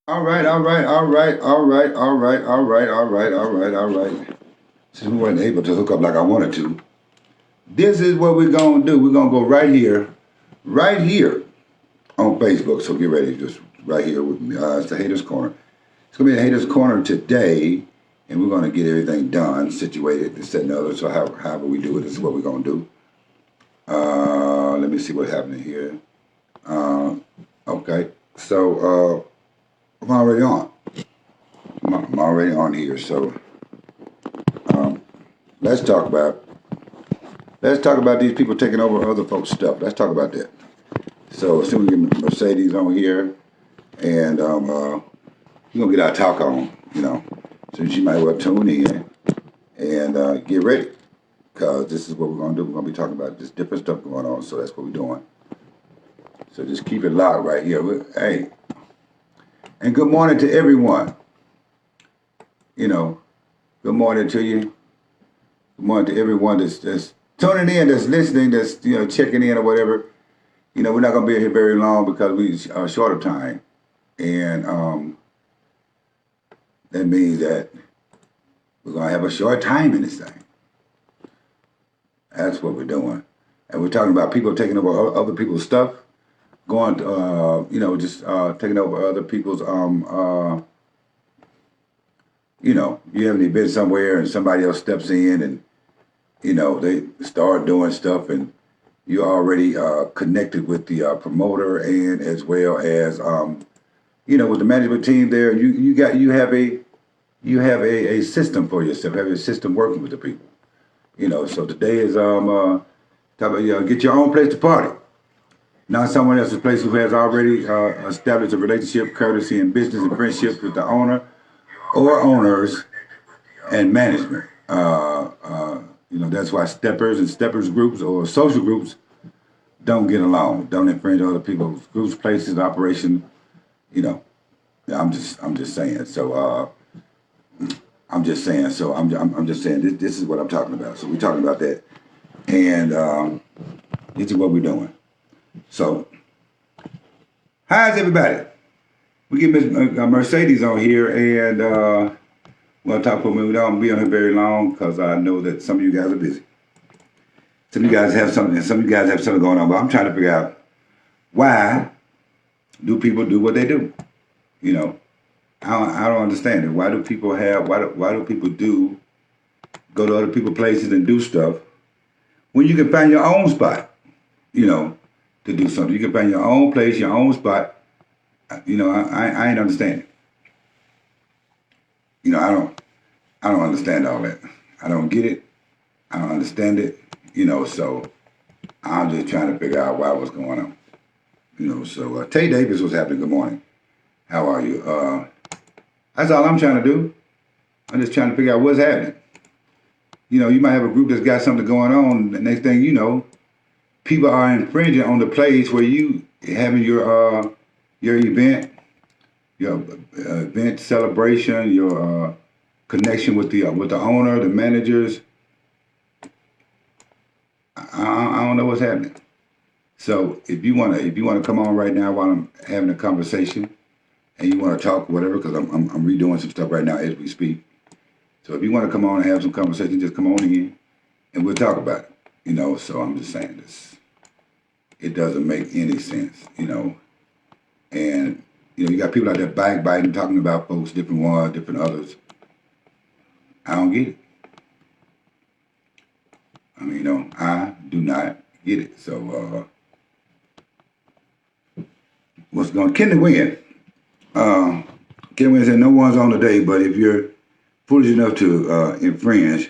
All right, all right, all right, all right, all right, all right, all right, all right, all right. Since we weren't able to hook up like I wanted to, this is what we're gonna do. We're gonna go right here on Facebook. So get ready, just right here with me. It's the Haters Corner. It's gonna be the Haters Corner today, and we're gonna get everything done, situated, this, that, and the other. So however we do it, this is what we're gonna do. Let me see what's happening here. Okay, so I'm already on. I'm already on here. So um, let's talk about these people taking over other folks' stuff. Let's talk about that. So as soon as we get Mercedes on here, and we're gonna get our talk on, so she might well tune in and get ready, cause this is what we're gonna do. We're gonna be talking about just different stuff going on. So that's what we're doing. So just keep it locked right here. Hey, and good morning to everyone. Good morning to you. Good morning to everyone that's tuning in, that's listening, that's checking in or whatever. We're not gonna be here very long because we are short of time, and that means that we're gonna have a short time in this thing. That's what we're doing, and we're talking about people taking over other people's stuff, going, just taking over other people's. You have an event somewhere and somebody else steps in and they start doing stuff and you're already connected with the promoter and as well as with the management team there. You have a system for yourself. Have a system working with the people. So today is talk about get your own place to party. Not someone else's place who has already established a relationship, courtesy, and business and friendships with the owner or owners and management. That's why steppers and steppers groups or social groups don't get along, don't infringe other people's groups, places, operation. You know, I'm just saying. So I'm just saying. So I'm just saying. This is what I'm talking about. So we're talking about that, and this is what we're doing. So, how's everybody? We get Miss Mercedes on here, and we'll talk for a minute. We don't be on here very long because I know that some of you guys are busy. Some of you guys have something, and some of you guys have something going on. But I'm trying to figure out why do people do what they do? I don't understand it. Why do people go to other people's places and do stuff when you can find your own spot? To do something. You can find your own place, your own spot. I ain't understanding. I don't understand all that. I don't get it. I don't understand it. So I'm just trying to figure out what's going on. So Tay Davis, what's happening? Good morning. How are you? That's all I'm trying to do. I'm just trying to figure out what's happening. You might have a group that's got something going on. The next thing you know, people are infringing on the place where you having your event, your event celebration, your connection with the owner, the managers. I don't know what's happening. So if you wanna come on right now while I'm having a conversation, and you want to talk whatever, because I'm redoing some stuff right now as we speak. So if you want to come on and have some conversation, just come on in, and we'll talk about it. So I'm just saying this. It doesn't make any sense. And you got people out there backbiting, talking about folks, different ones, different others. I don't get it. I do not get it. So what's going on? Kenny Wynn. Kenny Wynn said, no one's on today, but if you're foolish enough to infringe,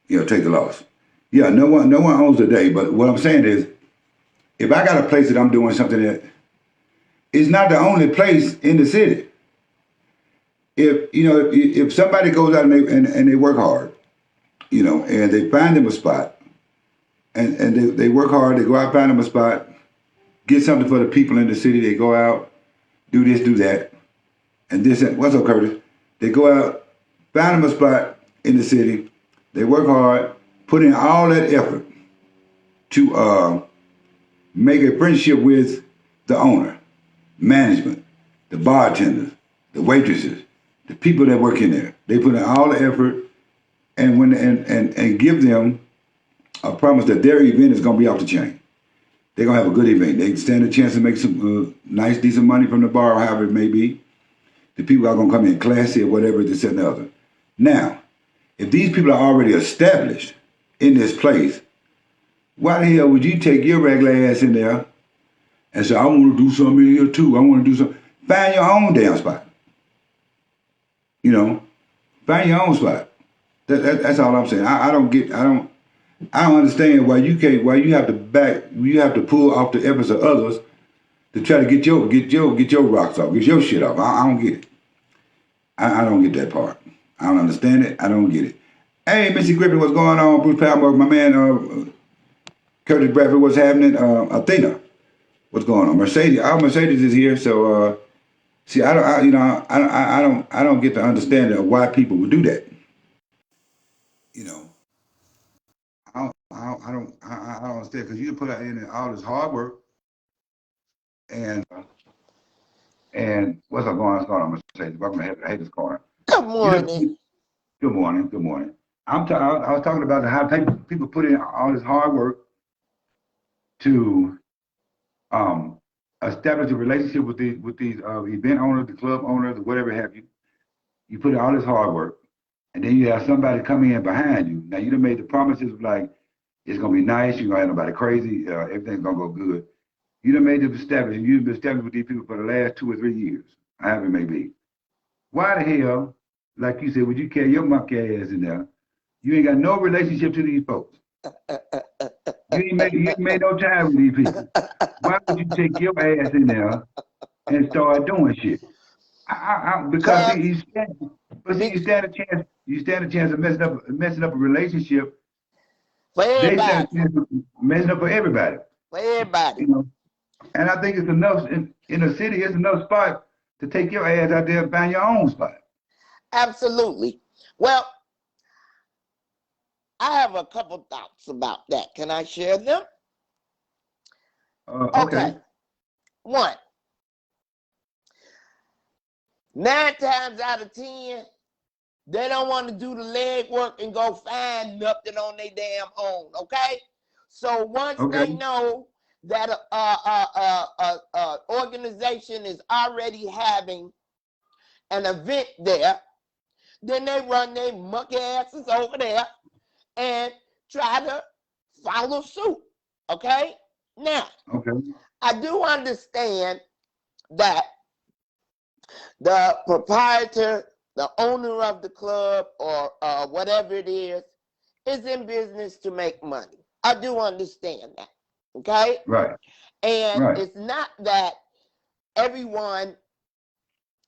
take the loss. Yeah, no one owns the day, but what I'm saying is, if I got a place that I'm doing something that is not the only place in the city, if somebody goes out and they work hard, and they find them a spot, and they work hard, they go out, find them a spot, get something for the people in the city, they go out, do this, do that, and this, what's up, Curtis? They go out, find them a spot in the city, they work hard, put in all that effort to make a friendship with the owner, management, the bartenders, the waitresses, the people that work in there. They put in all the effort and and give them a promise that their event is going to be off the chain. They're going to have a good event. They stand a chance to make some nice, decent money from the bar, however it may be. The people are going to come in classy or whatever, this and the other. Now, if these people are already established in this place, why the hell would you take your regular ass in there and say, I want to do something in here too. I want to do something. Find your own damn spot. You know, find your own spot. That's all I'm saying. I don't understand why you have to pull off the efforts of others to try to get your rocks off, get your shit off. I don't get it. I don't get that part. I don't understand it. I don't get it. Hey, Missy Griffin, what's going on? Bruce Palmer, my man, Curtis Bradford, what's happening? Athena, what's going on? Mercedes, our Mercedes is here. So, see, I don't get the understanding of why people would do that. You know, I don't understand because you put in all this hard work and what's up going on, Mercedes? Welcome to Haters Corner. Good morning. Good morning. Good morning. I was talking about how people put in all this hard work to establish a relationship with these event owners, the club owners, or whatever have you. You put in all this hard work, and then you have somebody come in behind you. Now you done made the promises of like it's gonna be nice, you're gonna have nobody crazy, everything's gonna go good. You done made them established, and you've been established with these people for the last 2 or 3 years, however it may be. Why the hell, like you said, would you carry your monkey ass in there? You ain't got no relationship to these folks. You ain't made no time with these people. Why would you take your ass in there and start doing shit? Because you stand a chance of messing up a relationship. For everybody. They stand a chance of messing up for everybody. For everybody. You know? And I think it's enough in a city, it's enough spot to take your ass out there and find your own spot. Absolutely. Well, I have a couple thoughts about that. Can I share them? Okay. 1, 9 times out of 10, they don't want to do the leg work and go find nothing on their damn own. Okay. So once they know that organization is already having an event there, then they run their monkey asses over there and try to follow suit. Okay? Now, I do understand that the proprietor, the owner of the club or whatever it is in business to make money. I do understand that. Okay? Right. And it's not that everyone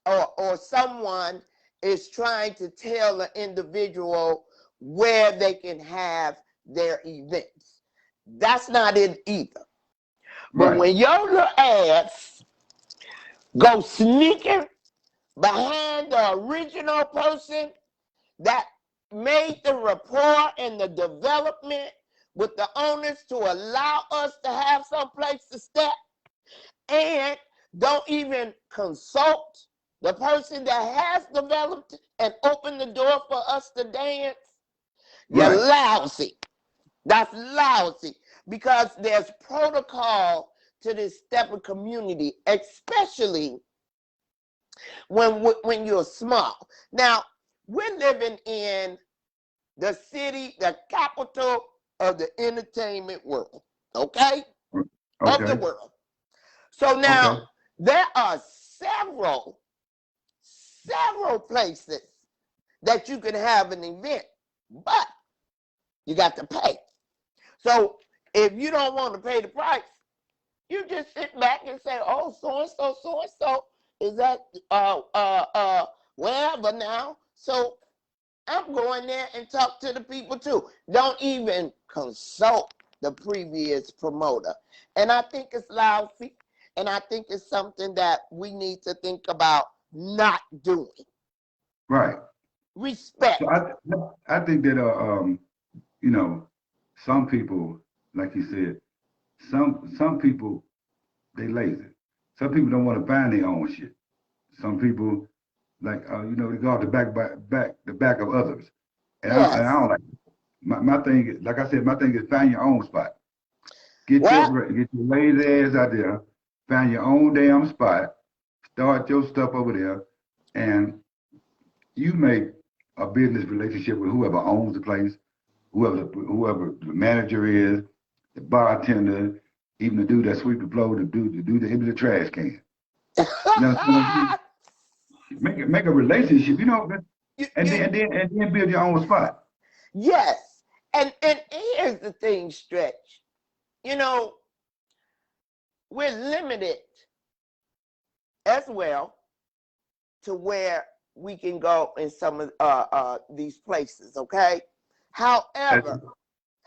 or someone is trying to tell an individual where they can have their events. That's not it either. But when your little ass go sneaking behind the original person that made the rapport and the development with the owners to allow us to have some place to step, and don't even consult the person that has developed and opened the door for us to dance, you're lousy. That's lousy because there's protocol to this step of community, especially when you're small. Now, we're living in the city, the capital of the entertainment world, okay? Of the world. So now, there are several places that you can have an event, but you got to pay. So if you don't want to pay the price, you just sit back and say, oh, so-and-so is at wherever now. So I'm going there and talk to the people too. Don't even consult the previous promoter. And I think it's lousy. And I think it's something that we need to think about not doing. Right. Respect. So I think that you know, some people, like you said, some people they lazy. Some people don't want to find their own shit. Some people like they go out the back of others, and I Yes. don't like it. My thing is, like I said, my thing is find your own spot. Well, Get your lazy ass out there, find your own damn spot, start your stuff over there, and you make a business relationship with whoever owns the place, whoever the manager is, the bartender, even the dude that sweep the floor, the dude that empty the trash can. You know what I'm saying? Make a relationship, you, and you, then build your own spot. yes. And here's the thing, Stretch. You know, we're limited as well to where we can go in some of these places, okay? As, However,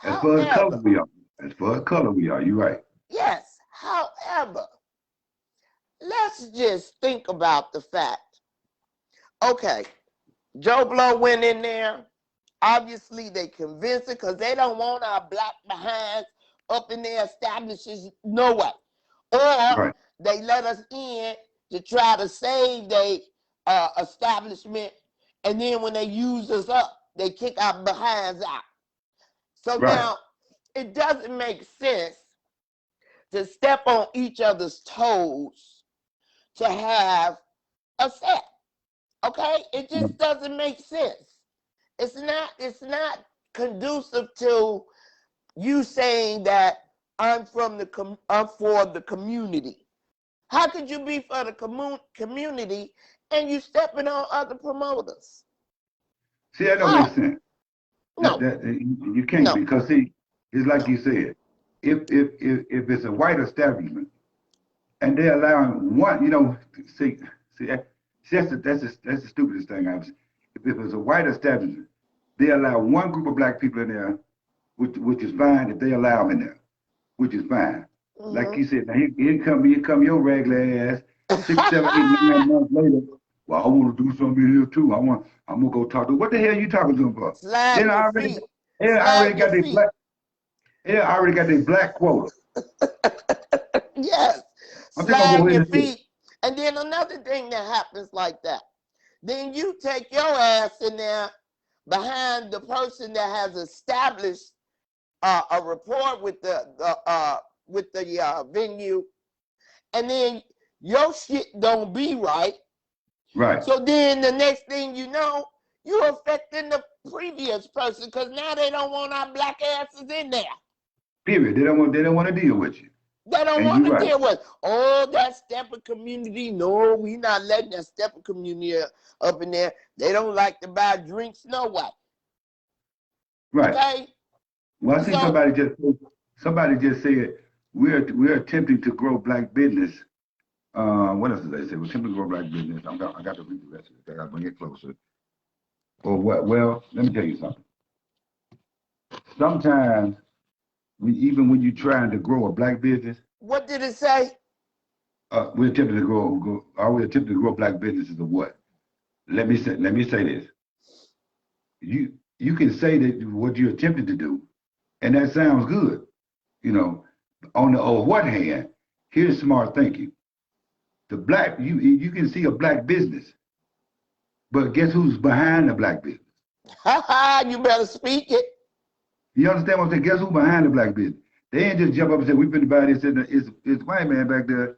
as far as color however, we are, you're right. yes, however, let's just think about the fact, okay, Joe Blow went in there. Obviously, they convinced it because they don't want our black behinds up in their establishments, no way. Or Right, they let us in to try to save their establishment, and then when they use us up, they kick our behinds out. So right. now it doesn't make sense to step on each other's toes to have a set. Okay? It just doesn't make sense. It's not conducive to you saying that I'm for the community. How could you be for the community and you stepping on other promoters? See, that don't make How? sense. No, You can't no, because see, it's like no. you said, if it's a white establishment and they're allowing one, see, that's the stupidest thing I've seen. If it's a white establishment, they allow one group of black people in there, which is fine if they allow them in there, which is fine. Like Mm-hmm. you said, now here come your regular ass 6, 7, 8, 9 months later. Well, I want to do something in here too. I'm gonna go talk to. What the hell you talking to them for? Then Slide I your already, feet. they already Slide your got their feet. black, they already got their black quota. Yes. I'm just gonna go Slide ahead your and say it. feet. And then another thing that happens like that. Then you take your ass in there behind the person that has established a rapport with the venue, and then your shit don't be right. Right. So then the next thing you know, you're affecting the previous person because now they don't want our black asses in there. Period. They don't want to deal with you. They don't And want you're to right. deal with, oh, that stepper community. No, we not letting that stepper community up in there. They don't like to buy drinks, no way. Right. Okay? Well, I see So, somebody just said we're attempting to grow black business. What else did they say? We're attempting to grow black business. I got to read the rest of it. I got to bring it closer. Or what? Well, let me tell you something. Sometimes, even when you're trying to grow a black business, what did it say? we're attempting to grow. Are we attempting to grow black businesses or what? Let me say this. You can say that what you're attempting to do, and that sounds good. You know, on the or what hand, here's smart thinking. The black you can see a black business, but guess who's behind the black business? Ha ha, you better speak it. You understand what I'm saying? Guess who's behind the black business? They ain't just jump up and say, we've been buy this and it's white man back there.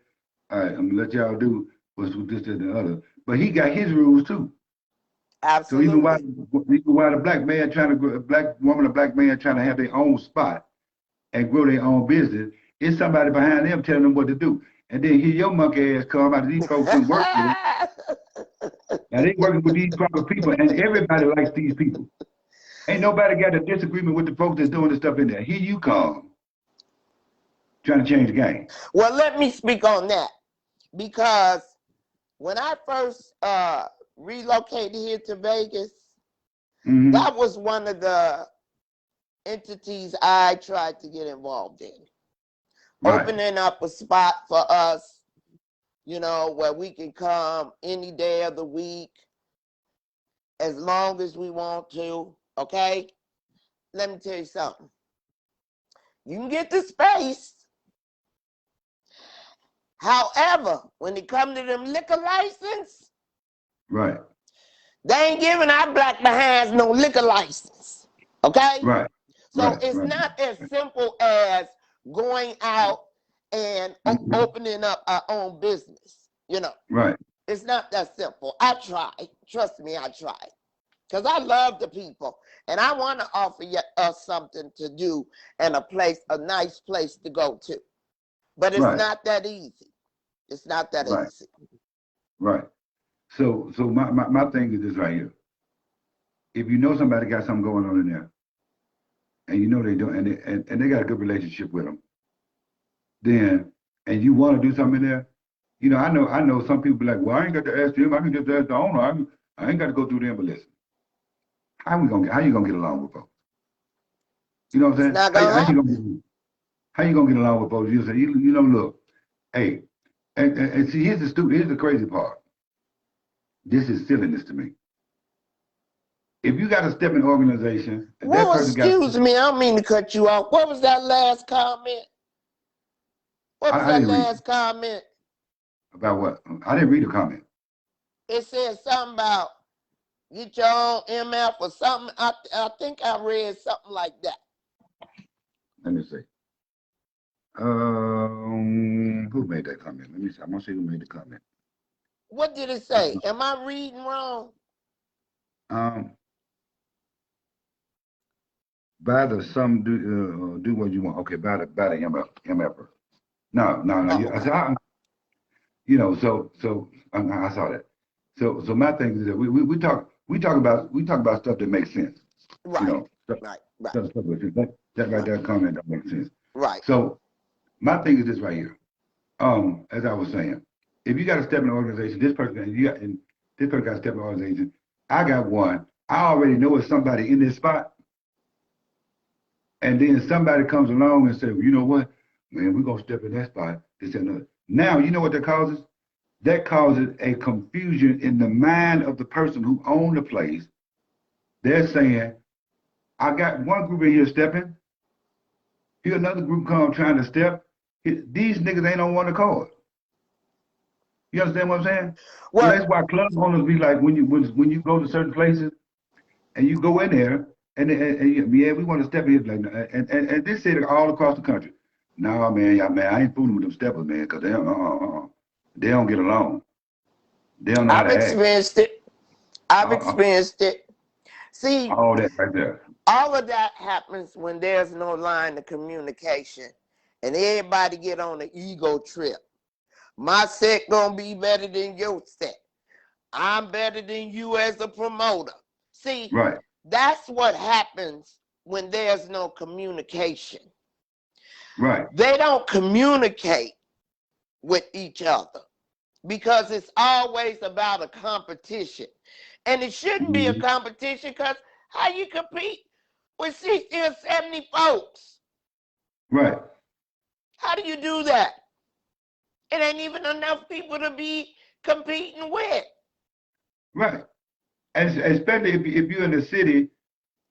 All right, I'm gonna let y'all do what's with this and the other. But he got his rules too. So Absolutely. even while the black man trying to grow, a black woman, a black man trying to have their own spot and grow their own business, it's somebody behind them telling them what to do. And then here your monkey ass come out of these folks and work with them. Now they working with these proper people, and everybody likes these people. Ain't nobody got a disagreement with the folks that's doing this stuff in there. Here you come, trying to change the game. Well, let me speak on that because when I first relocated here to Vegas, Mm-hmm. that was one of the entities I tried to get involved in. Right. Opening up a spot for us, where we can come any day of the week as long as we want to. Okay? Let me tell you something. You can get the space. However, when it comes to them liquor license, Right. They ain't giving our black behinds no liquor license. Okay? Right. So Right. it's Right. not as simple as going out and opening up our own business. You know, Right. it's not that simple. I tried. Trust me, I tried. Because I love the people. And I want to offer us something to do and a nice place to go to. But it's Right. not that easy. It's not that Right. easy. Right. So my thing is this right here. If you know somebody got something going on in there, and you know they do, and they got a good relationship with them, then and you want to do something in there, I know some people be like, well, I ain't got to ask them. I can just ask the owner. I ain't got to go through them. But listen, how you gonna get along with folks? You know what It's I'm saying? not going to happen. How you gonna get along with folks? You say, look, hey, and see, here's the crazy part. This is silliness to me. If you got a stepping organization, and that Well, person got, excuse me. I don't mean to cut you off. What was that last comment? What was I that didn't read last comment? about what I didn't read a comment. It said something about get your own MF or something. I think I read something like that. Let me see. Who made that comment? Let me see. I'm gonna see who made the comment. What did it say? Am I reading wrong? Um, Buy the some do what you want. Okay, buy the MF. No. Oh, I okay. said, I saw that. So my thing is that we talk about stuff that makes sense. You Right, know, stuff, right, right, stuff with sense. That right right, there comment that makes sense. right. So my thing is this right here. As I was saying, if you got to step in an organization, and this person got to step in an organization. I got one. I already know it's somebody in this spot. And then somebody comes along and says, well, you know what, man, we're gonna step in that spot. This and that. Now, you know what that causes? That causes a confusion in the mind of the person who owned the place. They're saying, I got one group in here stepping, here another group come trying to step. These niggas ain't on one accord. You understand what I'm saying? So Well, that's why club owners be like, when you go to certain places and you go in there yeah, we want to step in like and this said all across the country. No, man, I ain't fooling with them steppers, man, because they don't get along. They don't know how I've to act. experienced it. I've Uh, uh, experienced it. See, all that right there. all of that happens when there's no line of communication and everybody get on an ego trip. My set gonna be better than your set. I'm better than you as a promoter. See, Right, that's what happens when there's no communication. right. They don't communicate with each other because it's always about a competition. And it shouldn't be a Mhm. competition because how you compete with 60 or 70 folks? Right, How do you do that? It ain't even enough people to be competing with. right. And especially if you're in the city,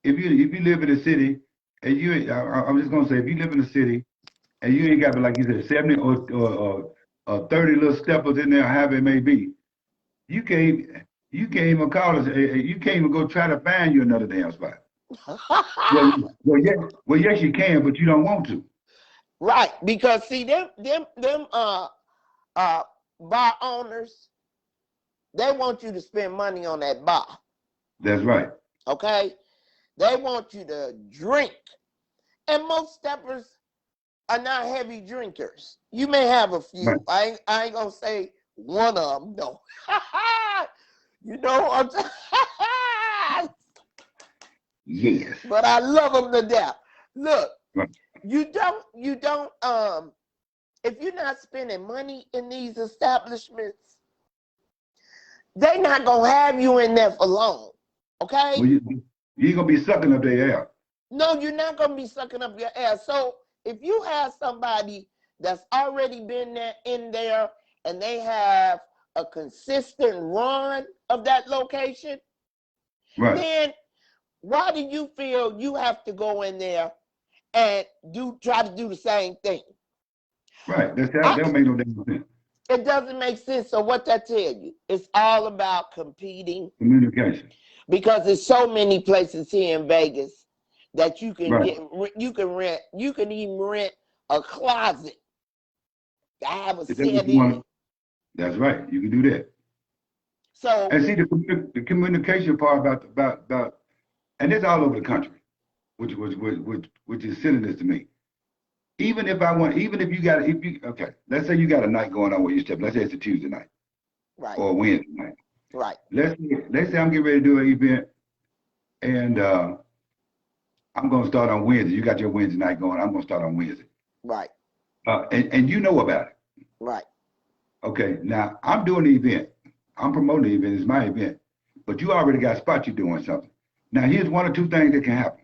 if you live in the city, and I'm just gonna say, if you live in the city and you ain't got, like you said, 70 or 30 little steppers in there, however it may be, you can't you can't even call us. You can't even go try to find you another damn spot. Yes, you can, but you don't want to. Right, because see them bar owners, they want you to spend money on that bar. That's right. Okay? They want you to drink. And most steppers are not heavy drinkers. You may have a Right. few. I ain't gonna say one of them, no. You know what I'm saying? Yes. But I love them to death. Look, Right. you don't if you're not spending money in these establishments, they not gonna have you in there for long. Well, Okay? you ain't gonna be sucking up their air. No, you're not gonna be sucking up your ass. So if you have somebody that's already been there in there and they have a consistent run of that location, Right. then why do you feel you have to go in there and try to do the same thing? Right. That I, don't make no damn sense. It doesn't make sense. So what that tell you? It's all about competing. Communication. Because there's so many places here in Vegas that you can Right. you can even rent a closet to have a Is that what set you in want? it. That's right. You can do that. So And see the communication part about, and it's all over the country, which is silliness to me. Even if okay, let's say you got a night going on where you step. Let's say it's a Tuesday night right, or a Wednesday night. right, Let's say I'm getting ready to do an event, and I'm gonna start on Wednesday. You got your Wednesday night going. I'm gonna start on Wednesday. right, And you know about it. right. Okay. Now I'm doing the event. I'm promoting the event. It's my event. But you already got a spot. You're doing something. Now here's one or two things that can happen.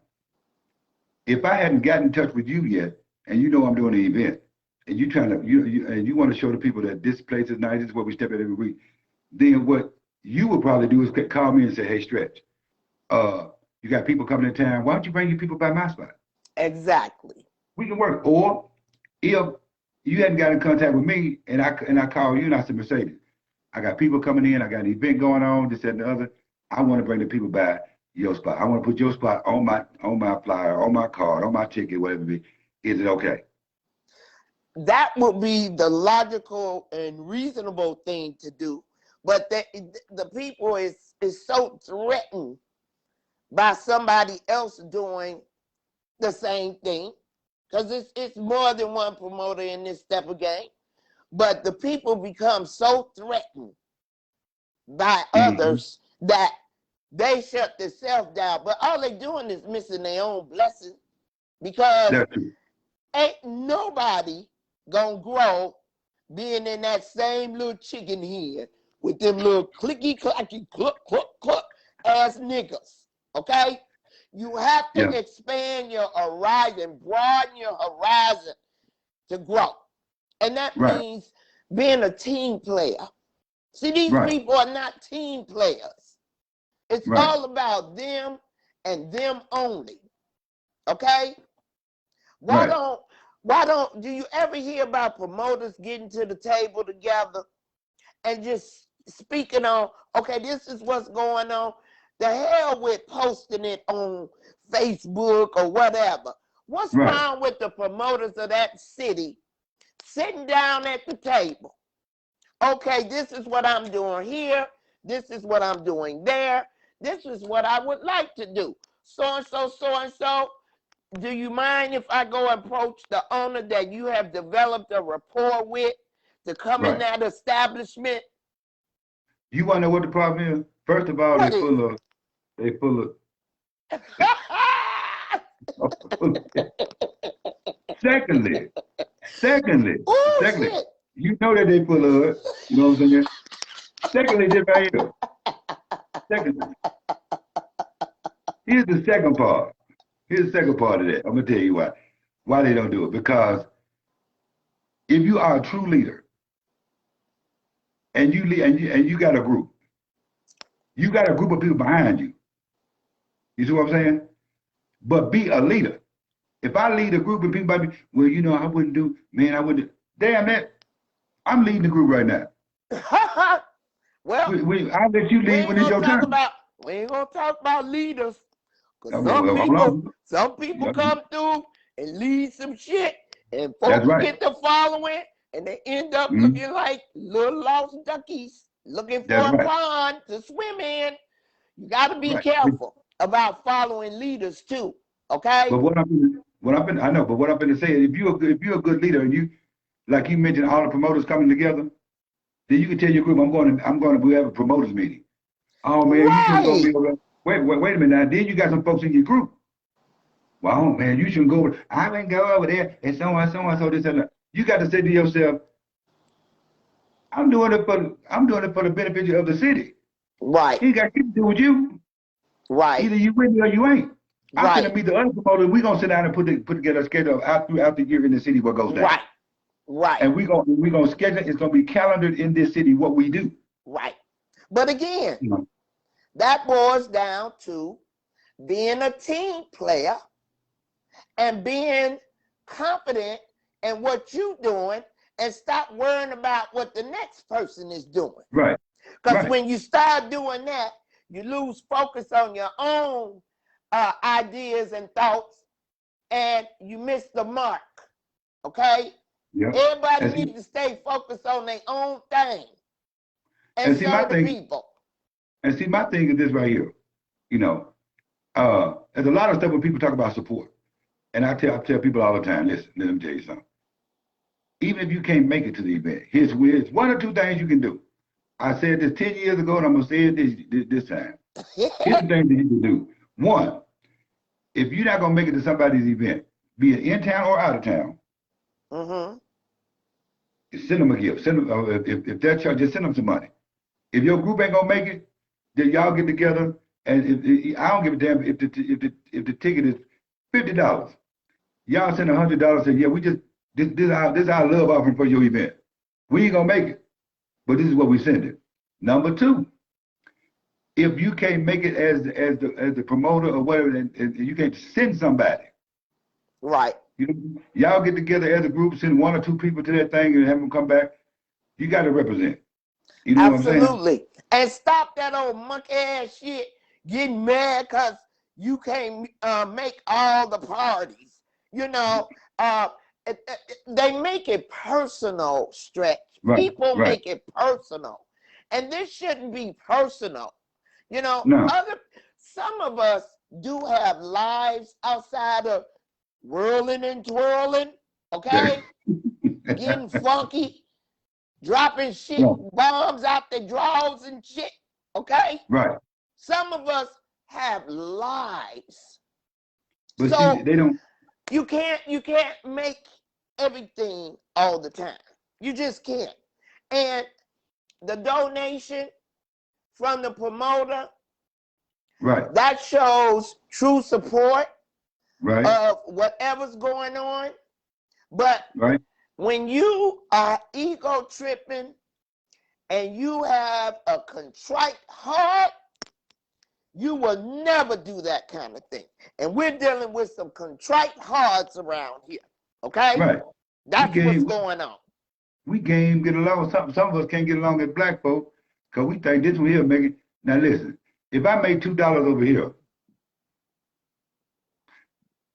If I hadn't gotten in touch with you yet, and you know I'm doing the event, and you trying to you want to show the people that this place is nice, this is where we step at every week, then what you would probably do is call me and say, hey, Stretch, you got people coming in town. Why don't you bring your people by my spot? Exactly. We can work. Or if you hadn't got in contact with me and I call you and I said, Mercedes, I got people coming in, I got an event going on, this, that, and the other. I want to bring the people by your spot. I want to put your spot on my flyer, on my card, on my ticket, whatever it be. Is it okay? That would be the logical and reasonable thing to do. But the people is so threatened by somebody else doing the same thing, because it's more than one promoter in this type of game. But the people become so threatened by others that they shut themselves down. But all they're doing is missing their own blessing, because That's true. ain't nobody gonna grow being in that same little chicken head with them little clicky clacky cluck cluck cluck ass niggas. Okay? You have Yeah. to expand your horizon, broaden your horizon to grow. And that Right. means being a team player. See, these Right. people are not team players. It's Right. all about them and them only. Okay? Right. Why don't do you ever hear about promoters getting to the table together and just speaking on, okay, this is what's going on? The hell with posting it on Facebook or whatever. What's Right. wrong with the promoters of that city sitting down at the table? Okay, this is what I'm doing here. This is what I'm doing there. This is what I would like to do. So and so, so and so. Do you mind if I go approach the owner that you have developed a rapport with to come in Right. that establishment? You want to know what the problem is? First of all, What they is full of secondly, Oh secondly, shit. you know that they full of it. You know what I'm saying? Secondly, this right here. Secondly, here's the second part. Here's the second part of that. I'm gonna tell you why they don't do it. Because if you are a true leader and you got a group, you got a group of people behind you. You see what I'm saying? But be a leader. If I lead a group of people by me, well, you know, I wouldn't do, man, I wouldn't. Damn it, I'm leading the group right now. Well, I'll let you we lead ain't when it's gonna your talk turn. about we ain't gonna talk about leaders. Cause Well, hold on. some people come through and lead some shit, and That's folks right. get the following, and they end up Mhm. looking like little lost duckies looking for That's a right. pond to swim in. You got to be Right. careful about following leaders too. Okay? But I know, but what I'm going to say is, if you're a good leader and you, like you mentioned, all the promoters coming together, then you can tell your group, we have a promoters meeting. Oh man, you shouldn't go Right. be over. Wait a minute now. Then you got some folks in your group. Well, man, you shouldn't go. I didn't go over there and so and so this and that. You got to say to yourself, I'm doing it for the benefit of the city. Right. It ain't got shit to do with you. Right. Either you with me or you ain't. I'm Right. finna meet the other promoters. We're gonna sit down and put together a schedule throughout the year in the city what goes down. Right. Right. And we're gonna schedule it. It's gonna be calendared in this city what we do. Right. But again, You know? that boils down to being a team player and being confident in what you're doing and stop worrying about what the next person is doing. Right. Because Right. when you start doing that, you lose focus on your own ideas and thoughts, and you miss the mark. Okay? Yeah. Everybody And see, needs to stay focused on their own thing and and see my serve the thing, people. and see my thing is this right here. You know, there's a lot of stuff when people talk about support. And I tell people all the time, listen, let me tell you something. Even if you can't make it to the event, here's one or two things you can do. I said this 10 years ago, and I'm gonna say it this time. Here's the things that you can do. One, if you're not gonna make it to somebody's event, be it in town or out of town, Mm-hmm. send them a gift. Send them if they're charged, just send them some money. If your group ain't gonna make it, then y'all get together. And I don't give a damn if the ticket is $50. Y'all send $100. Say, yeah, we just this our love offering for your event. We ain't gonna make it, but this is what we send it. Number two, if you can't make it as the promoter or whatever, and you can't send somebody. Right. Y'all get together as a group, send one or two people to that thing, and have them come back. You got to represent. You know what I'm saying? Absolutely. And stop that old monkey ass shit, getting mad because you can't make all the parties. You know, they make it personal, Stretch. Right, People right. make it personal. And this shouldn't be personal. You know, No. some of us do have lives outside of whirling and twirling, okay? Getting funky, dropping shit, Yeah. bombs out the drawers and shit, okay? Right. Some of us have lives. But So see, they don't. you can't make everything all the time. You just can't. And the donation from the promoter, Right. that shows true support Right. of whatever's going on. But Right. when you are ego tripping and you have a contrite heart, you will never do that kind of thing. And we're dealing with some contrite hearts around here. Okay? Right. That's what's going on. We can't get along. Some of us can't get along as black folk because we think this one here make it. Now listen, if I make $2 over here,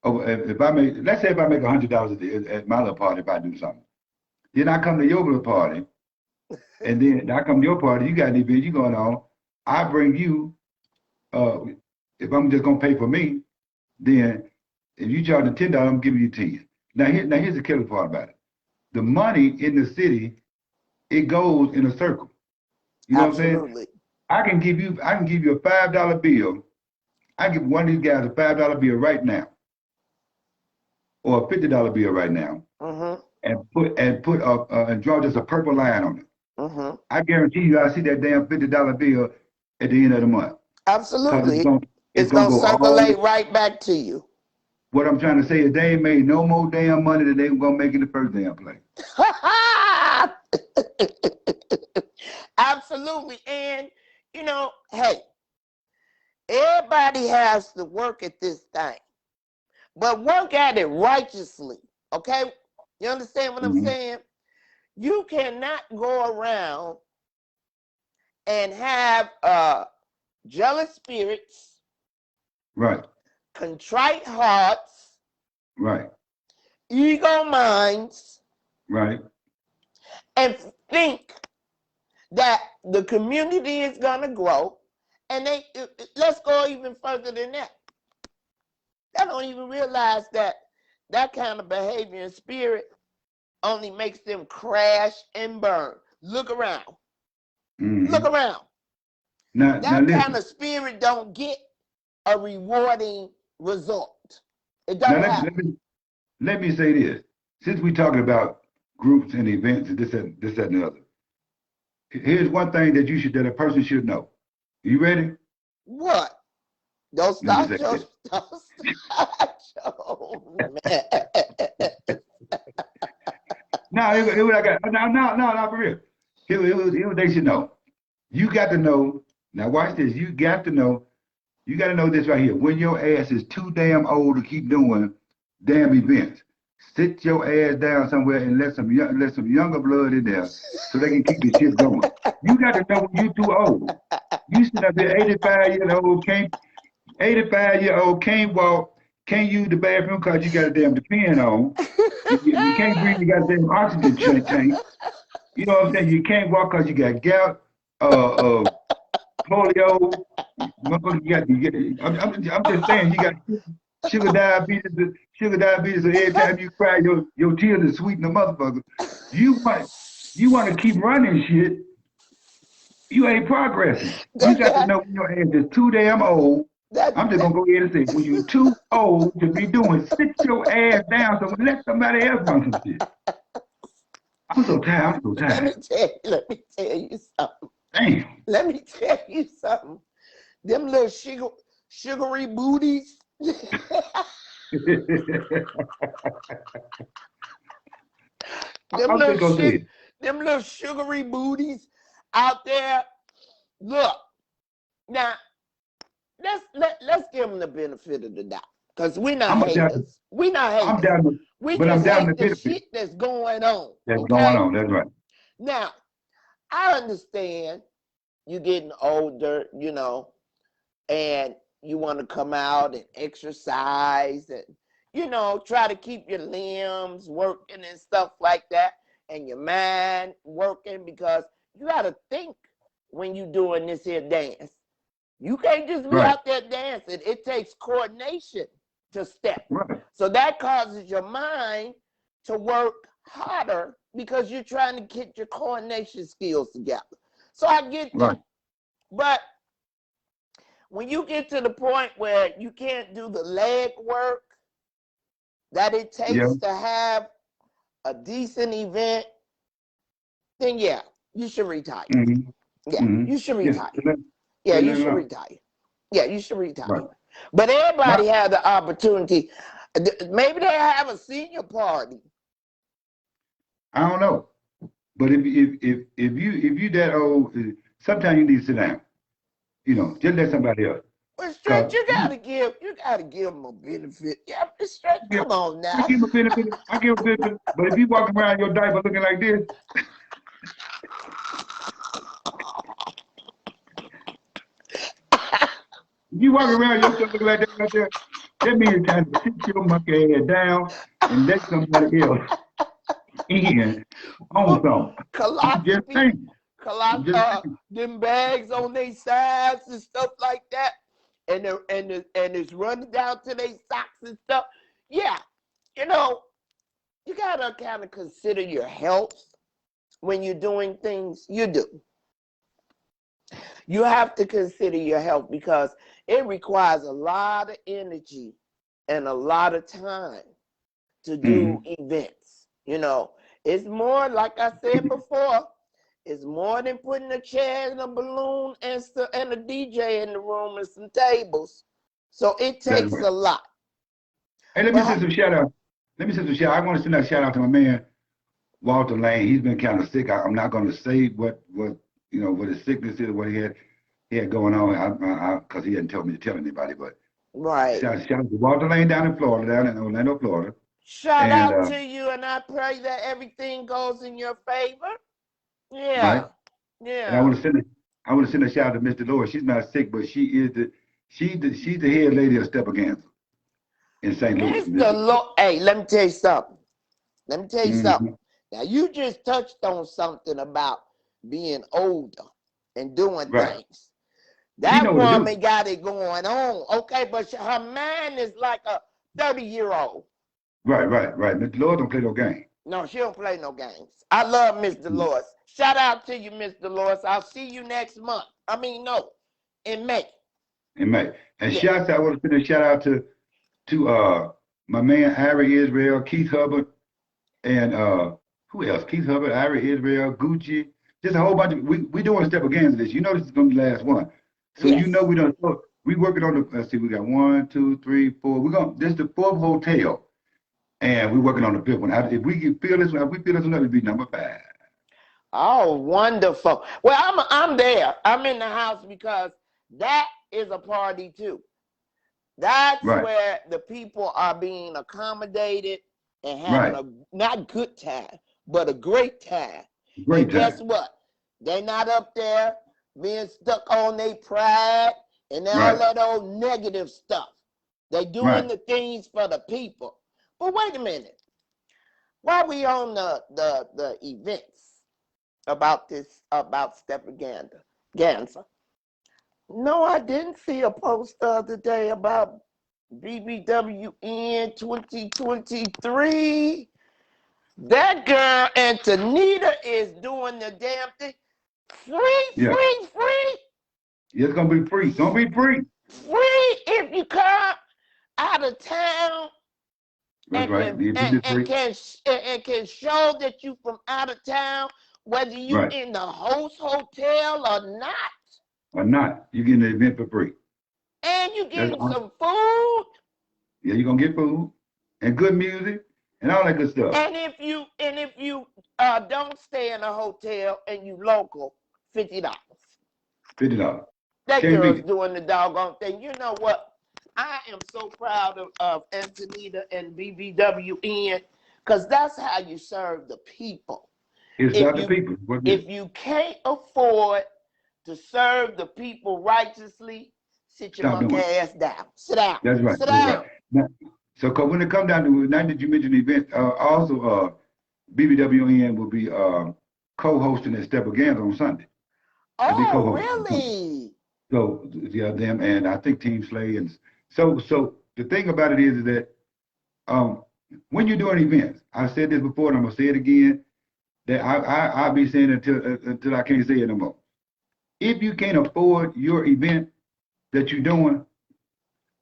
if I make, let's say if I make $100 at my little party, if I do something, then I come to your little party, and then I come to your party, you got an event, you going on, I bring you, if I'm just gonna pay for me, then if you charge me $10, I'm giving you 10. Now here's the killer part about it. The money in the city, it goes in a circle. You know Absolutely. what I'm saying? I can give you a $5 bill. I give one of these guys a $5 bill right now, or a $50 bill right now, and draw just a purple line on it. I guarantee you, I see that damn $50 bill at the end of the month. Absolutely. It's gonna go circulate right back to you. What I'm trying to say is they ain't made no more damn money than they were gonna make in the first damn place. Absolutely. And you know, hey, everybody has to work at this thing, but work at it righteously. Okay? You understand what I'm saying? You cannot go around and have jealous spirits, Right. contrite hearts, Right. ego minds, Right. and think that the community is gonna grow. And let's go even further than that. They don't even realize that that kind of behavior and spirit only makes them crash and burn. Look around. Look around. Now That listen. kind of spirit don't get a rewarding result. It don't Now happen. let me say this. Since we're talking about groups and events and this, that, and the other, here's one thing that a person should know. You ready? What? Don't Let me start say your, this. don't start your man. No, it was like no, for real. It was they should know. You got to know. Now watch this. You got to know this right here. When your ass is too damn old to keep doing damn events, Sit your ass down somewhere and let some younger blood in there so they can keep the shit going. You got to know when you too old. You sit up there, 85-year-old can't walk, can't use the bathroom because you got a damn depend on. You can't breathe, you got a damn oxygen tank. You know what I'm saying? You can't walk because you got gout, uh, polio. Motherfucker, I'm just saying, you got sugar diabetes, sugar diabetes, and every time you cry, your tears are sweet in the motherfucker. You want, you want to keep running shit, you ain't progressing. You got to know when your ass is too damn old. I'm just gonna go ahead and say, when you're too old to be doing, sit your ass down so let somebody else run some shit. I'm so tired. I'm so tired. Let me tell you something. Damn. Let me tell you something. Them little sugary booties. Them little sugary booties out there. Look, now let's give them the benefit of the doubt, because we're not haters. We're not haters. I'm down, we but just I'm down hate the the shit that's going on. That's going on. That's right. Now, I understand you getting older, you know, and you want to come out and exercise and, you know, try to keep your limbs working and stuff like that, and your mind working, because you got to think when you doing this here dance. You can't just be out there dancing. It takes coordination to step. Right. So that causes your mind to work harder because you're trying to get your coordination skills together. So I get that. But when you get to the point where you can't do the leg work that it takes to have a decent event, then yeah, you should retire. Mm-hmm. Yeah, mm-hmm. you should retire. Yeah, you should retire. Yeah, you should retire. Right. But everybody has the opportunity. Maybe they have a senior party. I don't know. But if you that old, sometimes you need to sit down. You know, just let somebody else. But Stretch, you gotta give them a benefit. Yeah, Stretch, come on now. I give them a benefit. But if you walking around your diaper looking like this, you walk around your stuff looking like that right there, that means it's time to sit your monkey ass down and let somebody else in on something. Just saying. Them bags on their sides and stuff like that, and it's running down to their socks and stuff. Yeah, you know, you gotta kind of consider your health when you're doing things. You do. You have to consider your health because it requires a lot of energy and a lot of time to do events. You know, it's more, like I said before, it's more than putting a chair and a balloon and a DJ in the room and some tables. So it takes a lot. Hey, let me send some shout out. I want to send a shout out to my man, Walter Lane. He's been kind of sick. I'm not going to say what his sickness is, what he had going on, because he hadn't told me to tell anybody. But shout out to Walter Lane down in Orlando, Florida. Shout out to you, and I pray that everything goes in your favor. Yeah. Right? Yeah. And I want to send a shout out to Miss Dolores. She's not sick, but she's the head lady of Stepagansett in St. Louis. Hey, let me tell you something. Now you just touched on something about being older and doing things. That woman got it going on. Okay, but her mind is like a 30-year-old. Right. Miss Dolores don't play no game. No, she don't play no games. I love Miss Dolores. Shout out to you, Miss Dolores. I'll see you next month. In May. And I want to send a shout out to my man Ari Israel, Keith Hubbard, and who else? Keith Hubbard, Ari Israel, Gucci. Just a whole bunch of we doing a step against this. You know this is gonna be the last one. So you know we working on let's see, we got 1, 2, 3, 4. This is the 4th hotel. And we're working on the 5th one. If we can feel this one, it'll be number 5. Oh, wonderful. Well, I'm there. I'm in the house because that is a party too. That's where the people are being accommodated. and having Right. a not good time, but a great time. Great And guess time. what? They're not up there being stuck on their pride and all Right. that old negative stuff. They're doing Right. the things for the people. But wait a minute. While we on the events about Ganza. No, I didn't see a post the other day about BBWN 2023. That girl Antonita is doing the damn thing. Free, Yeah. free, free, It's gonna be free. Gonna be free. free if you come out of town That's and right. can It's gonna be free. and can show that you from out of town, whether you Right. in the host hotel or not, Or not. You getting the event for free. and you That's getting all. some food. Yeah, you're gonna get food and good music and all that good stuff. And if you don't stay in a hotel and you local, $50. $50. That Can't beat girl's it. doing the doggone thing. You know what? I am so proud of Antonita and BBWN because that's how you serve the people. It's If about the you people. What it is. if you can't afford to serve the people righteously, sit your Stop monkey doing it. ass down. Sit down. That's right. Sit That's right. down. Now, so, cause when it come down to now that you mentioned the event, also BBWN will be co-hosting at Stepagans on Sunday. They'll be Oh, co-hosting on Sunday. really? So yeah, them and I think Team Slay and so the thing about it is that um when you're doing events, I said this before and I'm gonna say it again, that I'll be saying it until I can't say it no more. If you can't afford your event that you're doing,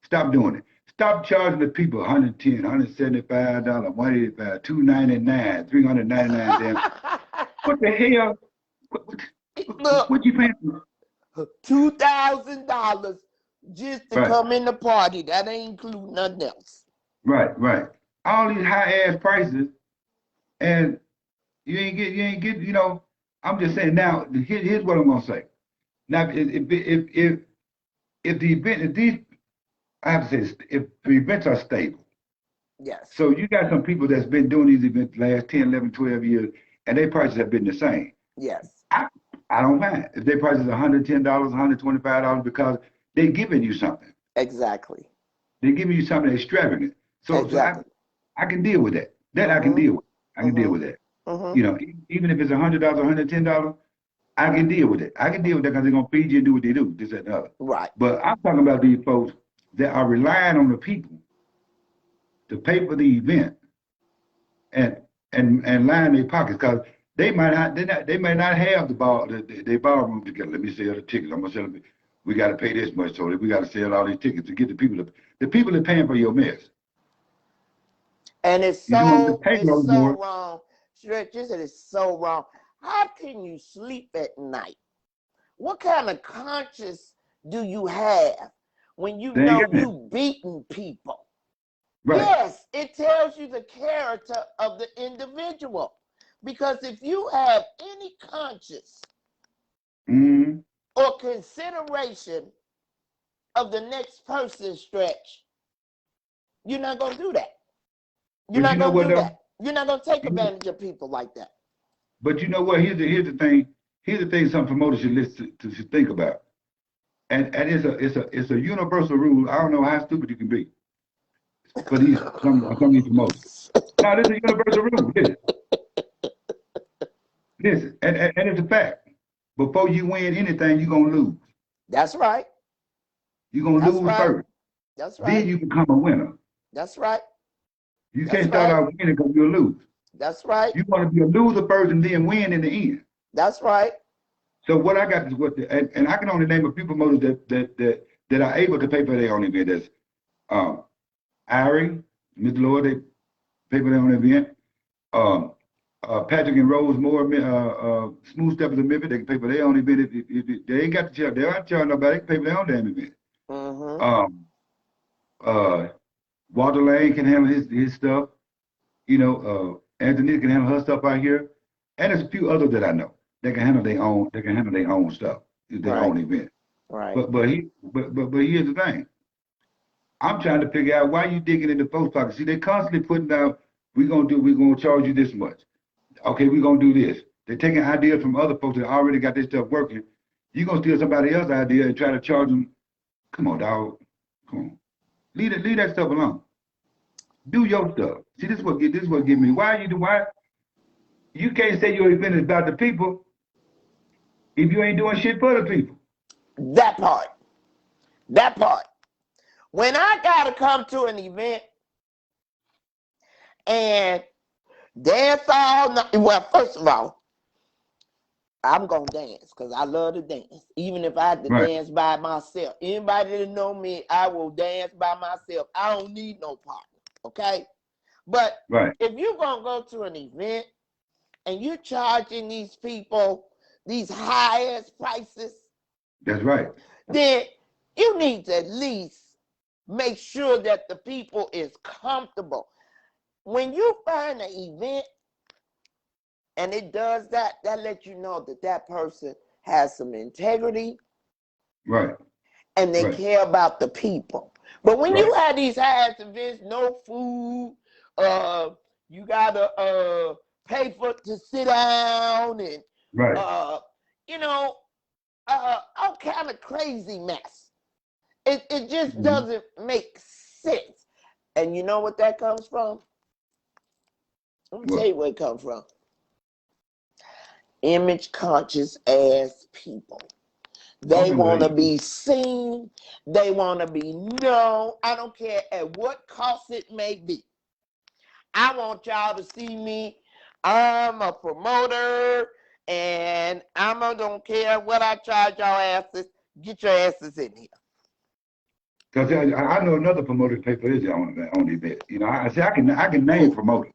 stop doing it. Stop charging the people $110, $175, $185, $299, $399. Damn, what the hell? What, Look, what you paying for? $2,000 just to Right, come in the party. That ain't include nothing else. right, right. All these high ass prices, and you ain't get. I'm just saying now. Here's what I'm gonna say. Now, if the event, if these, I have to say, this, if the events are stable. Yes. So you got some people that's been doing these events the last 10, 11, 12 years, and their prices have been the same. Yes. I, I don't mind. If their price is $110, $125 because they're giving you something. Exactly. They're giving you something extravagant. So Exactly. I can deal with that. That I can deal with. I can deal with that. Even if it's $100, $110, I can deal with it. I can deal with that because they're gonna feed you and do what they do, this, that, and the other. Right. But I'm talking about these folks that are relying on the people to pay for the event and line their pockets because they might not have the ballroom together. Let me sell the tickets. I'm gonna sell them. We got to pay this much, so we got to sell all these tickets to get the people. The people are paying for your mess. And it's You want to so pay no more. wrong. Stretch, this is so wrong. How can you sleep at night? What kind of conscience do you have when you They ain't know got that. you beating people? Right. Yes, it tells you the character of the individual. Because if you have any conscience Mm-hmm. or consideration of the next person's Stretch, you're not going to do that. You're But you not know going to what do though? that. You're not going to take advantage of people like that. But you know what? Here's the thing. Here's the thing. Some promoters should listen to should think about. And it's a universal rule. I don't know how stupid you can be for these some of these promoters. Now this is a universal rule. Listen, and it's a fact. Before you win anything, you're gonna lose. That's right. You're gonna That's lose right. first. That's Then right. you become a winner. That's right. You That's can't start right. out winning because you'll lose. That's right. You want to be a loser first and then win in the end. That's right. So what I got is and I can only name a few promoters that are able to pay for their own event. That's Irie, Mr. Lord, they pay for their own event. Patrick and Rose Moore, Smooth Steppers of Memphis, they can pay for their own event. If they ain't got the charge, they aren't charging nobody, they can pay for their own damn event. Walter Lane can handle his stuff. Anthony can handle her stuff out here. And there's a few others that I know. They can handle their own stuff, their own event. Right. But here's the thing. I'm trying to figure out why you digging into folks' pockets. See, they constantly putting out, we're gonna charge you this much. Okay, we're gonna do this. They're taking ideas from other folks that already got this stuff working. You're gonna steal somebody else's idea and try to charge them. Come on, dog. Come on. Leave that stuff alone. Do your stuff. See, this is what get me. Why you can't say your event is about the people if you ain't doing shit for the people. That part. That part. When I gotta come to an event and dance all night, well, first of all, I'm gonna dance because I love to dance, even if I have to dance by myself. Anybody that know me, I will dance by myself. I don't need no partner, okay? But if you're gonna go to an event and you're charging these people these highest prices, that's right. Then you need to at least make sure that the people is comfortable. When you find an event and it does that, that lets you know that that person has some integrity. Right. And they care about the people. But when you have these high-ass events, no food, you gotta pay to sit down and you know, all kind of crazy mess. It just doesn't make sense. And you know what that comes from? Let me tell you where it comes from. Image conscious ass people. They want to be seen. They want to be known. I don't care at what cost it may be. I want y'all to see me. I'm a promoter, and don't care what I charge y'all asses. Get your asses in here. Because I know another promoter pay for his on the event. You know, I can name promoters.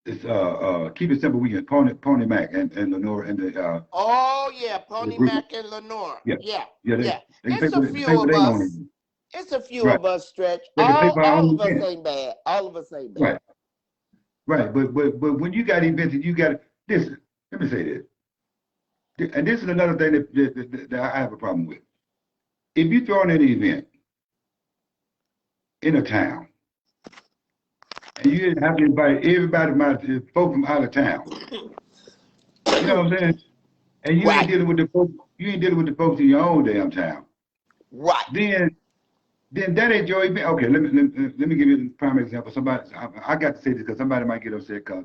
It's keep it simple. We get Pony Mac and Lenore and the. Oh yeah, Pony Mac and Lenore. Yeah. It's a few of us. It's a few of us, Stretch. All of us ain't bad. All of us ain't bad. Right. But when you got events and you got listen, let me say this. And this is another thing that I have a problem with. If you throw in an event in a town, and you have to invite everybody, folks from out of town, you know what I'm saying? And you ain't dealing with the folks. You ain't dealing with the folks in your own damn town. Right. Then that ain't your event. Okay, let me give you a prime example. Somebody, I got to say this because somebody might get upset because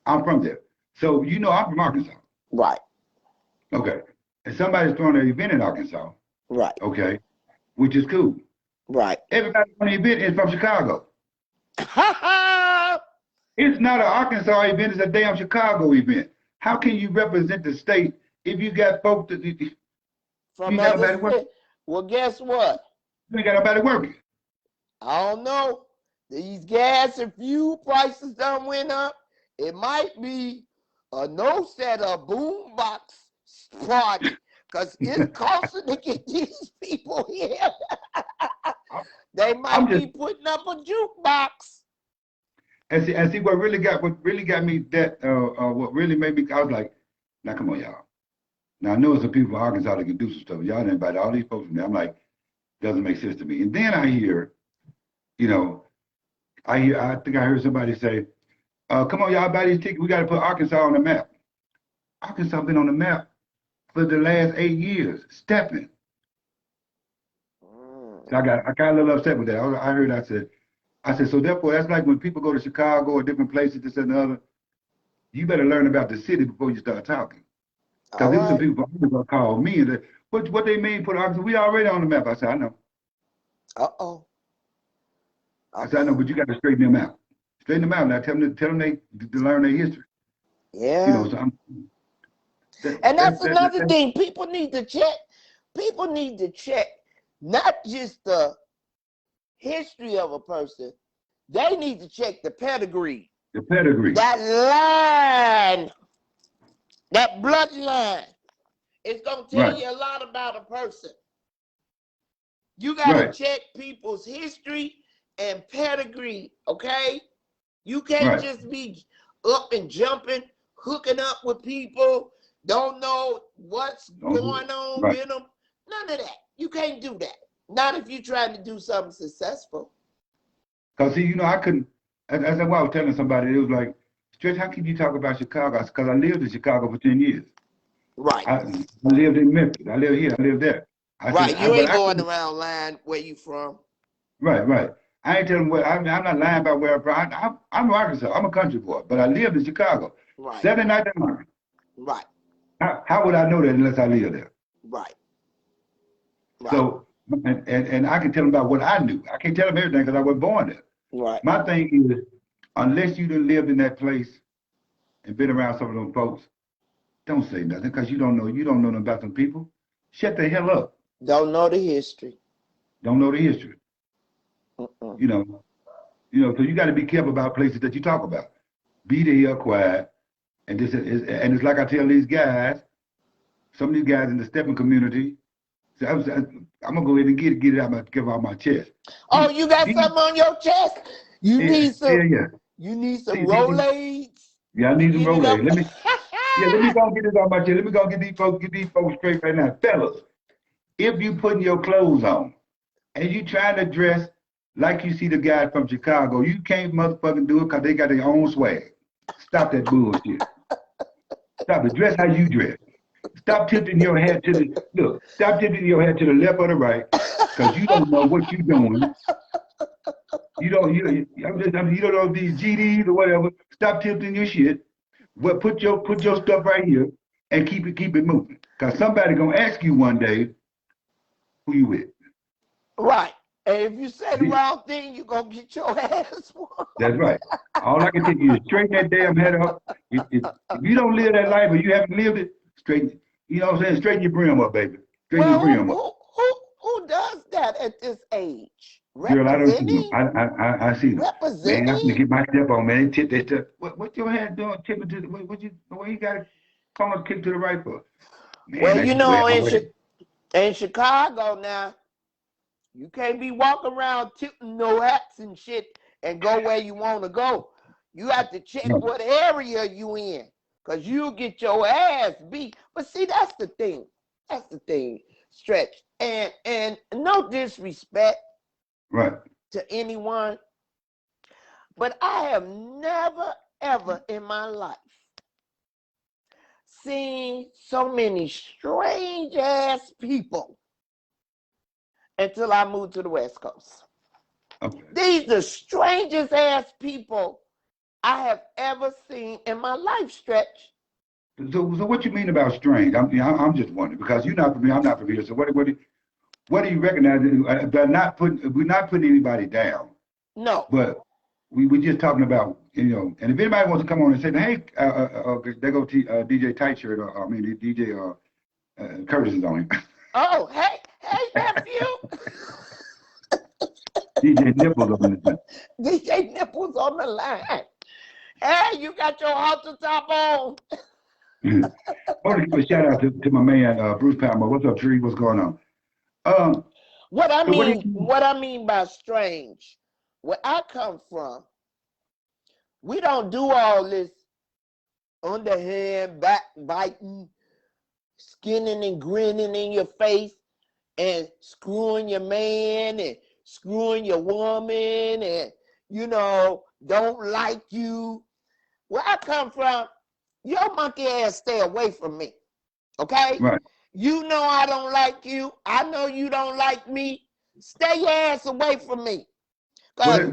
I'm from there. So you know I'm from Arkansas. Right. Okay. And somebody's throwing an event in Arkansas. Right. Okay. Which is cool. Right. Everybody on the event is from Chicago. It's not an Arkansas event, it's a damn Chicago event. How can you represent the state if you got folks that from other states? Well, guess what? You ain't got nobody working. I don't know. These gas and fuel prices done went up. It might be a no set of boombox party because it's costing to get these people here. They might be putting up a jukebox. And see what really got me that what really made me, I was like, now come on, y'all. Now I know some people from Arkansas that can do some stuff. Y'all didn't invite all these folks from there. I'm like, doesn't make sense to me. And then I hear, you know, I think I heard somebody say, come on, y'all buy these tickets. We got to put Arkansas on the map. Arkansas been on the map for the last 8 years, stepping. So I got a little upset with that. I said, so therefore, that's like when people go to Chicago or different places, this and the other, you better learn about the city before you start talking. Because there were some people who called me and said, what they mean put Arkansas? We already on the map. I said, I know. I said, I know, but you got to straighten them out. Straighten them out. Now tell them to learn their history. Yeah. You know, so that's another thing. People need to check. People need to check not just the history of a person. They need to check the pedigree. The pedigree. That line. That bloodline. It's going to tell you a lot about a person. You got to check people's history and pedigree, okay? You can't just be up and jumping, hooking up with people, don't know what's going on with them. None of that. You can't do that. Not if you're trying to do something successful. Because, see, you know, I couldn't, That's why I was telling somebody, it was like, Stretch, how can you talk about Chicago? Because I lived in Chicago for 10 years. Right. I lived in Memphis. I live here. I live there. I said, Right. You but ain't I going couldn't. around lying where you from. Right, right. I ain't telling what I'm not lying about where I'm from. I'm from Arkansas. I'm a country boy, but I lived in Chicago. Right. 7 nights a month. Right. How would I know that unless I live there? Right. Right. So, and I can tell them about what I knew. I can't tell them everything because I wasn't born there. Right. My thing is, unless you done lived in that place and been around some of those folks, don't say nothing because you don't know nothing about them people. Shut the hell up. Don't know the history. Don't know the history. Mm-mm. You know, so you got to be careful about places that you talk about. Be there quiet. And it's like I tell these guys, some of these guys in the stepping community, so I'm gonna go ahead and get it out get it out my chest. Oh, you got something on your chest? You need some. Yeah. You need some See, Rolaids. yeah, I need some Get it up. Rolaids. Let me go get this out my chest. Let me go get these folks straight right now, fellas. If you putting your clothes on and you trying to dress like you see the guy from Chicago, you can't motherfucking do it because they got their own swag. Stop that bullshit. Stop it. Dress how you dress. Stop tipping your head to the look. Stop tipping your head to the left or the right, because you don't know what you're doing. You don't. You don't know these GDs or whatever. Stop tipping your shit. Well, put your stuff right here and keep it moving. Because somebody gonna ask you one day who you with. Right. And if you say the wrong thing, you're going to get your ass whooped. That's right. All I can tell you is straighten that damn head up. If you don't live that life or you haven't lived it, straighten. You know what I'm saying? Straighten your brim up, baby. Straighten your brim up. Who does that at this age? Girl, I don't see them. Representing? I see them. Man, I'm gonna Representing? get my step on, man. Tip that step. What your hand doing? Tipping to the what you got to come and kick to the right for? Man, Well, that's you just the way know, I wear it. in Chicago now, you can't be walking around tipping no hats and shit and go where you want to go. You have to check No. what area you in, because you'll get your ass beat. But see, that's the thing. That's the thing, Stretch. And no disrespect Right. to anyone, but I have never, ever in my life seen so many strange ass people until I moved to the West Coast. Okay. These are the strangest ass people I have ever seen in my life, Stretch. So what you mean about strange? I'm just wondering because you're not familiar. I'm not familiar. So what do you recognize? We're not putting anybody down. No. But we just talking about, and if anybody wants to come on and say, hey, they go DJ Tight Shirt, or I mean, DJ Curtis is on him. Oh, hey, nephew. DJ Nipples on the DJ Nipples on the line. Hey, you got your halter top on. I want to give a shout out to my man, Bruce Palmer. What's up, Tree? What's going on? What I So mean by strange, where I come from, we don't do all this underhand, backbiting, skinning and grinning in your face, and screwing your man and screwing your woman, and don't like you. Where I come from, your monkey ass stay away from me. Okay? Right. You know I don't like you. I know you don't like me. Stay your ass away from me. Because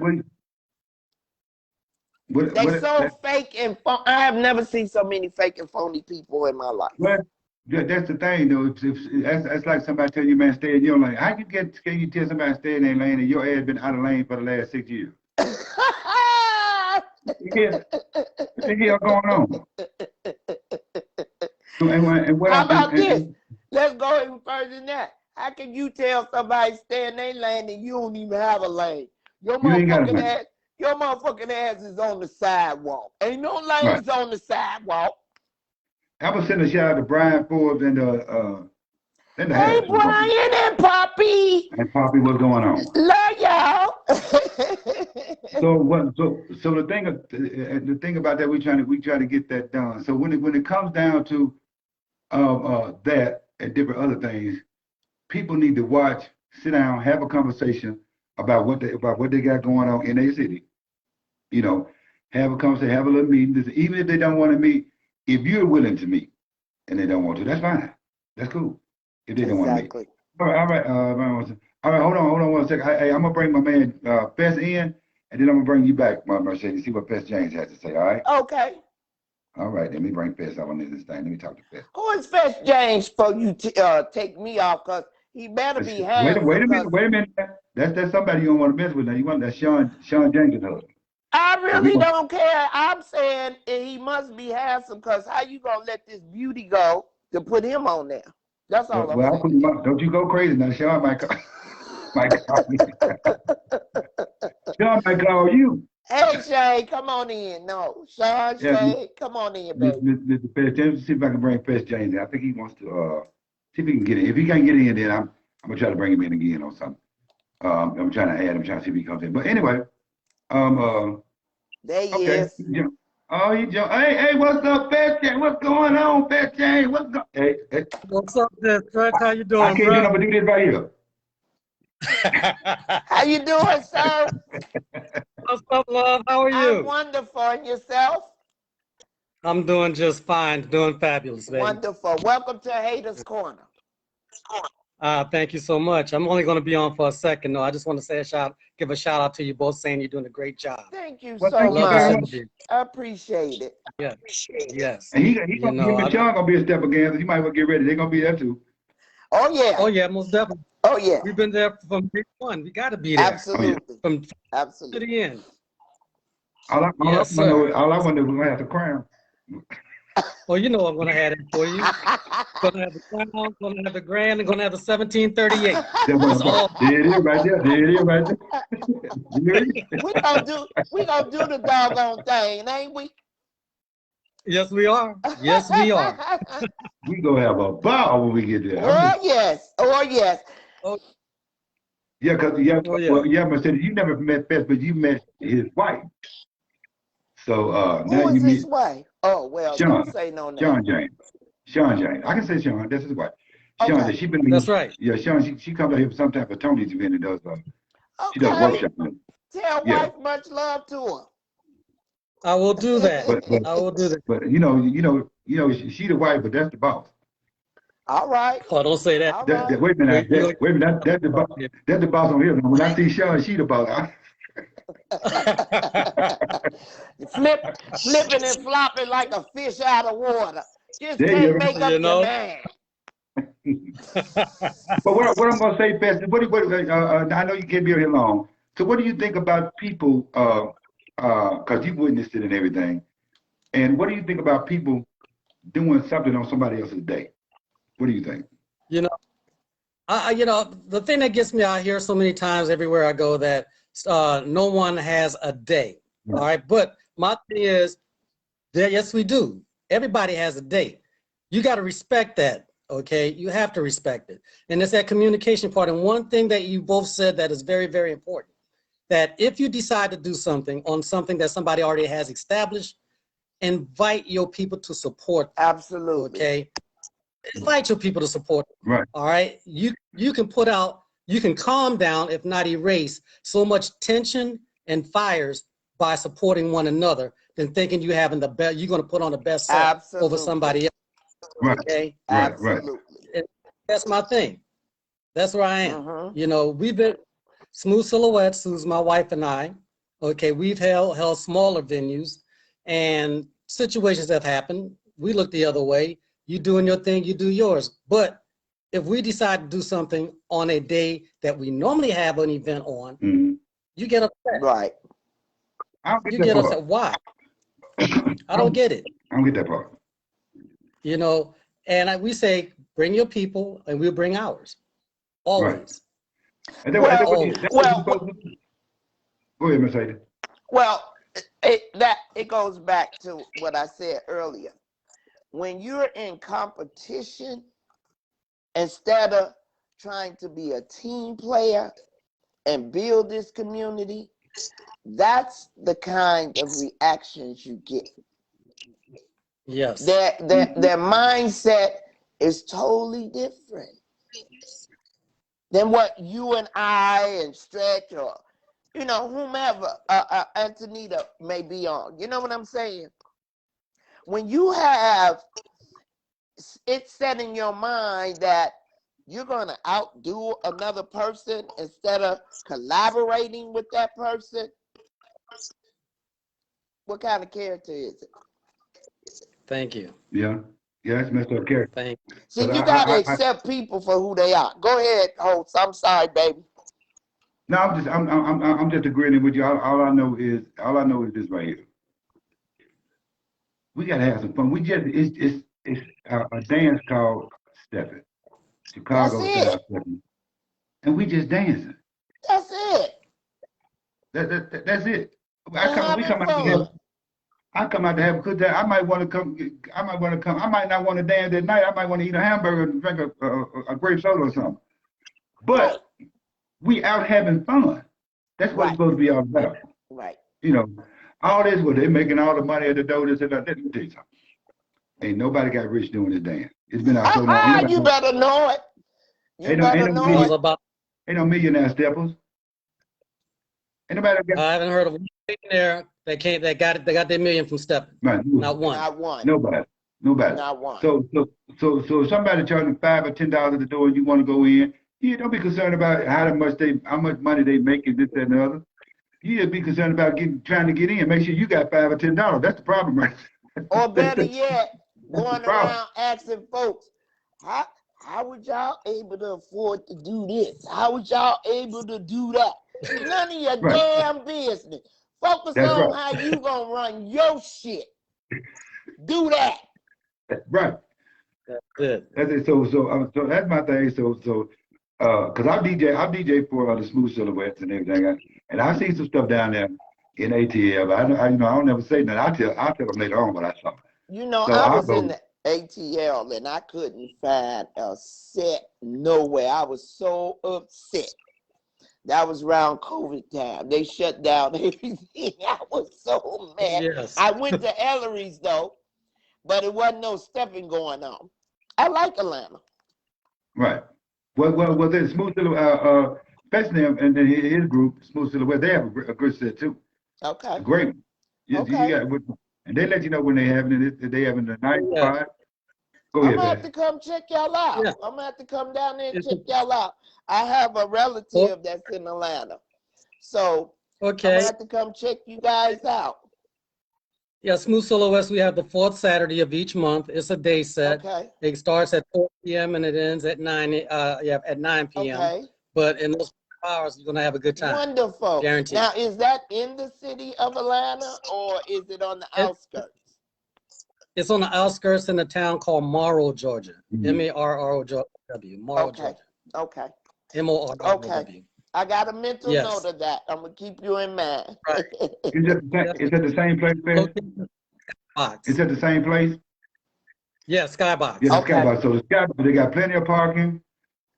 they so fake and phony. I have never seen so many fake and phony people in my life. Well, that's the thing, though. That's like somebody tell you, man, stay in your lane. How can you tell somebody stay in their lane and your ass been out of lane for the last 6 years? What the hell going on? How about this? Let's go even further than that. How can you tell somebody stay in their lane and you don't even have a lane? Your motherfucking ass is on the sidewalk. Ain't no lanes on the sidewalk. I was sending a shout out to Brian Forbes and the Hey, Brian and Poppy. And Poppy, what's going on? Love y'all. So the thing about that, we try to get that done. So when it comes down to that and different other things, people need to watch, sit down, have a conversation about what they got going on in their city, You know, have a conversation, have a little meeting. Even if they don't want to meet, if you're willing to meet and they don't want to, that's fine. That's cool. If they don't want to meet. Exactly. All right, all right. Hold on 1 second. Hey, I'm gonna bring my man Fess in, and then I'm gonna bring you back, Mercedes, see what Fess James has to say. All right. Okay. All right. Let me bring Fess up on this thing. Let me talk to Fess. Who is Fetch James for you to take me off? Cause he better be Wait handsome. a minute. Wait a minute. That's somebody you don't want to mess with now. You want that Sean Jenkins husband. I really don't care. I'm saying he must be handsome because how you gonna let this beauty go to put him on there? That's all I'm Well, I'll saying. put him up. Don't you go crazy now. Sean might call, might call me. Sean might call you. Hey, Shay, come on in. No, Sean, Yeah, Shay, come on in, baby. Mr. Fess James, see if I can bring Fess James in. I think he wants to see if he can get in. If he can't get in, then I'm gonna try to bring him in again or something. I'm trying to add him, trying to see if he comes in. But anyway, There he okay. is. Oh, he jumped. Hey, what's up, Fess James? What's going on, Fess James? What's going? Hey. What's up, Stretch? How you I doing, can't do nothing but do this right here. How you doing, sir? What's up, love? How are I'm you? wonderful. And yourself? I'm doing just fine, doing fabulous, baby. Wonderful. Welcome to Haters Corner. Thank you so much. I'm only going to be on for a second, though. I just want to say give a shout out to you both, saying you're doing a great job. Thank you Well, so thank you Love very much. much. I appreciate it. Yeah. Yes. And he You gonna know, him and Sean gonna be a step again, so you might well get ready. They're gonna be there too. Oh yeah. Oh yeah, most definitely. Oh yeah. We've been there from day one. We got to be there Absolutely. from to Absolutely. the end. All Yes, sir. I wonder if we're gonna have to crown. Well, you know I'm going to have it for you. Going to have the crown, going to have the grand, and going to have the 1738. It's all. There it is right there. There it is right there. we gonna do the doggone thing, ain't we? Yes, we are. Yes, we are. We gonna have a ball when we get there. Oh yes. Oh yes. Yeah, cause Oh, yeah. well, yeah, Mercedes, you never met Fess, but you met his wife. So now Who you is meet his wife? Oh well, Sean. don't say no name. Sean James. Sean James. I can say Sean. That's his wife. Sean. Okay. She been. That's right. Yeah, Sean. She comes out here sometimes for Tony's event and does. She does Okay. workshop. Tell Yeah. wife much love to her. I will do that. But I will do that. but she the wife, but that's the boss. All right. Oh, don't say that. All Wait a minute. Wait, Wait a minute. That's the boss. That's the boss on here. When I see Sean, she the boss. Flipping and flopping like a fish out of water. Just There can't you make go. up You your know? mind. But what I'm gonna say, Fess, I know you can't be here long. So what do you think about people? Because you've witnessed it and everything. And what do you think about people doing something on somebody else's day? What do you think? You know, the thing that gets me out here so many times everywhere I go that no one has a day. Right. All right. But my thing is that yes, we do. Everybody has a day. You got to respect that. Okay. You have to respect it. And it's that communication part. And one thing that you both said that is very, very important, that if you decide to do something on something that somebody already has established, invite your people to support. Absolutely. Okay. Invite your people to support. Right. All right. You can calm down, if not erase, so much tension and fires by supporting one another than thinking you're going to put on the best set Absolutely. over somebody else. Right. Okay. Right. Absolutely. And that's my thing. That's where I am. Mhm. You know, we've been Smooth Silhouettes, who's my wife and I. Okay. We've held smaller venues, and situations have happened. We look the other way. You doing your thing, you do yours. But if we decide to do something on a day that we normally have an event on, Mm-hmm. you get upset. Right. I don't get You that get part. upset. Why? I don't get it. I don't get that part. You know, and we say, bring your people and we'll bring ours. Always. And Well, that's what you're supposed to do. Go ahead, Mercedes. Well, it goes back to what I said earlier. When you're in competition, instead of trying to be a team player and build this community, that's the kind of reactions you get. Yes. Their mindset is totally different than what you and I and Stretch or you know, whomever Antonita may be on. You know what I'm saying? When you have it set in your mind that you're going to outdo another person instead of collaborating with that person, what kind of character is it? Thank you. Yeah, that's messed up character. Thank you. See, But you got to accept people for who they are. Go ahead, Holtz. I'm sorry, baby. No, I'm just agreeing with you. All I know is this right here. We gotta have some fun. It's a dance called Stepping. That's Chicago style it. stepping. And we just dancing. That's it. That's it. And We having come out to fun. I come out to have a good time. I might not want to dance that night. I might want to eat a hamburger and drink a grape soda or something. Right. But we out having fun. That's what it's Right. supposed to be all about. Right. You know, all this where they making all the money at the door, this and that. Let me tell you something. Ain't nobody got rich doing this dance. It's been out so long. You better know it. You better know It was it. about, Ain't no millionaire steppers. Ain't nobody got I haven't heard of one millionaire that got their million from stepping. right. Not one. Not one. Nobody. Not one. So if somebody charging $5 or $10 at the door and you want to go in, you don't be concerned about how much money they making, this, that, and the other. You just be concerned about trying to get in. Make sure you got $5 or $10. That's the problem, right? Or better yet, going problem. around asking folks, how would y'all able to afford to do this? How would y'all able to do that? None of your Right. damn business. Focus That's on right. how you gonna run your shit. Do that. Right. That's it. That's it. So that's my thing. Cause I DJ for the Smooth Silhouettes and everything, and I see some stuff down there in ATL. But I don't never say nothing. I'll tell them later on what I saw. You know, So I I'll was in go. the ATL and I couldn't find a set nowhere. I was so upset. That was around COVID time. They shut down everything. I was so mad. Yes. I went to Ellery's though, but it wasn't no stepping going on. I like Atlanta. Right. Well, then Smooth Silhouette, especially and then his group, Smooth Silhouette, they have a good set too. Okay. A great one. You Okay. got, and they let you know when they having it. If they having the night Yeah. spot. Go I'm ahead, gonna have man. to come check y'all out. Yeah. I'm gonna have to come down there and It's- check y'all out. I have a relative that's in Atlanta. So I'm Okay. gonna have to come check you guys out. Yeah, Smooth Silhouettes, we have the fourth Saturday of each month. It's a day set. Okay. It starts at 4 p.m. and it ends at 9 p.m. Okay. But in those hours, you're gonna have a good time. Wonderful. Guaranteed. Now, is that in the city of Atlanta or is it on the outskirts? It's on the outskirts in a town called Morrow, Georgia. Mhm. M-A-R-R-O-W. Morrow, Okay. Georgia. Okay. M-O-R-R-O-W. I got a mental Yes. note of that. I'm gonna keep you in mind. Right. Is that the same place, man? Located Skybox. Is that the same place? Yeah, Skybox. Yeah, the Okay. Skybox. So the Skybox, they got plenty of parking.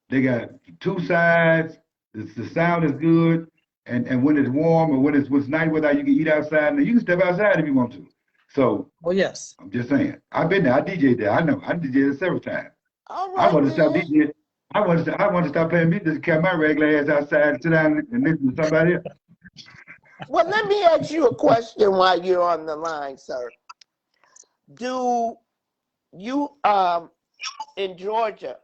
They got two sides. The sound is good. And when it's warm or when it's night weather, you can eat outside. And you can step outside if you want to. So Oh, yes. I'm just saying. I've been there. I DJ'd there. I know. I DJ'd several times. All I right, want to stop then. DJing. I want to stop playing music, just carry my regular ass outside and sit down and listen to somebody else. Well, let me ask you a question while you're on the line, sir. Do you in Georgia,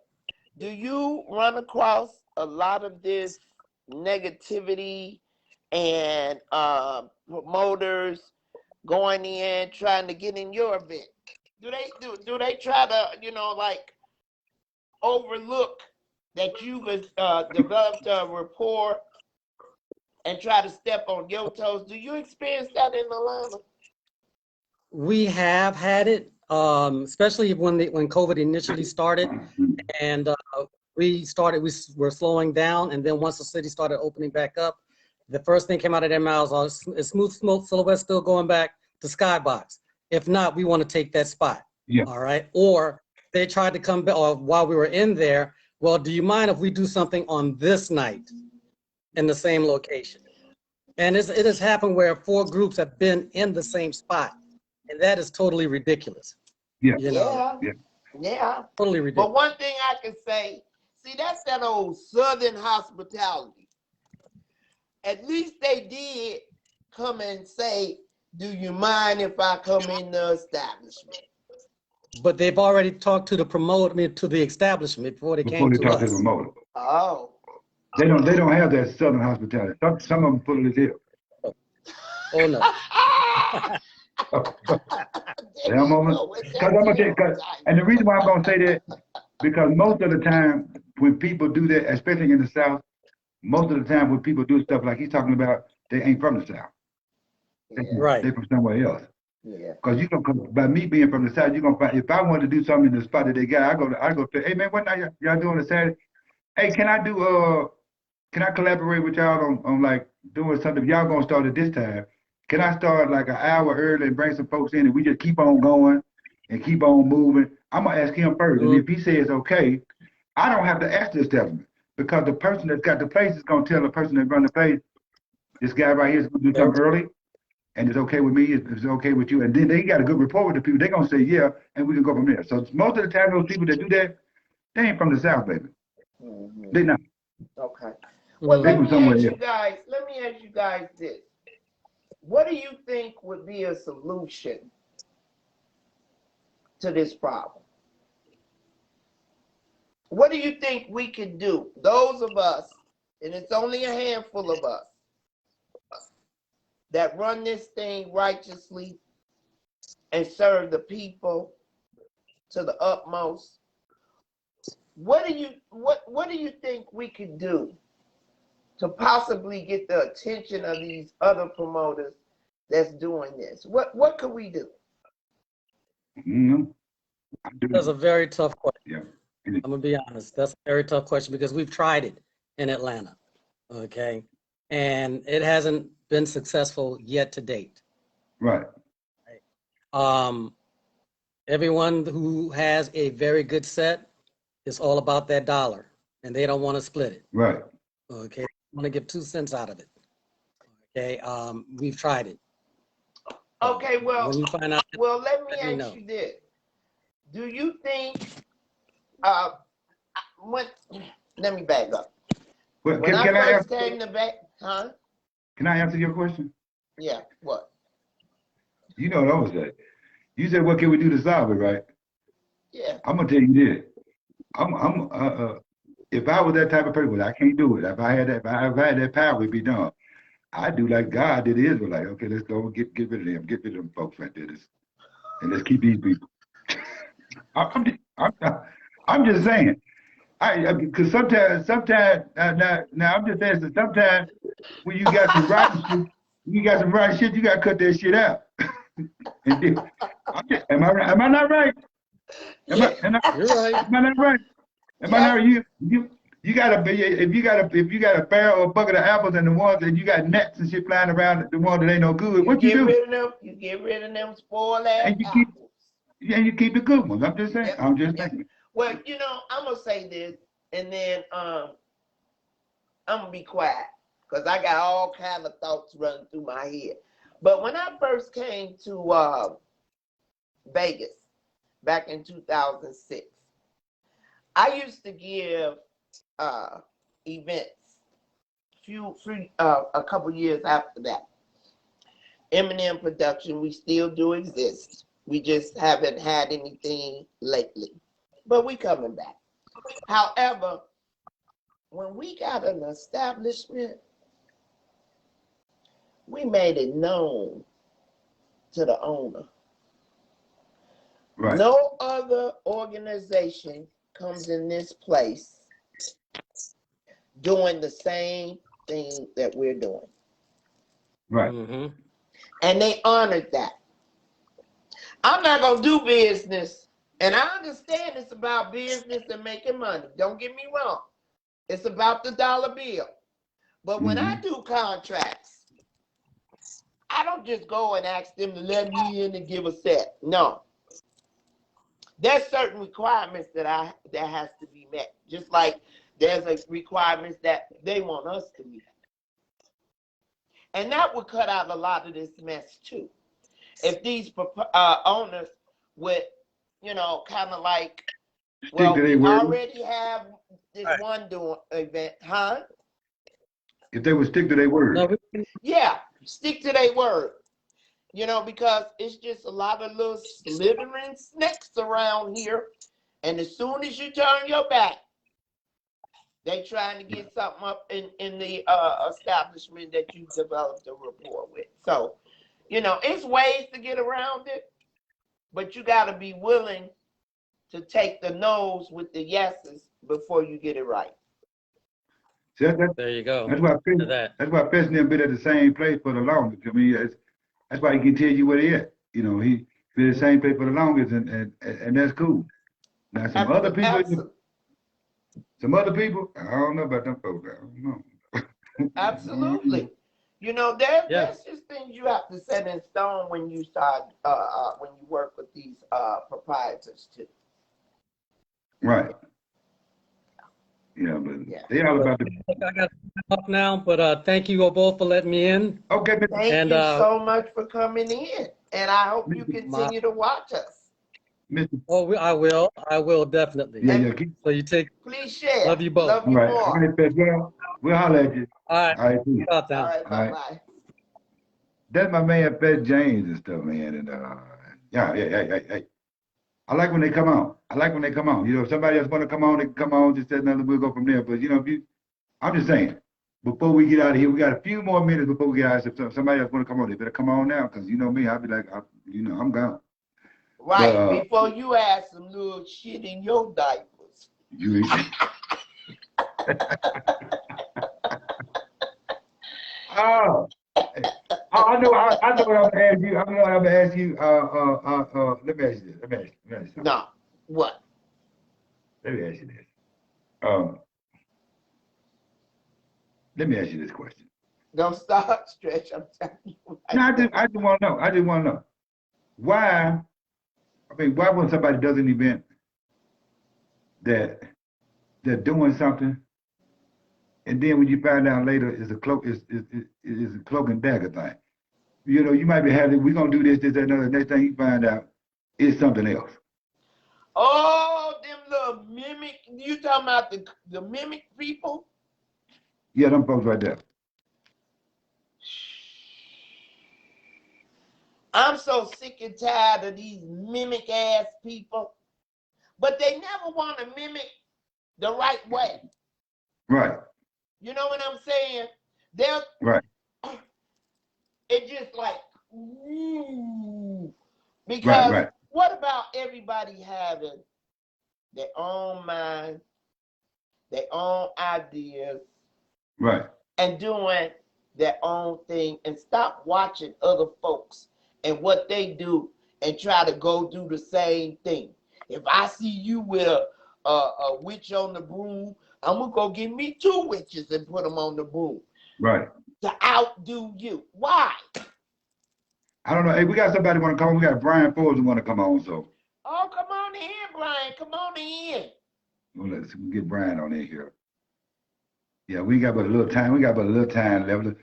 do you run across a lot of this negativity and promoters going in trying to get in your event? Do they try to like overlook that you've developed a rapport and try to step on your toes? Do you experience that in Atlanta? We have had it, especially when COVID initially started, and we were slowing down, and then once the city started opening back up, the first thing came out of their mouths was, "Is Smooth Silhouette still going back to Skybox? If not, we want to take that spot." Yeah. All right. Or they tried to come back, or while we were in there, "Well, do you mind if we do something on this night in the same location?" And it has happened where 4 groups have been in the same spot, and that is totally ridiculous. Yeah. You know, Yeah. totally ridiculous. But one thing I can say, see, that's that old Southern hospitality. at least they did come and say, do you mind if I come in the establishment? But they've already talked to the promoter, I mean, to the establishment before they Before came they to talk to the us. promoter. Oh. They don't have that Southern hospitality. Some of them full of this Oh no. There you go with Because that I'm gonna tell you, stereotype. and the reason why I'm gonna say that, because most of the time when people do that, especially in the South, most of the time when people do stuff like he's talking about, they ain't from the South. Yeah, Right. They from somewhere else. yeah. Because you can, by me being from the South, you're gonna find, if I wanted to do something in the spot that they got, I go say, hey man, what night y'all doing on Saturday? Hey, can I collaborate with y'all on like doing something? If y'all gonna start at this time, can I start like an hour early and bring some folks in and we just keep on going and keep on moving? I'm gonna ask him first. And if he says okay, I don't have to ask the establishment because the person that's got the place is gonna tell the person that run the place, this guy right here is gonna do something early and it's okay with me, it's okay with you. And then they got a good rapport with the people, they're gonna say yeah, and we can go from there. So most of the time those people that do that, they ain't from the South, baby. Mhm. They not. Okay. Well, They let from me somewhere ask else. you guys. Let me ask you guys this: what do you think would be a solution to this problem? What do you think we could do? Those of us, and it's only a handful of us, that run this thing righteously and serve the people to the utmost. What do you think we could do to possibly get the attention of these other promoters that's doing this? What could we do? Mm-hmm. That's a very tough question. Yeah. I'm gonna be honest. That's a very tough question because we've tried it in Atlanta, okay, and it hasn't been successful yet to date. Right. Everyone who has a very good set is all about that dollar, and they don't want to split it. Right. Okay, want to give 2 cents out of it. Okay, we've tried it. Okay, well, when you find out, let me me ask know. you this: do you think? Let me back up. Well, When I can I first ask? came to back, huh? Can I answer your question? Yeah. What? You know what I was saying. You said, "What can we do to solve it?" Right? Yeah. I'm gonna tell you this. If I was that type of person, I can't do it. If I had that power, it'd be done. I do like God did the Israelites. Okay, let's go get rid of them. Get rid of them folks right there. And let's keep these people. I'm just saying. Because sometimes, now I'm just saying. Sometimes when you got some rotten shit, you got to cut that shit out. And then, am I right? Am I not right? Am I? You're right. Am I not right? Am I Yes. not? You gotta be if you got a barrel or a bucket of apples and the ones that you got nets and shit flying around, the ones that ain't no good. What you get do? rid of them. You get rid of them spoiled ass And apples. you keep the good ones. I'm just saying. Yep. I'm just Yep. saying. Well, I'm gonna say this, and then I'm gonna be quiet because I got all kind of thoughts running through my head. But when I first came to Vegas back in 2006, I used to give events. A couple years after that, Eminem production, we still do exist. We just haven't had anything lately, but we coming back. However, when we got an establishment, we made it known to the owner. Right. No other organization comes in this place doing the same thing that we're doing. Right. Mm-hmm. And they honored that. I'm not going to do business. And I understand it's about business and making money. Don't get me wrong. It's about the dollar bill. But when I do contracts, I don't just go and ask them to let me in and give a set. No. There's certain requirements that has to be met. Just like there's a requirements that they want us to meet. And that would cut out a lot of this mess too. If these owners would, kind of like, well, we already have this one doing event, huh? If they would stick to their word. No, Yeah, stick to their word. You know, because it's just a lot of little slithering snakes around here. And as soon as you turn your back, they trying to get something up in the establishment that you developed a rapport with. So, you know, it's ways to get around it, but you got to be willing to take the no's with the yeses before you get it right. See, there you go. that's why To that. that's why Peston never been at the same place for the longest. I mean, that's why he can tell you where he at. You know, he been at the same place for the longest, and that's cool. Now some other people, I don't know about them folks. I don't know. Absolutely. You know, there's just things you have to set in stone when you start when you work with these proprietors too. Right. Yeah, but they all about the. Look, I got to up now, but thank you all both for letting me in. Okay, Thank you so much for coming in, and I hope you continue to watch us. Mr. Oh, I will definitely. Yeah. So you take. Please share. Love you both. Love you All right. more. All right, Pest. Well, we'll holler at you. All right. All right. Peace. About All that. right, All right. bye-bye. That's my man, Pest James and stuff, man. And yeah. I like when they come on. You know, if somebody else want to come on, they can come on. Just say nothing. We'll go from there. But you know, I'm just saying. Before we get out of here, we got a few more minutes before we get out of here. If somebody else want to come on, they better come on now, because you know me, I'll be like, I'm gone. Right, But, before you add some little shit in your diapers. You Oh, I know what I'm gonna ask you. Let me ask you this. No, what? Let me ask you this. Let me ask you this question. Don't start, Stretch. I'm telling you. No, I just want to know. Why? I mean, why when somebody does an event that they're doing something, and then when you find out later it's a cloak and dagger thing. You know, you might be having, we're gonna do this, that, another. Next thing you find out, it's something else. Oh, them little mimic. You talking about the mimic people? Yeah, them folks right there. I'm so sick and tired of these mimic ass people, but they never want to mimic the right way. Right. You know what I'm saying? They're right. It's just like, ooh. Because right. What about everybody having their own mind, their own ideas, right, and doing their own thing, and stop watching other folks and what they do and try to go do the same thing? If I see you with a witch on the broom, I'm gonna go get me 2 witches and put them on the broom. Right. To outdo you. Why? I don't know. Hey, we got somebody want to come on. We got Brian Forbes who want to come on. So. Oh, come on in, Brian. Come on in. Well, let's get Brian on in here. Yeah, we got but a little time. We got but a little time left to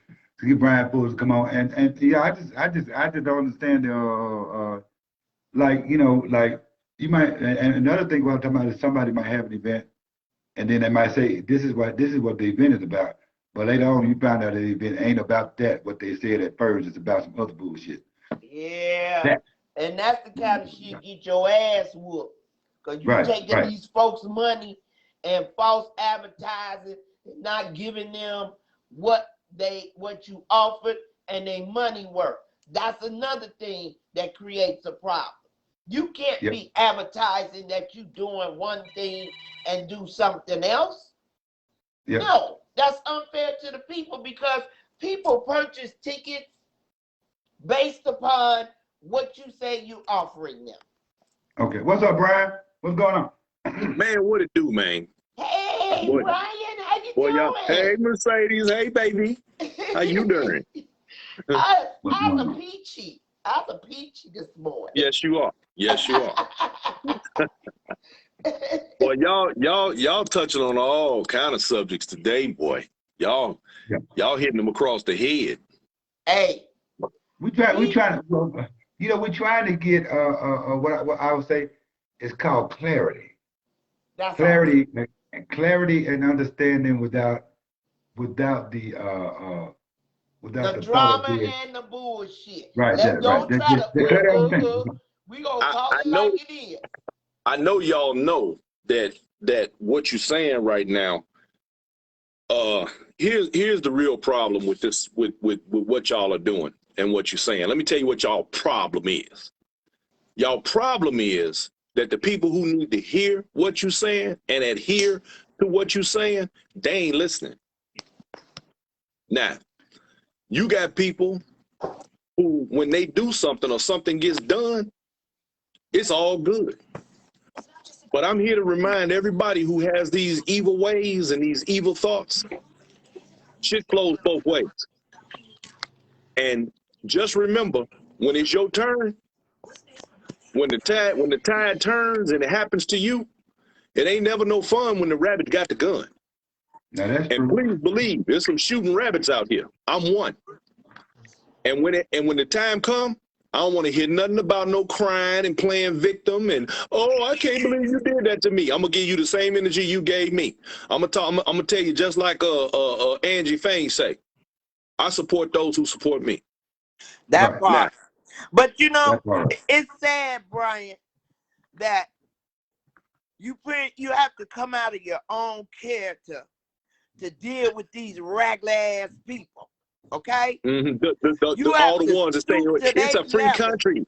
get Brian Forbes to come on. And yeah, I just don't understand the like, you know, like you might. And another thing what I'm talking about is somebody might have an event, and then they might say this is what the event is about. But later on, you find out that the event ain't about that. What they said at first, it's about some other bullshit. Yeah, and that's the kind of shit get your ass whooped. Because you taking these folks' money and false advertising and not giving them what you offered and their money worth. That's another thing that creates a problem. You can't be advertising that you doing one thing and do something else. No, that's unfair to the people, because people purchase tickets based upon what you say you offering them. Okay, what's up, Brian? What's going on? Man, what it do, man? Hey, Brian, how you doing? Hey, Mercedes. Hey, baby. How you doing? I was a peachy. This morning. Yes, you are. Boy, y'all touching on all kind of subjects today, boy. Y'all hitting them across the head. Hey, we're trying to get what I would say is called clarity. That's clarity and understanding without without the The thought of drama being and the bullshit. right Let's there, right. don't try to They cut everything. we gonna call I it know like it is. I know y'all know that what you're saying right now. Here's the real problem with this with what y'all are doing and what you're saying. Let me tell you what y'all problem is. Y'all problem is that the people who need to hear what you're saying and adhere to what you're saying, they ain't listening. Now, you got people who, when they do something or something gets done, it's all good. But I'm here to remind everybody who has these evil ways and these evil thoughts, shit flows both ways. And just remember, when it's your turn, when the tide turns and it happens to you, it ain't never no fun when the rabbit got the gun. Now that's And true. please believe, there's some shooting rabbits out here. I'm one. And when the time come, I don't want to hear nothing about no crying and playing victim and, oh, I can't believe you did that to me. I'm gonna give you the same energy you gave me. I'm gonna tell you just like Angie Fain say, I support those who support me. That Right. part. Now, But you know, That's right. it's sad, Brian, that you have to come out of your own character to deal with these ragged ass people. Okay? all to the ones that say stoop to it's a their free level. country.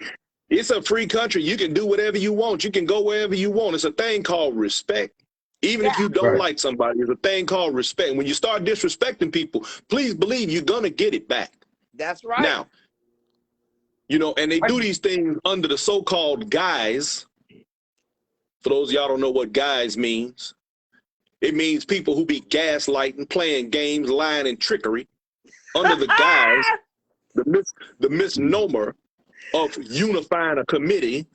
It's a free country. You can do whatever you want. You can go wherever you want. It's a thing called respect. Even if you don't Right. like somebody, it's a thing called respect. When you start disrespecting people, please believe you're gonna get it back. That's right. Now, and they do these things under the so-called guise. For those of y'all don't know what guise means, it means people who be gaslighting, playing games, lying, and trickery under the guise, the misnomer of unifying a community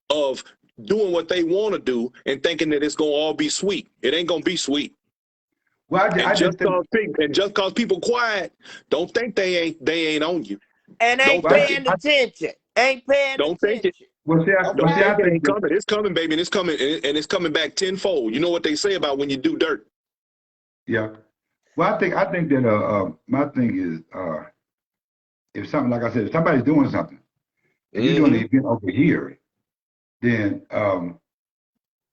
of doing what they want to do and thinking that it's gonna all be sweet. It ain't gonna be sweet. Well, And just cause people quiet, don't think they ain't on you. And ain't paying attention. Ain't paying Don't think it. attention. Well, see, Don't think I it think ain't coming. It's coming, baby, and it's coming, and it's coming back tenfold. You know what they say about when you do dirt. yeah. Well, I think that my thing is if something, like I said, if somebody's doing something and you're doing an event over here, then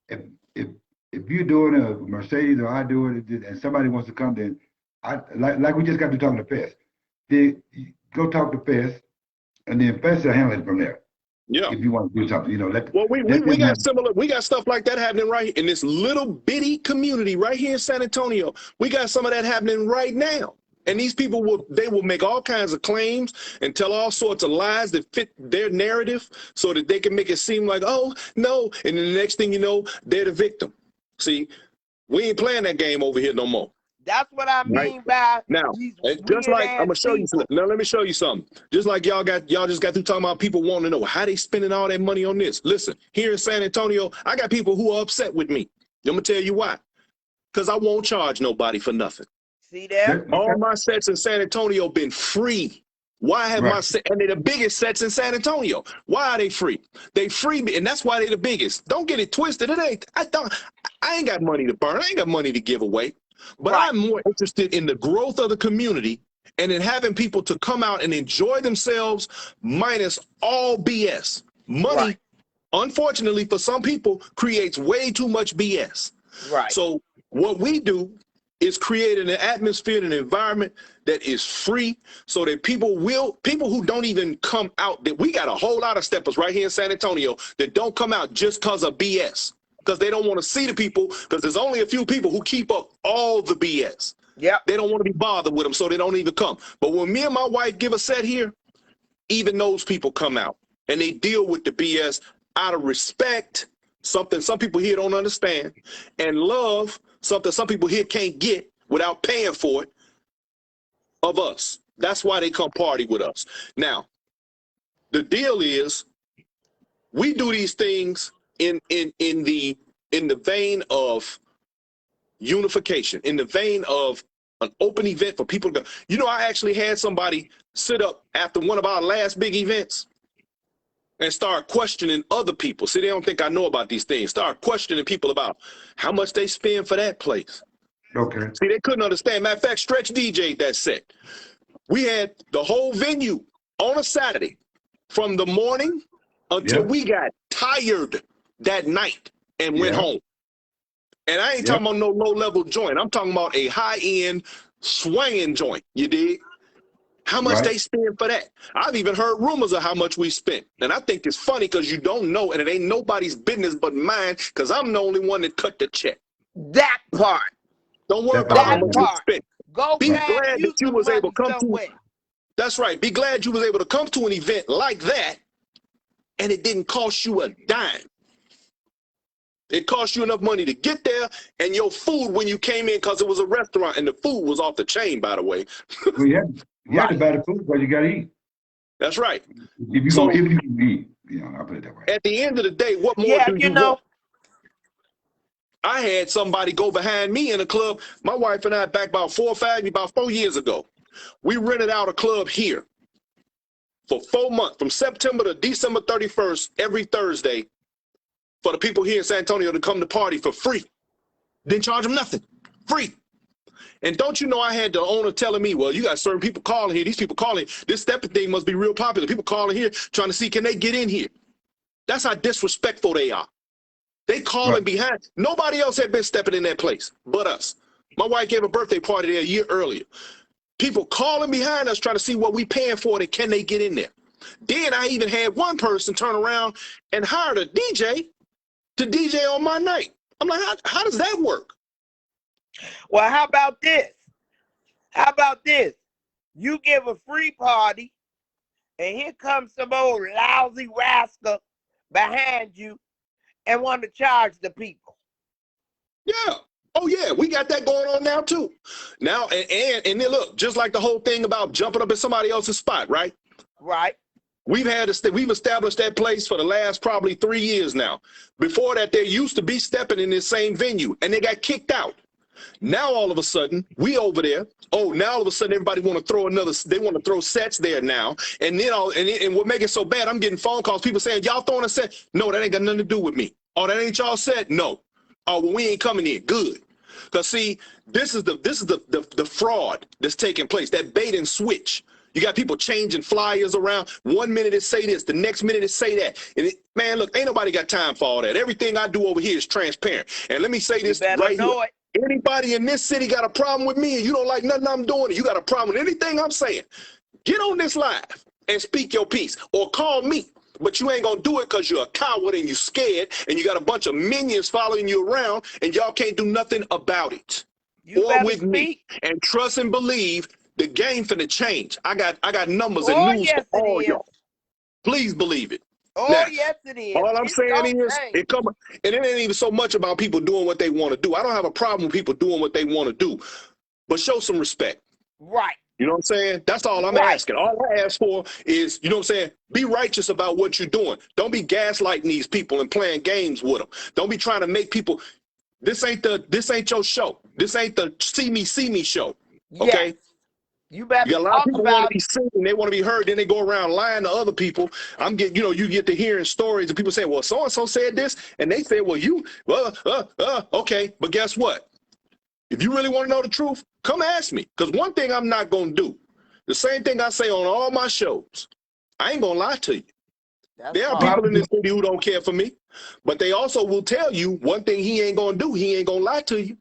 if if you're doing a Mercedes or I do it and somebody wants to come, then I like we just got to talking to Fest. Then you go talk to Fest, and then Fest will handle it from there. Yeah. If you want to do something, we got similar. We got stuff like that happening right in this little bitty community right here in San Antonio. We got some of that happening right now. And these people will make all kinds of claims and tell all sorts of lies that fit their narrative so that they can make it seem like, oh, no. And then the next thing you know, they're the victim. See, we ain't playing that game over here no more. That's what I mean by now. these Just like I'm weird-ass gonna show you people. something. Now let me show you something. Just like y'all just got through talking about people wanting to know how they spending all that money on this. Listen, here in San Antonio, I got people who are upset with me. I'm gonna tell you why. Because I won't charge nobody for nothing. See there? All my sets in San Antonio been free. Why have my set, and they're the biggest sets in San Antonio. Why are they free? They free, and that's why they're the biggest. Don't get it twisted. I ain't got money to burn. I ain't got money to give away. But I'm more interested in the growth of the community and in having people to come out and enjoy themselves minus all BS. Money, unfortunately, for some people, creates way too much BS. Right. So what we do is create an atmosphere and an environment that is free so that people who don't even come out, that we got a whole lot of steppers right here in San Antonio that don't come out just because of BS. Because they don't want to see the people, because there's only a few people who keep up all the BS. Yeah. They don't want to be bothered with them, so they don't even come. But when me and my wife give a set here, even those people come out and they deal with the BS out of respect, something some people here don't understand, and love, something some people here can't get without paying for it, of us. That's why they come party with us. Now, the deal is, we do these things in the vein of unification, in the vein of an open event for people to go. I actually had somebody sit up after one of our last big events and start questioning other people. See, they don't think I know about these things. Start questioning people about how much they spend for that place. Okay. See, they couldn't understand. Matter of fact, Stretch DJ'd that set. We had the whole venue on a Saturday from the morning until we got tired that night and went home. And I ain't talking about no low-level joint. I'm talking about a high-end swinging joint. You dig? How much they spend for that? I've even heard rumors of how much we spent. And I think it's funny because you don't know, and it ain't nobody's business but mine, because I'm the only one that cut the check. That part. Don't worry about how much we part. spent. Go Be grab glad you that you some was able money to come somewhere. to. That's right. Be glad you was able to come to an event like that, and it didn't cost you a dime. It cost you enough money to get there, and your food when you came in, because it was a restaurant, and the food was off the chain, by the way. Well, you have to buy the food because you got to eat. That's right. If you So, if you can eat, you know, I'll put it that way. At the end of the day, what more do you want? I had somebody go behind me in a club. My wife and I, back about 4 years ago, we rented out a club here for 4 months, from September to December 31st, every Thursday, for the people here in San Antonio to come to party for free. Didn't charge them nothing. Free. And don't you know, I had the owner telling me, well, you got certain people calling here. These people calling. This stepping thing must be real popular. People calling here trying to see, can they get in here? That's how disrespectful they are. They calling behind. Nobody else had been stepping in that place but us. My wife gave a birthday party there a year earlier. People calling behind us trying to see what we paying for and can they get in there. Then I even had one person turn around and hired a DJ to DJ on my night. I'm like, how does that work? Well, how about this? How about this? You give a free party, and here comes some old lousy rascal behind you and want to charge the people. Yeah. Oh, yeah. We got that going on now, too. Now, and then look, just like the whole thing about jumping up in somebody else's spot, right? Right. We've established that place for the last probably 3 years now. Before that, they used to be stepping in this same venue, and they got kicked out. Now, all of a sudden, we over there. Oh, now all of a sudden, everybody want to throw they want to throw sets there now. And then, and what make it so bad, I'm getting phone calls, people saying, y'all throwing a set? No, that ain't got nothing to do with me. Oh, that ain't y'all set? No. Oh, well, we ain't coming in. Good. Because, see, this is the fraud that's taking place, that bait and switch. You got people changing flyers around. 1 minute it say this, the next minute it say that. And man, look, ain't nobody got time for all that. Everything I do over here is transparent. And let me say this right here. Anybody in this city got a problem with me and you don't like nothing I'm doing, and you got a problem with anything I'm saying, get on this live and speak your piece or call me. But you ain't gonna do it because you're a coward and you're scared and you got a bunch of minions following you around and y'all can't do nothing about it. Or with me. And trust and believe the game finna change. I got numbers and news for all y'all. Please believe it. Oh, now, yes, it is. All I'm saying is, and it ain't even so much about people doing what they want to do. I don't have a problem with people doing what they want to do, but show some respect. Right. You know what I'm saying? That's all I'm asking. All I ask for is, you know what I'm saying, be righteous about what you're doing. Don't be gaslighting these people and playing games with them. Don't be trying to make people, this ain't your show. This ain't the see me show. Okay? Yes. You better a lot of people want to be seen, they want to be heard, then they go around lying to other people. I'm getting, you get to hearing stories and people say, well, so-and-so said this, and they say, okay, but guess what? If you really want to know the truth, come ask me. Because one thing I'm not going to do, the same thing I say on all my shows, I ain't going to lie to you. There are people in this city who don't care for me, but they also will tell you one thing he ain't going to do. He ain't going to lie to you.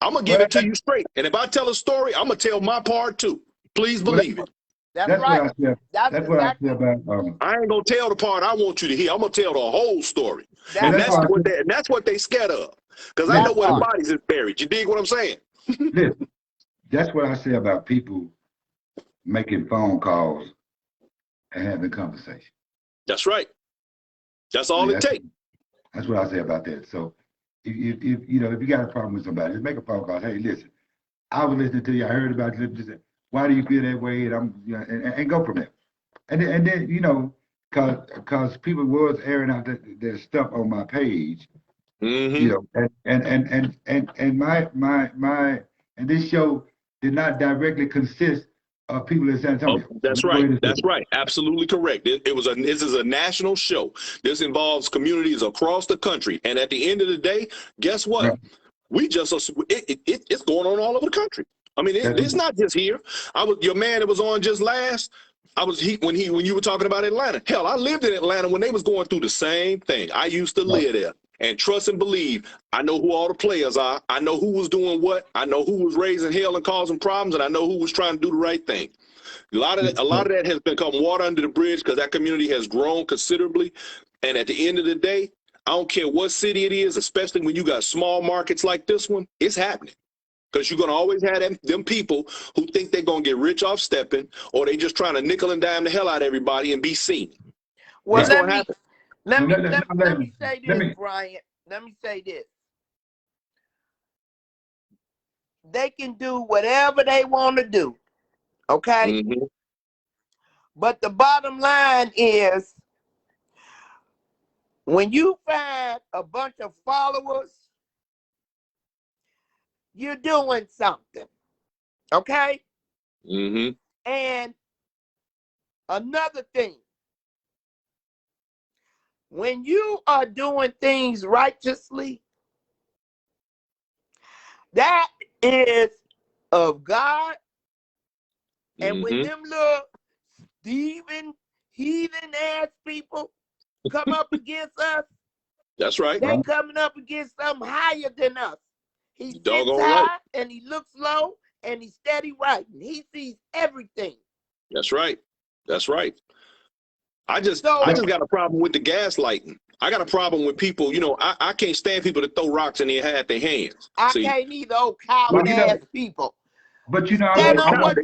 I'm going to give it to you straight. And if I tell a story, I'm going to tell my part too. Please believe it. That's right. That's what I say about. I ain't going to tell the part I want you to hear. I'm going to tell the whole story. And that's what they scared of. Because I know where the bodies is buried. You dig what I'm saying? Listen, that's what I say about people making phone calls and having conversation. That's right. That's all it takes. That's what I say about that. So if you got a problem with somebody, just make a phone call. Hey, listen, I was listening to you. I heard about you. Just, why do you feel that way? And I'm, and go from there. And then because people was airing out their stuff on my page. Mm-hmm. And this show did not directly consist of people in San Antonio. Oh, that's right. That's right. Absolutely correct. This is a national show. This involves communities across the country. And at the end of the day, guess what? Right. We just it's going on all over the country. I mean, it's not just here. Your man that was on just last. When you were talking about Atlanta. Hell, I lived in Atlanta when they was going through the same thing. I used to live there, and trust and believe. I know who all the players are. I know who was doing what. I know who was raising hell and causing problems, and I know who was trying to do the right thing. A lot of that has become water under the bridge because that community has grown considerably. And at the end of the day, I don't care what city it is, especially when you got small markets like this one, it's happening. Because you're going to always have them people who think they're going to get rich off stepping, or they just trying to nickel and dime the hell out of everybody and be seen. Well, That's going to happen. Let me say this, Brian. Let me say this. They can do whatever they want to do, okay? Mm-hmm. But the bottom line is, when you find a bunch of followers, you're doing something, okay? Mm-hmm. And another thing, when you are doing things righteously, that is of God. And when them little heathen ass people come up against us, that's right. They coming up against something higher than us. He sits high and he looks low and he's steady writing. He sees everything. That's right. That's right. I just got a problem with the gaslighting. I got a problem with people, I can't stand people that throw rocks in their hands. I can't either, old coward ass people. But they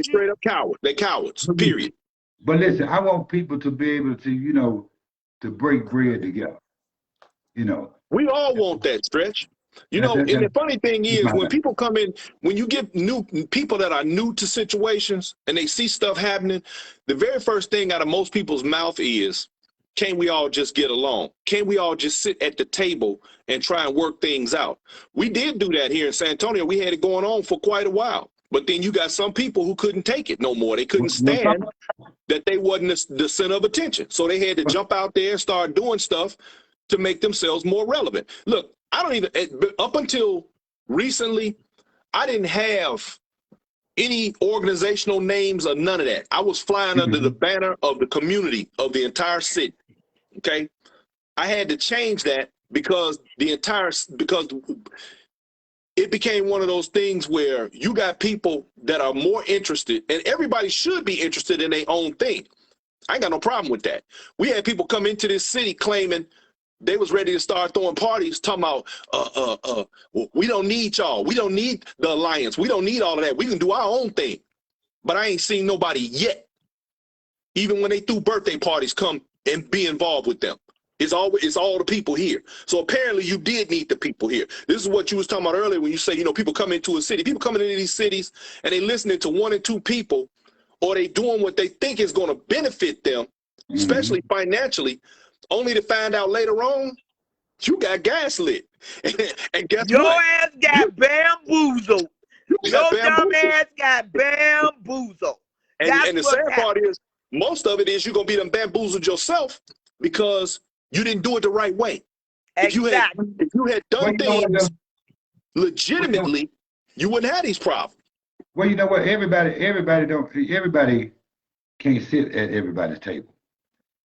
straight up cowards. They cowards, period. But listen, I want people to be able to, to break bread together. We all want that, Stretch. And the funny thing is, when people come in, when you get new people that are new to situations and they see stuff happening, the very first thing out of most people's mouth is, can we all just get along? Can we all just sit at the table and try and work things out? We did do that here in San Antonio. We had it going on for quite a while. But then you got some people who couldn't take it no more. They couldn't stand that they wasn't the center of attention. So they had to jump out there and start doing stuff to make themselves more relevant. Look, I don't even, up until recently, I didn't have any organizational names or none of that. I was flying under the banner of the community of the entire city. Okay. I had to change that because it became one of those things where you got people that are more interested, and everybody should be interested in their own thing. I ain't got no problem with that. We had people come into this city claiming they was ready to start throwing parties, talking about, we don't need y'all. We don't need the alliance. We don't need all of that. We can do our own thing. But I ain't seen nobody yet, even when they threw birthday parties, come and be involved with them. It's all the people here. So apparently you did need the people here. This is what you was talking about earlier when you say, people come into a city. People coming into these cities and they listening to one or two people, or they doing what they think is going to benefit them, especially financially, only to find out later on you got gaslit. And guess your what? Ass got bamboozled. Your dumb ass got bamboozled. And the sad part is, most of it is you're going to be them bamboozled yourself because you didn't do it the right way. Exactly. If you had done things legitimately, you wouldn't have these problems. Well, you know what? Everybody can't sit at everybody's table.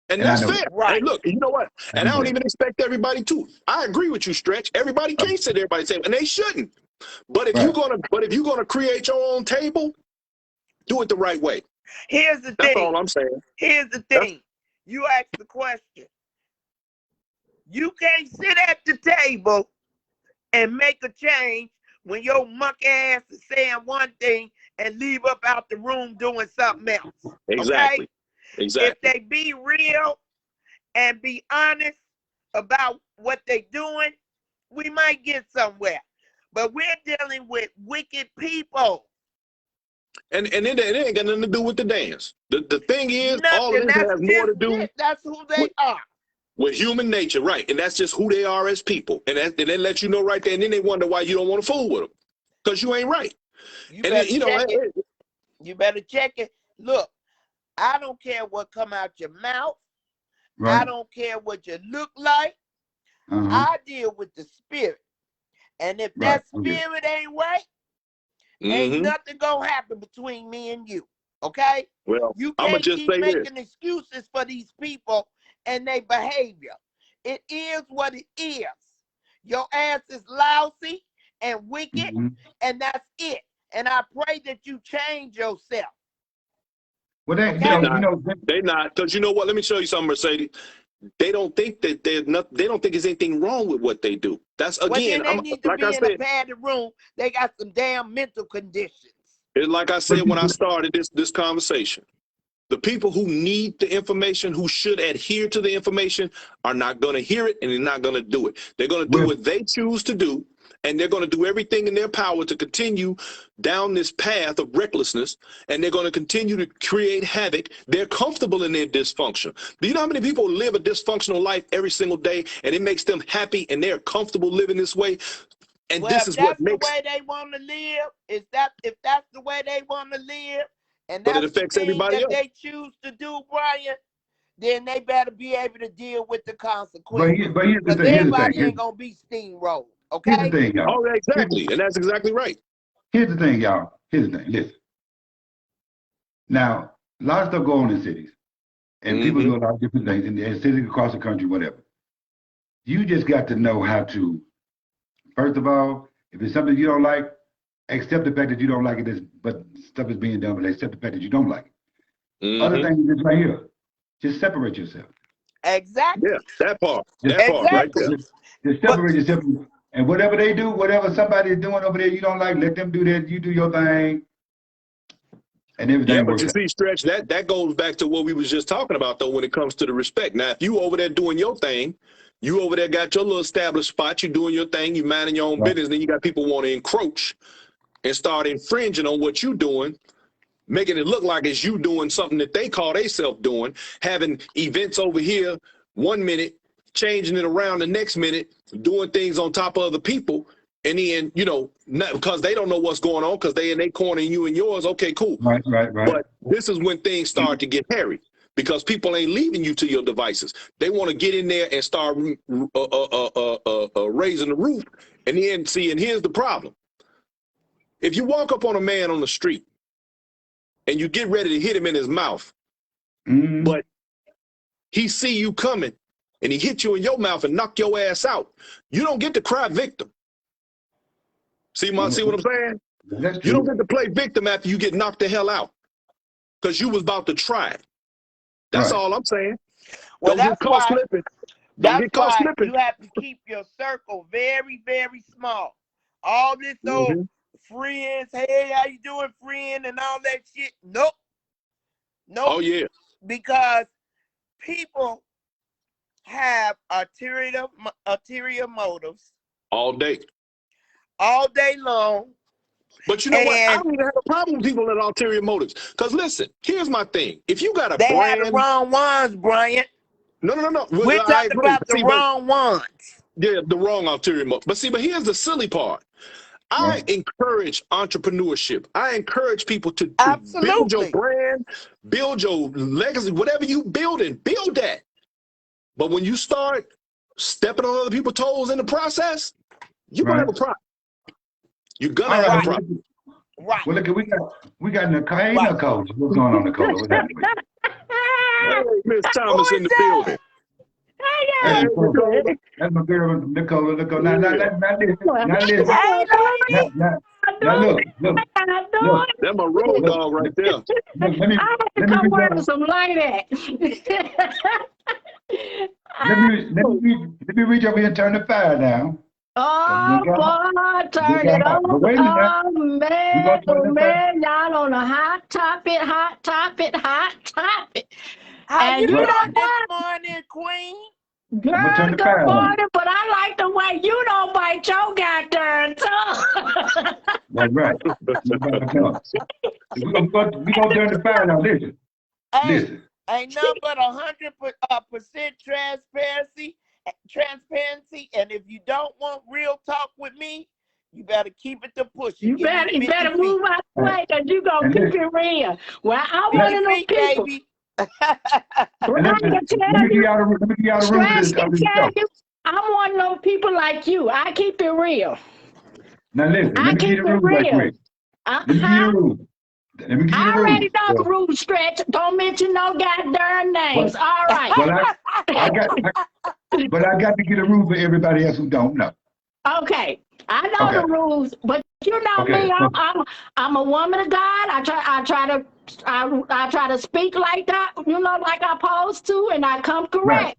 And that's fair. Right. Hey, look, you know what? And I don't even expect everybody to. I agree with you, Stretch. Everybody can't sit at everybody's table, and they shouldn't. But if you're gonna create your own table, do it the right way. Here's the thing. That's all I'm saying. Here's the thing. You asked the question. You can't sit at the table and make a change when your monkey ass is saying one thing and leave up out the room doing something else. Exactly. Okay? Exactly. If they be real and be honest about what they doing, we might get somewhere. But we're dealing with wicked people. And it ain't got nothing to do with the dance. The thing is, all of this has more to do. That's who they are. With human nature, right? And that's just who they are as people. And they let you know right there. And then they wonder why you don't want to fool with them, because you ain't right. You better check it. Look, I don't care what come out your mouth. Right. I don't care what you look like. I deal with the spirit. And if Right. that spirit ain't right, ain't Mm-hmm. nothing gonna happen between me and you. Okay? Well, You I'm gonna can't just keep say this. making excuses for these people and their behavior. It is what it is. Your ass is lousy and wicked, Mhm. and that's it. And I pray that you change yourself. Well, they, Okay? They not, because you know what? Let me show you something, Mercedes. They don't think that there's not. They don't think there's anything wrong with what they do. That's Well, again. then they need to Like I be in a said. padded room. They got some damn mental conditions. It's like I but said when I started this conversation. The people who need the information, who should adhere to the information, are not going to hear it and they're not going to do it. They're going to do well, what they choose to do, and they're going to do everything in their power to continue down this path of recklessness, and they're going to continue to create havoc. They're comfortable in their dysfunction. Do you know how many people live a dysfunctional life every single day, and it makes them happy, and they're comfortable living this way? And Well, this if is what that's the makes, way they want to live, if that's the way they want to live, and but it that's the affects thing everybody that else. they choose to do, Brian, then they better be able to deal with the but, consequences. here's the Because thing. Here's the everybody thing. ain't gonna be steamrolled. Here's the Okay? thing, y'all. Oh, exactly, and that's exactly right. Here's the thing, y'all. Here's the thing. Listen. Now, a lot of stuff go on in cities, and people Mm-hmm. do a lot of different things in cities across the country, whatever. You just got to know how to, first of all, if it's something you don't like, accept the fact that you don't like it, but stuff is being done, but accept the fact that you don't like it. Other Mm-hmm. thing is this right here. Just separate yourself. Exactly. Yeah, that part. Just, That part right Exactly. there. just But separate yourself. And whatever they do, whatever somebody is doing over there you don't like, let them do that. You do your thing, and Yeah, everything but works you out. see, Stretch, that goes back to what we was just talking about, though, when it comes to the respect. Now, if you over there doing your thing, you over there got your little established spot, you doing your thing, you minding your own Right. business, then you got people want to encroach and start infringing on what you doing, making it look like it's you doing something that they call themselves doing, having events over here 1 minute, changing it around the next minute, doing things on top of other people, and then, not because they don't know what's going on, because they in their corner and you in yours, okay, cool. Right. But this is when things start to get hairy, because people ain't leaving you to your devices. They want to get in there and start raising the roof. And then, see, and here's the problem. If you walk up on a man on the street and you get ready to hit him in his mouth, Mhm. but he see you coming and he hit you in your mouth and knock your ass out, you don't get to cry victim. See what I'm saying? That's You don't true. get to play victim after you get knocked the hell out, because you was about to try it. That's Right. all I'm saying. well, Don't get caught slipping. Don't that's get caught why slipping. you have to keep your circle very, very small. All this old friends, hey, how you doing, friend, and all that shit. Nope. Oh, Nope. yeah. Because people have ulterior motives All day. all day long. But you know what? I And don't even have a problem with people with ulterior motives. Because listen, here's my thing. If you got a they had the brand, wrong ones, Brian. no. We're I talking agree. about the See, but wrong ones. yeah, the wrong ulterior motive. But see, but here's the silly part. I Right. encourage entrepreneurship. I encourage people to build your Absolutely. brand, build your legacy, whatever you building, build that. But when you start stepping on other people's toes in the process, you're gonna Right. have a problem. You're gonna All have a right. Right. problem. Right. Well, look, we got Nicole. Hey, Right. Nicole. What's going on, Nicole? What's happening with Hey, Miss Who Thomas is in the that? building. you? Hey, Hey, Nicole. Nicole. That's my girl, Nicole. Nicole. Now, Yeah. listen. Now, listen. Hey, lady. Now, look. Look. That's my road Look. dog right there. Look. I had to Let me come reach wearing out. some light. Let me reach over here and turn the fire down. Oh, boy, turn it on. But wait a minute. Oh, We're man, gonna turn oh, the fire. man, y'all on a hot topic, hot topic, hot topic. How you And you Right. know doing this what? morning, Queen? I'm gonna Girl, turn the good fire on. morning, but I like the way you don't bite your goddamn tongue. That's right. We're gonna turn the fire on. Listen. Hey, Listen. ain't nothing but 100% transparency. And if you don't want real talk with me, you better keep it to push. You Give me 50 better feet. move out the way, because you going to And keep it real. Well, I'm 50 one of those feet, people. baby. Brian let can me tell give you, you out of room for Stretch this can other tell stuff. you, I'm one of those people like you. I keep it real. Now listen, I let me give keep you the it rules right real. quick. Let me give you the rules. Let me give you I the already rules. know the rules, Stretch. Don't mention no goddamn Well, names. All right. well, but I got to get a rule for everybody else who don't know. Okay. I know Okay. the rules, but you know Okay. me. I'm a woman of God. I try to speak like that, like I'm supposed to, and I come Right. correct.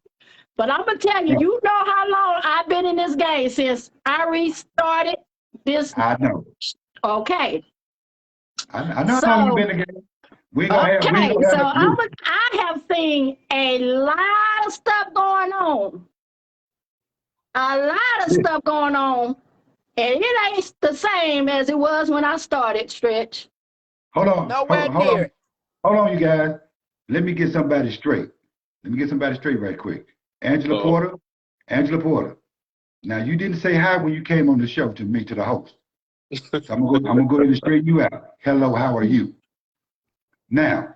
But I'm gonna tell you, Right. you know how long I've been in this game since I restarted this. I know. Okay. I know how long you've So been together. We ain't okay, gonna so have it. I have seen a lot of stuff going on. A lot of Listen, stuff going on. And it ain't the same as it was when I started, Stretch. Nowhere near it. hold on, you guys. Let me get somebody straight. Right quick. Angela Uh, Porter. Now you didn't say hi when you came on the show to me, to the host. So I'm gonna go ahead and straighten you out. Hello, how are you? Now,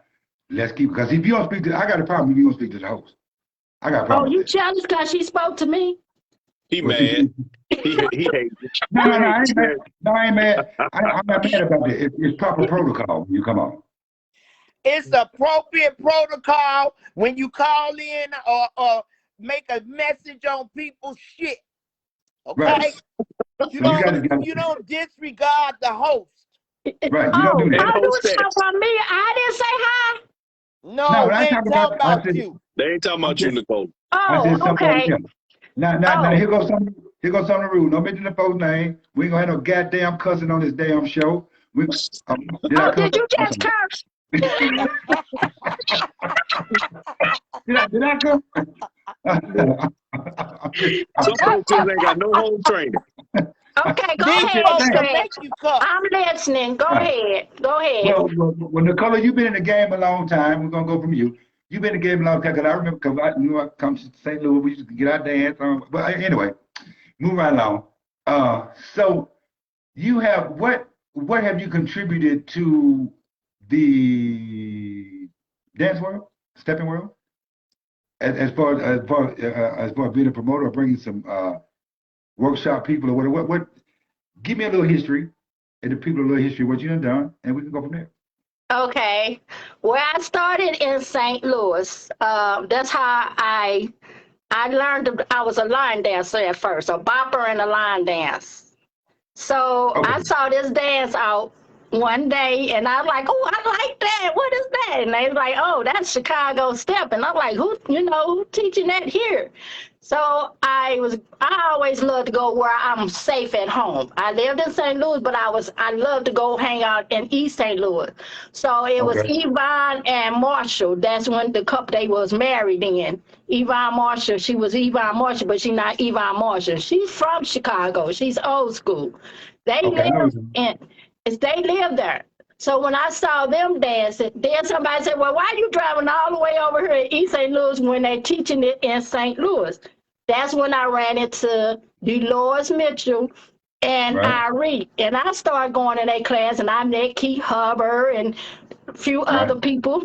let's keep, because if you don't speak to, I got a problem if you don't speak to the host. I got a Oh, problem you with that. jealous because she spoke to me? he Well, mad. He hates it. no, He I hates ain't mad. it. No, I ain't mad. I'm not mad about that. It's proper protocol when you come on. It's appropriate protocol when you call in or make a message on people's shit. Okay? Right. You So you got don't to, you don't disregard the host. right. You don't Oh, do And that. how you host talk that. about me? I didn't say hi. No, No, when we I ain't talk about, talking about you. They ain't talking about you, Nicole. I Oh, said somebody okay. else. Now, Oh, here goes some of the rules. Don't mention the folks' name. We ain't gonna have no goddamn cussing on this damn show. Did I oh, cuss? did you I'm just sorry. curse? Did I cuss? Some folks just ain't got no home training. Okay, go These I'm ahead, just folks saying. will make Stretch. you cuss. I'm listening. Go Right. ahead. Go ahead. Well, Nicola, you've been in the game a long time. We're gonna go from you. You've been in the game a long time because I remember, because I knew I come to St. Louis, we used to get our dance. But anyway, move right along. So you have what have you contributed to the dance world, stepping world, as far as being a promoter or bringing some workshop people or whatever? What? Give me a little history, and the people a little history of what you done, and we can go from there. Okay. Where I started in St. Louis, that's how I learned. I was a line dancer at first, a bopper and a line dance. So Okay. I saw this dance out one day, and I was like, "Oh, I like that. What is that?" And they was like, "Oh, that's Chicago step." And I'm like, who teaching that here?" So I always loved to go where I'm safe at home. I lived in St. Louis, but I loved to go hang out in East St. Louis. So it was Okay. Yvonne and Marshall. That's when the couple they was married in. Yvonne Marshall, she was Yvonne Marshall, but she's not Yvonne Marshall. She's from Chicago. She's old school. They Okay. I know live you. they live there. So when I saw them dancing, then somebody said, "Well, why are you driving all the way over here in East St. Louis when they're teaching it in St. Louis?" That's when I ran into Dolores Mitchell and Right. Irene. And I started going in their class, and I met Keith Hubbard and a few Right. other people.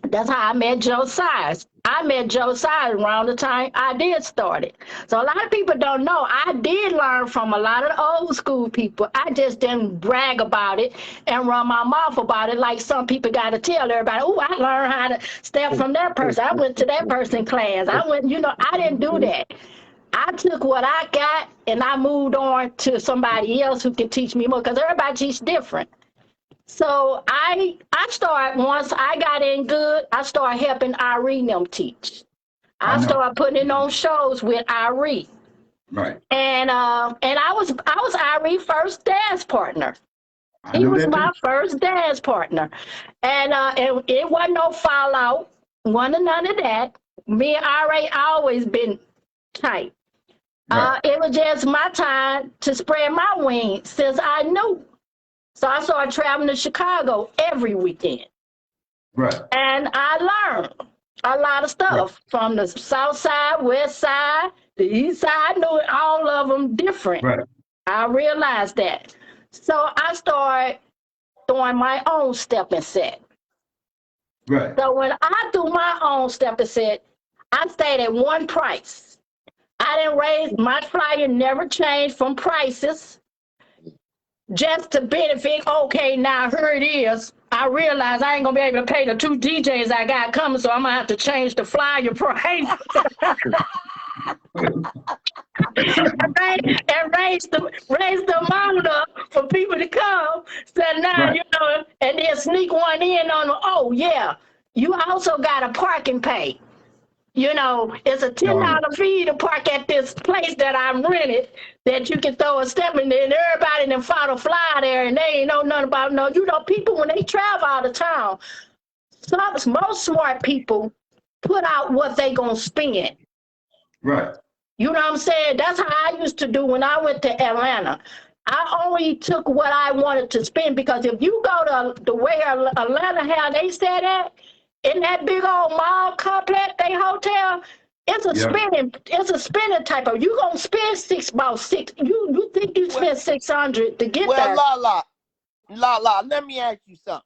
That's how I met Josiah. I met Josiah around the time I did start it. So a lot of people don't know. I did learn from a lot of the old school people. I just didn't brag about it and run my mouth about it like some people got to tell everybody, "Oh, I learned how to step from that person. I went to that person class. I went, I didn't do that. I took what I got and I moved on to somebody else who can teach me more because everybody teaches different. So I started, once I got in good, I started helping Irene them teach. I I know. started putting on shows with Irene. Right. And I was Irene's first dance partner. I He know was that too. my first dance partner. And it wasn't no fallout, wasn't none of that. Me and Irene always been tight. Right. It was just my time to spread my wings since I knew. So I started traveling to Chicago every weekend. Right. And I learned a lot of Right. stuff from the south side, west side, the east side. I knew all of them different. Right. I realized that. So I started doing my own stepping set. Right. So when I do my own stepping set, I stayed at one price. I didn't raise, my flyer never changed from prices. just to benefit. Okay, now here it is. I realize I ain't gonna be able to pay the 2 DJs I got coming, so I'm gonna have to change the flyer price and raise the amount up for people to come. So now, Right. you know, and then sneak one in on, oh yeah, you also got a parking pay. You know, it's a $10 fee to park at this place that I'm rented that you can throw a step in there, and everybody then follow fly there, and they ain't know nothing about no. You know, people when they travel out of town, most smart people put out what they gonna spend. Right. You know what I'm saying? That's how I used to do when I went to Atlanta. I only took what I wanted to spend, because if you go to the way Atlanta, how they said that, in that big old mall complex, they hotel, it's a spending type of, you gonna spend you think you spend 600 to get there. Well, La, let me ask you something.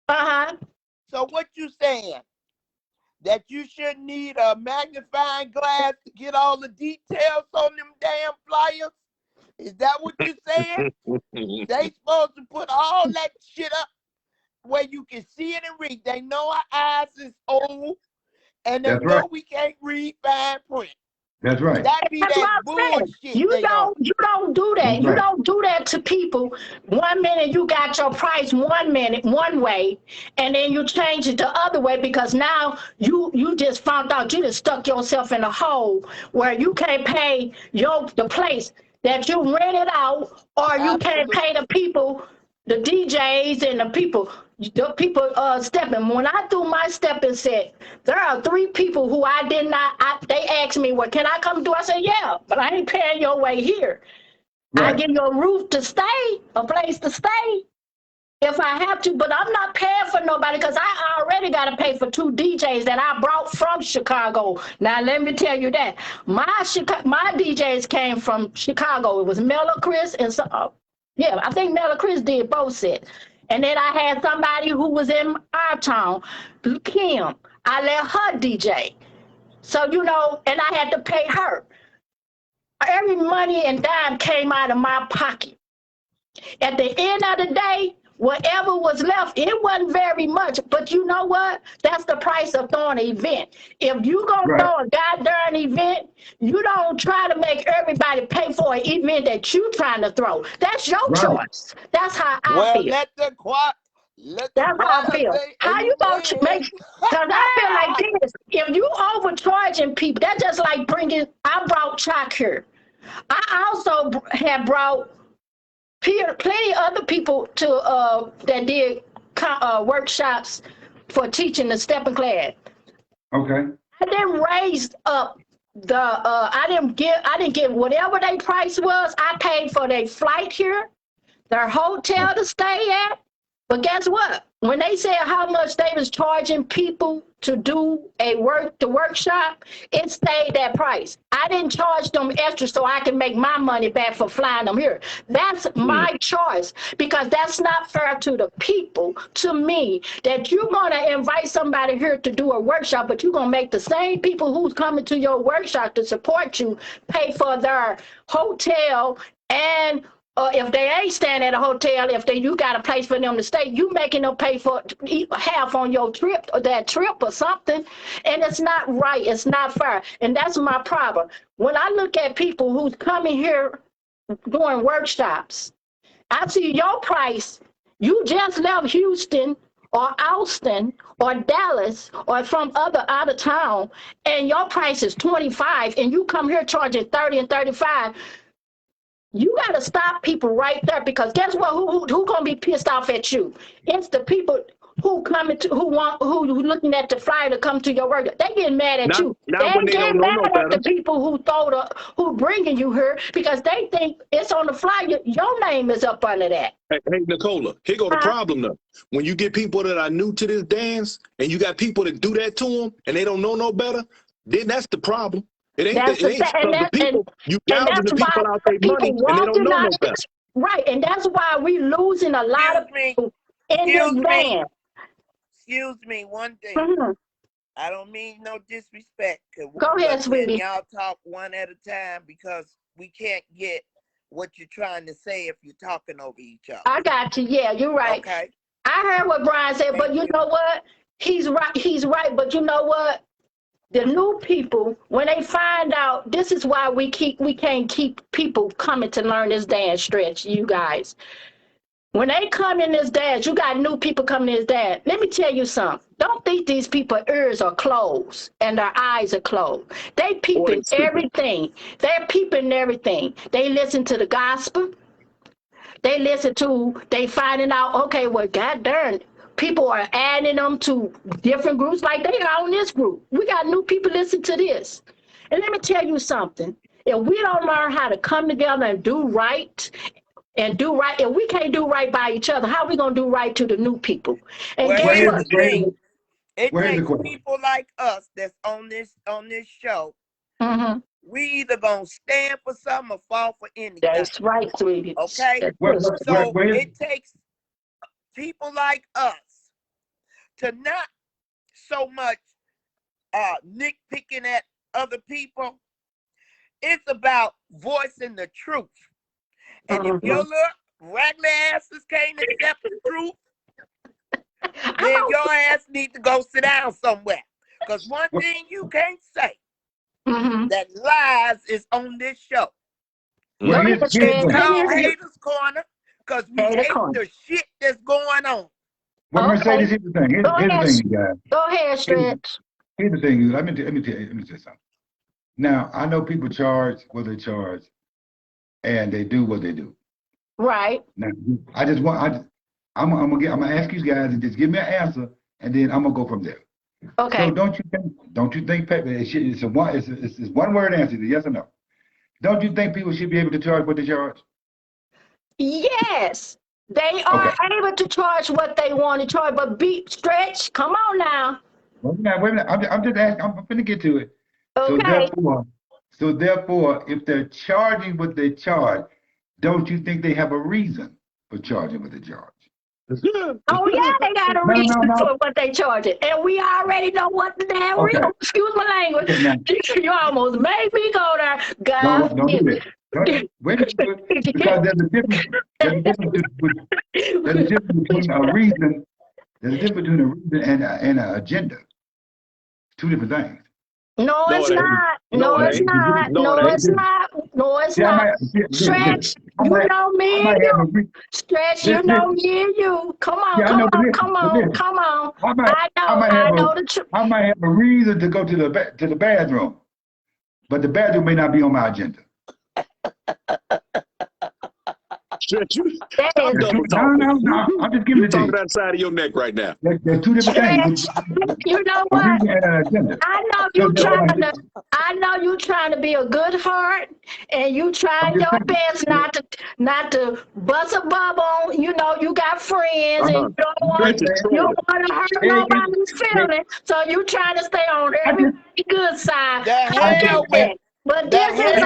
Uh-huh. So what you saying? That you shouldn't need a magnifying glass to get all the details on them damn flyers? Is that what you're saying? They supposed to put all that shit up where you can see it and read. They know our eyes is old, and they That's know right. we can't read fine print. That's right. That be That's that what I'm saying. bullshit. You don't do that. That's You right. don't do that to people. 1 minute you got your price 1 minute one way, and then you change it the other way, because now you just found out you just stuck yourself in a hole where you can't pay the place that you rented out, or you can't pay the people, the DJs and the people stepping. When I do my stepping set, there are 3 people who I did not, they asked me, well, can I come do? I said, yeah, but I ain't paying your way here. I Right. give you a roof to stay, a place to stay if I have to, but I'm not paying for nobody, because I already got to pay for 2 DJs that I brought from Chicago. Now, let me tell you that. My DJs came from Chicago. It was Mellow Chris and yeah, I think Mellow Chris did both sets. And then I had somebody who was in our town, Kim. I let her DJ. So, you know, and I had to pay her. Every money and dime came out of my pocket. At the end of the day, whatever was left, it wasn't very much. But you know what? That's the price of throwing an event. If you gonna Right. throw a goddamn event, you don't try to make everybody pay for an event that you trying to throw. That's your Right. choice. That's how I Well, feel. let the choir That's how I feel. say How you gonna amen. make? Because I feel like this. If you overcharging people, that's just like I brought Chalk here. I also have brought plenty other people to that did workshops for teaching the stepping class. Okay. I didn't raise up the I didn't give whatever their price was. I paid for their flight here, their hotel to stay at. But guess what? When they said how much they was charging people to do the workshop, it stayed that price. I didn't charge them extra so I can make my money back for flying them here. That's my choice, because that's not fair to the people, to me, that you're going to invite somebody here to do a workshop, but you're going to make the same people who's coming to your workshop to support you pay for their hotel, and if they ain't staying at a hotel, you got a place for them to stay, you making them pay for half on your trip, or that trip or something. And it's not right. It's not fair. And that's my problem. When I look at people who's coming here doing workshops, I see your price. You just left Houston or Austin or Dallas or from out of town, and your price is 25, and you come here charging 30 and 35. You got to stop people right there, because guess what? Who gonna be pissed off at you? It's the people who looking at the flyer to come to your work. They getting mad at you. They Not when ain't they don't getting know mad no at the better. people who bringing you here, because they think it's on the flyer. Your name is up under that. Hey, Nicola, here go the problem though. When you get people that are new to this dance, and you got people that do that to them, and they don't know no better, then that's the problem. It ain't That's the people. You gouging the people out their money, people and they don't walking know out no better. right, and that's why we losing a lot of people in this band. Excuse me, one thing. Mhm. I don't mean no disrespect. Go ahead, sweetie. Y'all talk one at a time, because we can't get what you're trying to say if you're talking over each other. I got you. Yeah, you're right. Okay. I heard what Brian said, but Thank you you. know what? He's right. He's right. But you know what? The new people, when they find out, this is why we can't keep people coming to learn this dance stretch, you guys. When they come in this dance, you got new people coming in this dance. Let me tell you something. Don't think these people's ears are closed and their eyes are closed. They peeping everything. They're peeping everything. They listen to the gospel. They finding out, okay, well, God darn, people are adding them to different groups like they are on this group. We got new people listen to this. And let me tell you something. If we don't learn how to come together and do right, if we can't do right by each other, how are we going to do right to the new people? And Well, guess here's what? the thing. It Where's the takes question? people like us that's on this show. Mm-hmm. We either gonna stand for something or fall for anything. That's right, sweetie. Okay? So it takes people like us to not so much nitpicking at other people. It's about voicing the truth. And if your little raggedy asses can't accept the truth, then your ass need to go sit down somewhere. Because one thing you can't say, that lies is on this show. Well, here's It's the called Haters Corner because we Hater hate Corner. the shit that's going on. Well, Mercedes, here's the thing. Here's the thing, you guys. Go ahead, Stretch. Here's the thing. Let me tell you something. Now, I know people charge what they charge, and they do what they do. Right. Now, I'm gonna ask you guys to just give me an answer, and then I'm gonna go from there. Okay. So don't you think it's one word answer, yes or no? Don't you think people should be able to charge what they charge? Yes, they are able to charge what they want to charge, but Stretch, come on now. Wait a minute. I'm just asking. I'm gonna get to it. Okay. So therefore, if they're charging what they charge, don't you think they have a reason for charging what they charge? Oh yeah, they got a reason for what they charge it, and we already know what the damn reason. Excuse my language. You almost made me go there. God, don't do that. Wait a minute, because there's a difference. There's a difference between a reason. There's a difference between a reason and an agenda. Two different things. No, it's not. No, it's not. No, it's not. No, it's not. Stretch, you know me and you. Stretch, you know me and you. Come on, come on. I know the truth. I might have a reason to go to the bathroom, but the bathroom may not be on my agenda. I'm double talking. No, I'm just giving it to you. Talking outside of your neck right now. There's two different things. You know what? I know you trying to be a good heart, and you trying your best not to bust a bubble. You know you got friends, and you don't want to hurt nobody's feelings, so you trying to stay on everybody's good side. But this is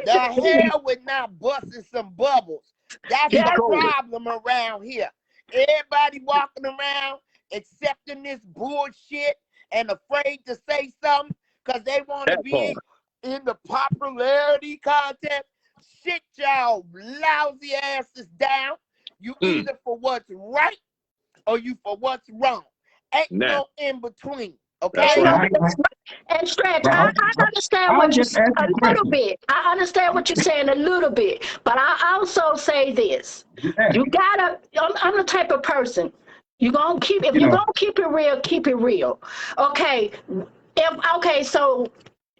the hell with not busting some bubbles. That's the problem around here. Everybody walking around accepting this bullshit and afraid to say something because they want to be in the popularity contest. Sit y'all lousy asses down. You either for what's right or you for what's wrong. Ain't no in between. Okay. Right. And Stretch, I understand what you're saying a little bit. I understand what you're saying a little bit, but I also say this: you gotta. I'm the type of person you're gonna keep. If you're gonna keep it real, keep it real. Okay. So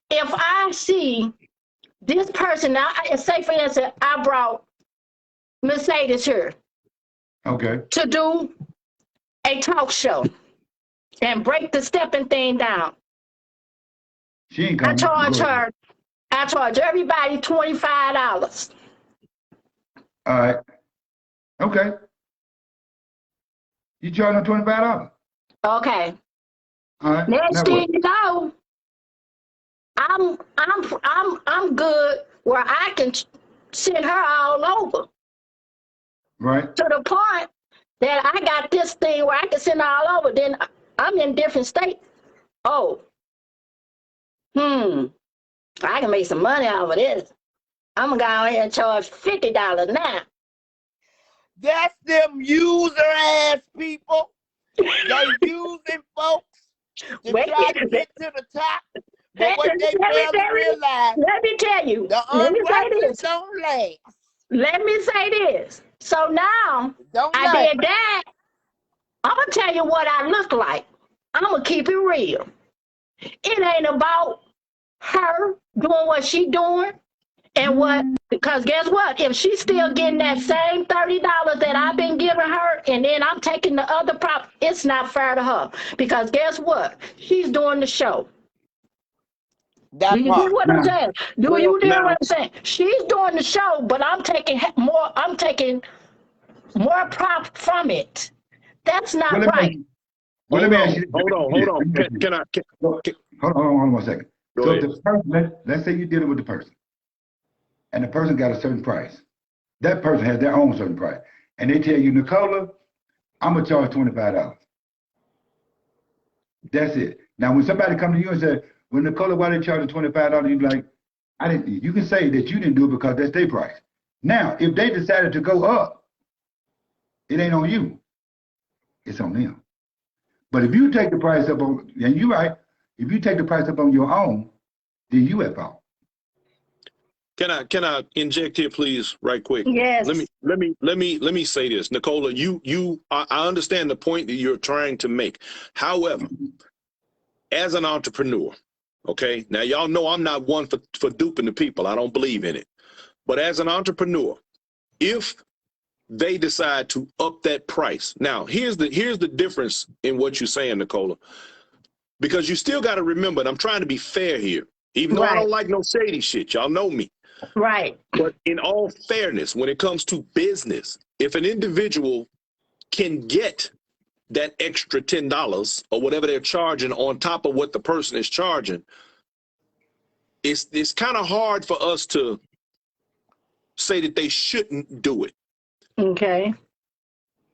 if I see this person now, say for instance, I brought Mercedes here. Okay. To do a talk show. And break the stepping thing down. She ain't coming. I charge everybody $25. All right. Okay. You charge them $25. Okay. All right. Next thing you know, I'm good where I can send her all over. Right. To the point that I got this thing where I can send her all over. Then I'm in different states. I can make some money out of this. I'm gonna go ahead and charge $50 now. That's them user ass people. They using folks to Wait, try to get to the top. But what let they fail to realize, me tell you. the Let me say unrighteous this. don't last. Let me say this. So now Don't I last. did that. I'm gonna tell you what I look like. I'm gonna keep it real. It ain't about her doing what she doing and what, because guess what? If she's still getting that same $30 that I've been giving her, and then I'm taking the other prop, it's not fair to her. Because guess what? She's doing the show. That Do you part. do what I'm saying? Do Well, you do now, what I'm saying? She's doing the show, but I'm taking more prop from it. That's Well, not let right. me, well, let me ask you this. hold on. Let me ask you this. So, hold on 1 second. Go So ahead. if the person, let's say you're dealing with the person, and the person got a certain price. That person has their own certain price. And they tell you, Nicola, I'm gonna charge $25. That's it. Now, when somebody come to you and say, well, Nicola, why they charge $25? You be like, I didn't. You can say that you didn't do it because that's their price. Now, if they decided to go up, it ain't on you. It's on them. But if you take the price up on, and you're right, if you take the price up on your own, then you at fault. Can I inject here, please, right quick? Yes. Let me say this, Nicola. I understand the point that you're trying to make. However, as an entrepreneur, okay, now y'all know I'm not one for duping the people. I don't believe in it. But as an entrepreneur, if they decide to up that price, now here's the difference in what you're saying, Nicola, because you still got to remember, and I'm trying to be fair here, even though I don't like no shady shit. Y'all know me. Right. But in all fairness, when it comes to business, if an individual can get that extra $10 or whatever they're charging on top of what the person is charging, it's kind of hard for us to say that they shouldn't do it. Okay.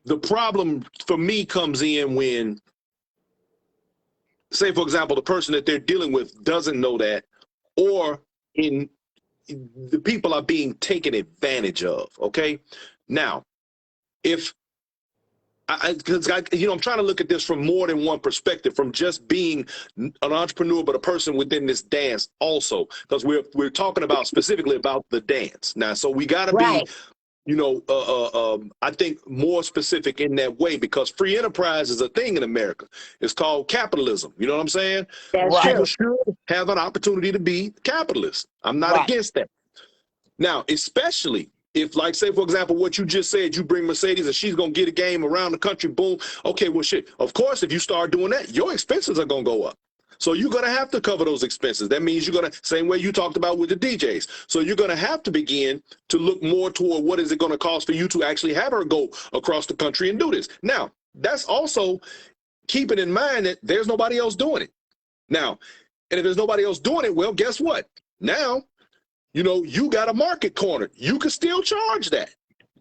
The problem for me comes in when, say, for example, the person that they're dealing with doesn't know that, or the people are being taken advantage of. Okay. Now, if because I'm trying to look at this from more than one perspective, from just being an entrepreneur, but a person within this dance also, because we're talking about specifically about the dance now. So we got to be, I think more specific in that way, because free enterprise is a thing in America. It's called capitalism. You know what I'm saying? That's Right. People true. should have an opportunity to be capitalists. I'm not Right. against that. Now, especially if, like, say, for example, what you just said, you bring Mercedes and she's going to get a game around the country, boom. Okay, well, shit. Of course, if you start doing that, your expenses are going to go up. So you're going to have to cover those expenses. That means you're going to, same way you talked about with the DJs. So you're going to have to begin to look more toward what is it going to cost for you to actually have her go across the country and do this. Now, that's also keeping in mind that there's nobody else doing it. Now, and if there's nobody else doing it, well, guess what? Now, you got a market corner. You can still charge that.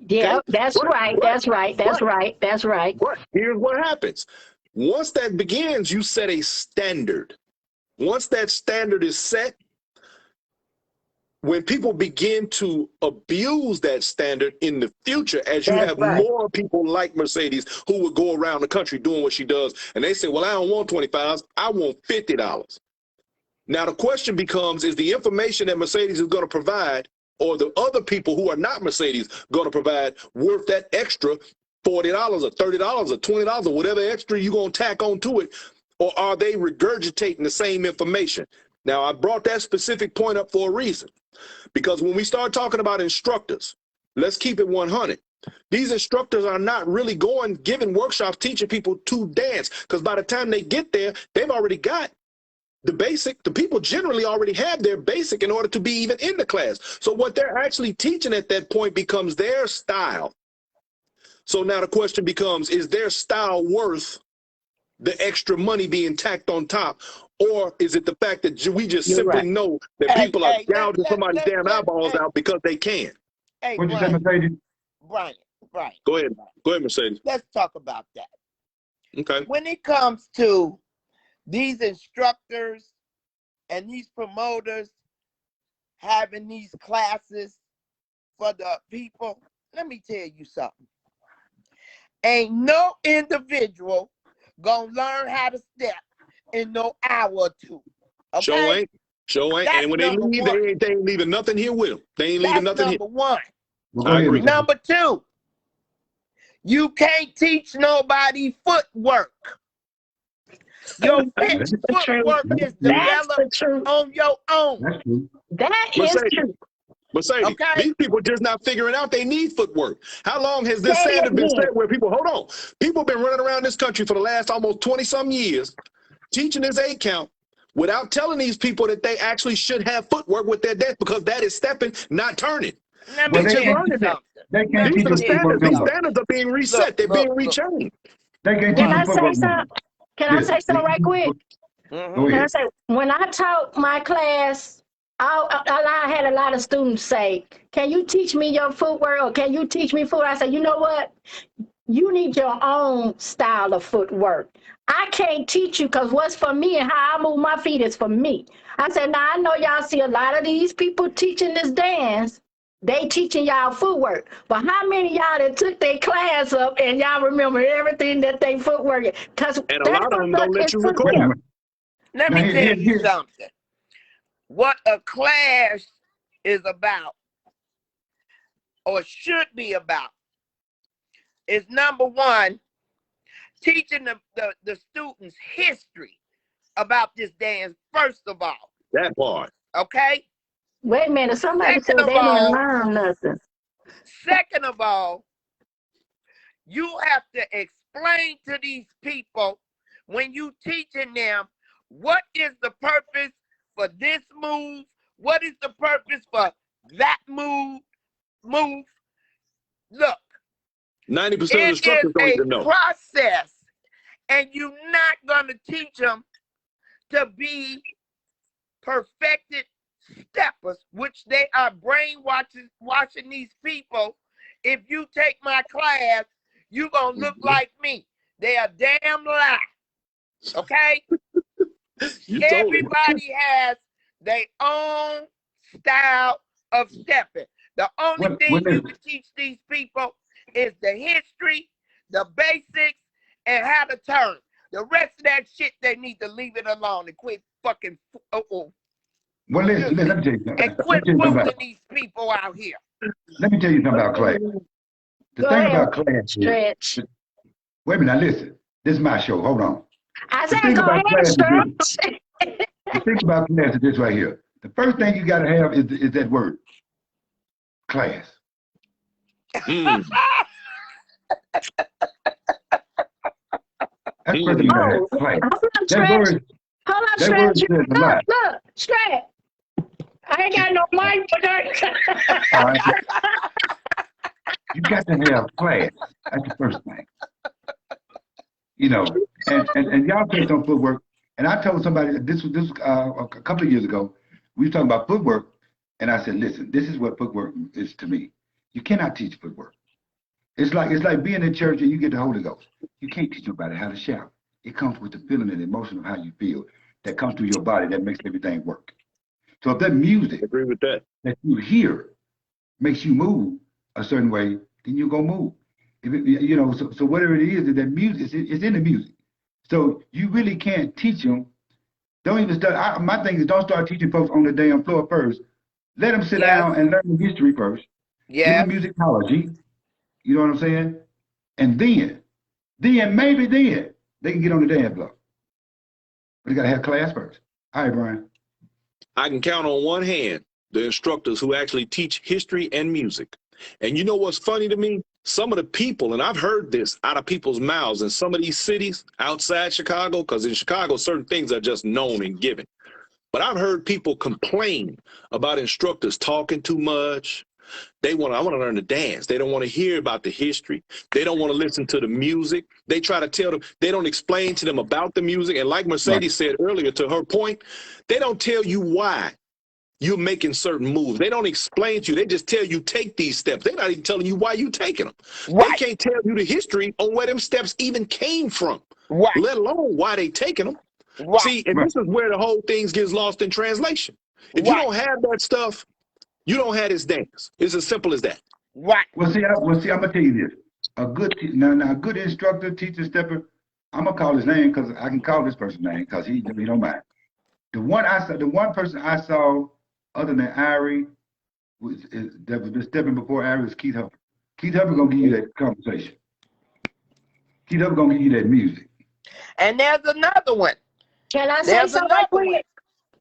Yeah, Okay? that's right. That's right. That's right. That's right. But here's what happens. Once that begins, you set a standard. Once that standard is set, when people begin to abuse that standard in the future, as you That's have right. more people like Mercedes who would go around the country doing what she does, and they say, well, I don't want $25, I want $50. Now, the question becomes, is the information that Mercedes is going to provide, or the other people who are not Mercedes going to provide, worth that extra $40 or $30 or $20 or whatever extra you're going to tack onto it, or are they regurgitating the same information? Now, I brought that specific point up for a reason, because when we start talking about instructors, let's keep it 100. These instructors are not really giving workshops, teaching people to dance, because by the time they get there, they've already got the basic. The people generally already have their basic in order to be even in the class. So what they're actually teaching at that point becomes their style. So now the question becomes, is their style worth the extra money being tacked on top? Or is it the fact that we just You're simply right. know that Hey, people are hey, gouging somebody's damn eyeballs out because they can? Hey, What you say, Mercedes? Brian. Go ahead. Go ahead, Mercedes. Let's talk about that. Okay. When it comes to these instructors and these promoters, having these classes for the people, let me tell you something. Ain't no individual gonna learn how to step in no hour or two. Okay? Show ain't. Show ain't. That's And when they number leave, one. they ain't leaving nothing here with them. They ain't leaving That's nothing here. number one. Well, go I ahead, agree. Mr. Number two, you can't teach nobody footwork. Your That's the truth. footwork is That's the developed truth. on your own. That's true. That is Mercedes, true. Mercedes, Okay. these people just not figuring out they need footwork. How long has this Say it standard been again. set where people, hold on, people been running around this country for the last almost 20-some years, teaching this 8 count without telling these people that they actually should have footwork with their dance, because that is stepping, not turning. Let Well, me they tell you can't teach- something. They Let can't me teach These are them the tell you footwork standards. These number. standards are being reset. Look, They're being look. rechanged. They can't teach Can them I say footwork number. something? Can I say something right quick? Go Mhm. Can I ahead. say, when I taught my class, I had a lot of students say, can you teach me your footwork, or can you teach me footwork? I said, you know what? You need your own style of footwork. I can't teach you, because what's for me and how I move my feet is for me. I said, now I know y'all see a lot of these people teaching this dance. They teaching y'all footwork. But how many of y'all that took their class up and y'all remember everything that they footwork is? Because And a that lot of them don't let you for record. them. Let Now, me tell you here- something. What a class is about, or should be about, is number one, teaching the students history about this dance, first of all. That part. Okay? Wait a minute, somebody Second said of they didn't all- learn nothing. Second of all, you have to explain to these people, when you teaching them, what is the purpose for this move? What is the purpose for that move? Look, 90% of the it instructors is don't a even know. process, and you're not going to teach them to be perfected steppers, which they are brainwashing these people. If you take my class, you're going to look like me. They are damn lie. Okay? You told them. Everybody has their own style of stepping. The only What- thing what is you can teach these people is the history, the basics, and how to turn. The rest of that shit, they need to leave it alone and quit fucking Well, listen, let me tell you something. and Let me quit tell you something fooling about, these people out here. let me tell you something about class. The Go thing ahead. about class is, Stretch. wait a minute, now listen. This is my show. Hold on. I The said, thing go about ahead, class is Stretch. The thing about class is this right here. The first thing you got to have is that word, class. Mm. That's the first thing you got to have, class. Hold on, That Stretch. word, Hold on, that word Stretch. says a lot. Look, Stretch. I ain't got no mic, but All right? You got to have class. That's the first thing. You know, and y'all take on footwork. And I told somebody this was a couple of years ago. We were talking about footwork, and I said, listen, this is what footwork is to me. You cannot teach footwork. It's like being in church and you get the Holy Ghost. You can't teach nobody how to shout. It comes with the feeling and emotion of how you feel that comes through your body that makes everything work. So if that music I agree with that. that you hear makes you move a certain way, then you're gonna move. If it, you know, so whatever it is that music it's in the music. So you really can't teach them. Don't even start. My thing is, don't start teaching folks on the damn floor first. Let them sit Yes. down and learn the history first. Give Yeah. them musicology. You know what I'm saying? And then maybe they can get on the dance floor. But you gotta have class first. All right, Brian. I can count on one hand the instructors who actually teach history and music. And you know what's funny to me? Some of the people, and I've heard this out of people's mouths in some of these cities outside Chicago, because in Chicago, certain things are just known and given. But I've heard people complain about instructors talking too much. I want to learn to dance. They don't want to hear about the history. They don't want to listen to the music. They try to tell them, they don't explain to them about the music. And like Mercedes said earlier, to her point, they don't tell you why you're making certain moves. They don't explain to you. They just tell you take these steps. They're not even telling you why you're taking them. Right. They can't tell you the history on where them steps even came from, Right. let alone why they taking them. Right. See, and this is where the whole thing gets lost in translation. If you don't have that stuff, you don't have this dance. It's as simple as that. Right. Well, see, I'm gonna tell you this. A good now a good instructor, teacher, stepper. I'm gonna call his name because I can call this person's name because he don't mind. The one person I saw other than Irie that was just stepping before Irie was Keith Hubbard. Keith Hubbard gonna give you that conversation. Keith Hubbard gonna give you that music. And there's another one. Can I say There's something another right one quick?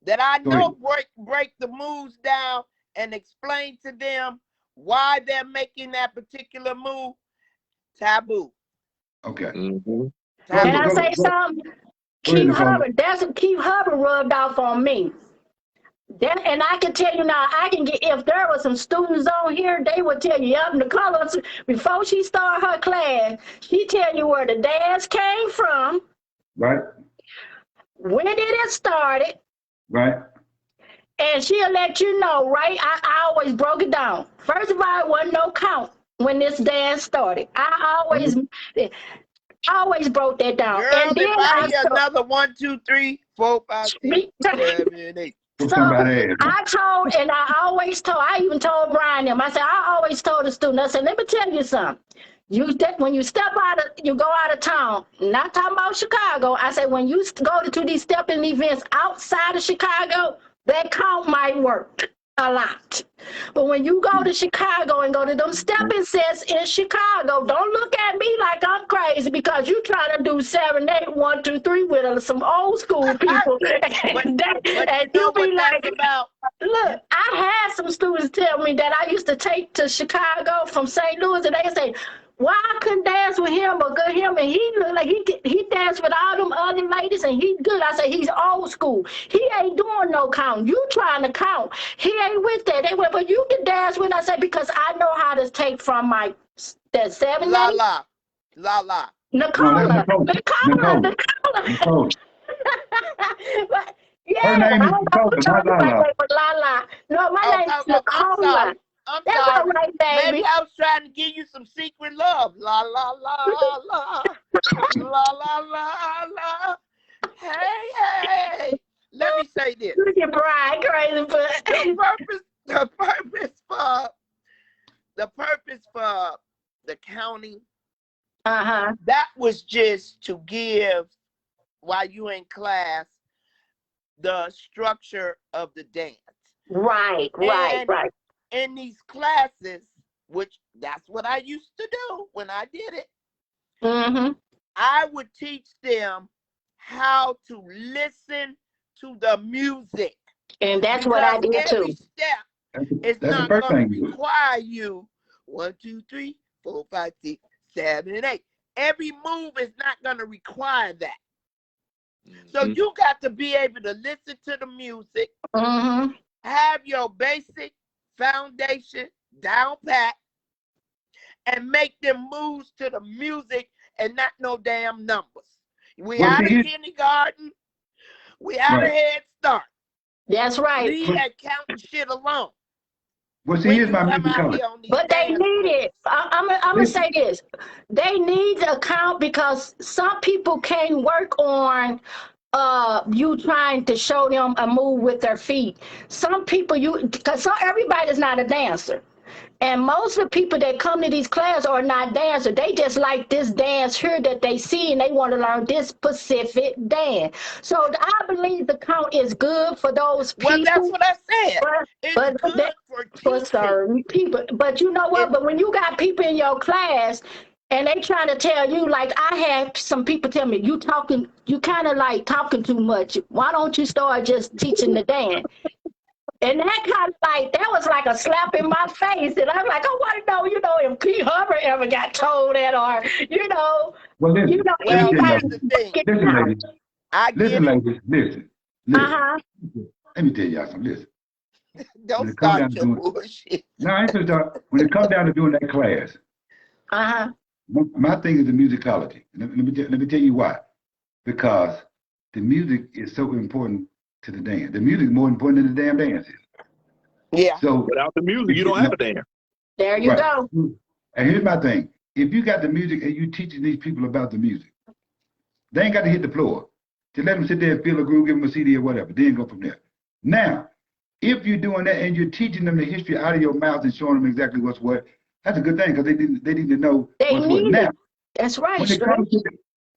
that I Go know break the moves down and explain to them why they're making that particular move. Taboo. Okay. Mm-hmm. Can I Go- say go- something? go Keith ahead, Hubbard, that's what Keith Hubbard rubbed off on me. And I can tell you now, I can get, if there were some students on here, they would tell you, yep, Nicole, before she started her class, she tell you where the dance came from, Right. when did it started, Right. and she'll let you know, right? I always broke it down. First of all, it wasn't no count when this dance started. I always broke that down. Girl, And then if I hear another 1, 2, 3, 4, 5, 6, 7, 8. So I even told Brian them, I said, I always told the student, I said, let me tell you something. When you go out of town, not talking about Chicago, I said, when you go to these stepping events outside of Chicago, that count might work a lot. But when you go to Chicago and go to them stepping sets in Chicago, don't look at me like I'm crazy because you trying to do 7, 8, 1, 2, 3 with some old school people. and you be like, about? Look, I had some students tell me that I used to take to Chicago from St. Louis, and they say, why I couldn't dance with him or good him, and he looked like he danced with all them other ladies, and he's good. I said, he's old school. He ain't doing no count. You trying to count. He ain't with that. They went, but you can dance with. I said, because I know how to take from that 7, 8. La. Nicola. But, yeah, Her name is Nicola, not Lala. Lala. No, my name is Nicola. I'm That's sorry. all right, baby. Maybe I was trying to give you some secret love. La la la la. La la la la. Hey. Let me say this. Look at Brian, crazy, but The purpose for the counting, that was just to give, while you in class, the structure of the dance. Right. In these classes, which that's what I used to do when I did it, I would teach them how to listen to the music. And that's what I did too. Every step is not going to require you 1, 2, 3, 4, 5, 6, 7, 8. Every move is not going to require that. So you got to be able to listen to the music, have your basic foundation down pat, and make them moves to the music and not no damn numbers. We out of kindergarten, we out of Head Start. That's right. Leave that counting shit alone. Well, see, here's my music. But they need it. I'm going to say this. They need the account because some people can't work on you trying to show them a move with their feet. Some people, because everybody's not a dancer. And most of the people that come to these classes are not dancers. They just like this dance here that they see, and they want to learn this specific dance. So I believe the count is good for those people. Well, that's what I said. It's good for certain people. But you know what? But when you got people in your class, and they trying to tell you, like I had some people tell me, you kind of like talking too much. Why don't you start just teaching the dance? And that kind of that was like a slap in my face. And I'm like, I want to know, if Keith Hubbard ever got told that, or, Well, listen, here's the thing. Listen. Let me tell y'all something. Listen. Don't start your bullshit. No, I ain't gonna start. When it comes down to doing that class, my thing is the musicality. Let me tell you why. Because the music is so important to the dance. The music is more important than the damn dance is. Yeah. So without the music, you don't have a dance. There you go. And here's my thing. If you got the music and you teaching these people about the music, they ain't got to hit the floor. Just let them sit there and feel a groove, give them a CD or whatever. Then go from there. Now, If you're doing that and you're teaching them the history out of your mouth and showing them exactly what's what, that's a good thing because they need to know They what's what. need Now, it. That's right, when it Stretch. comes to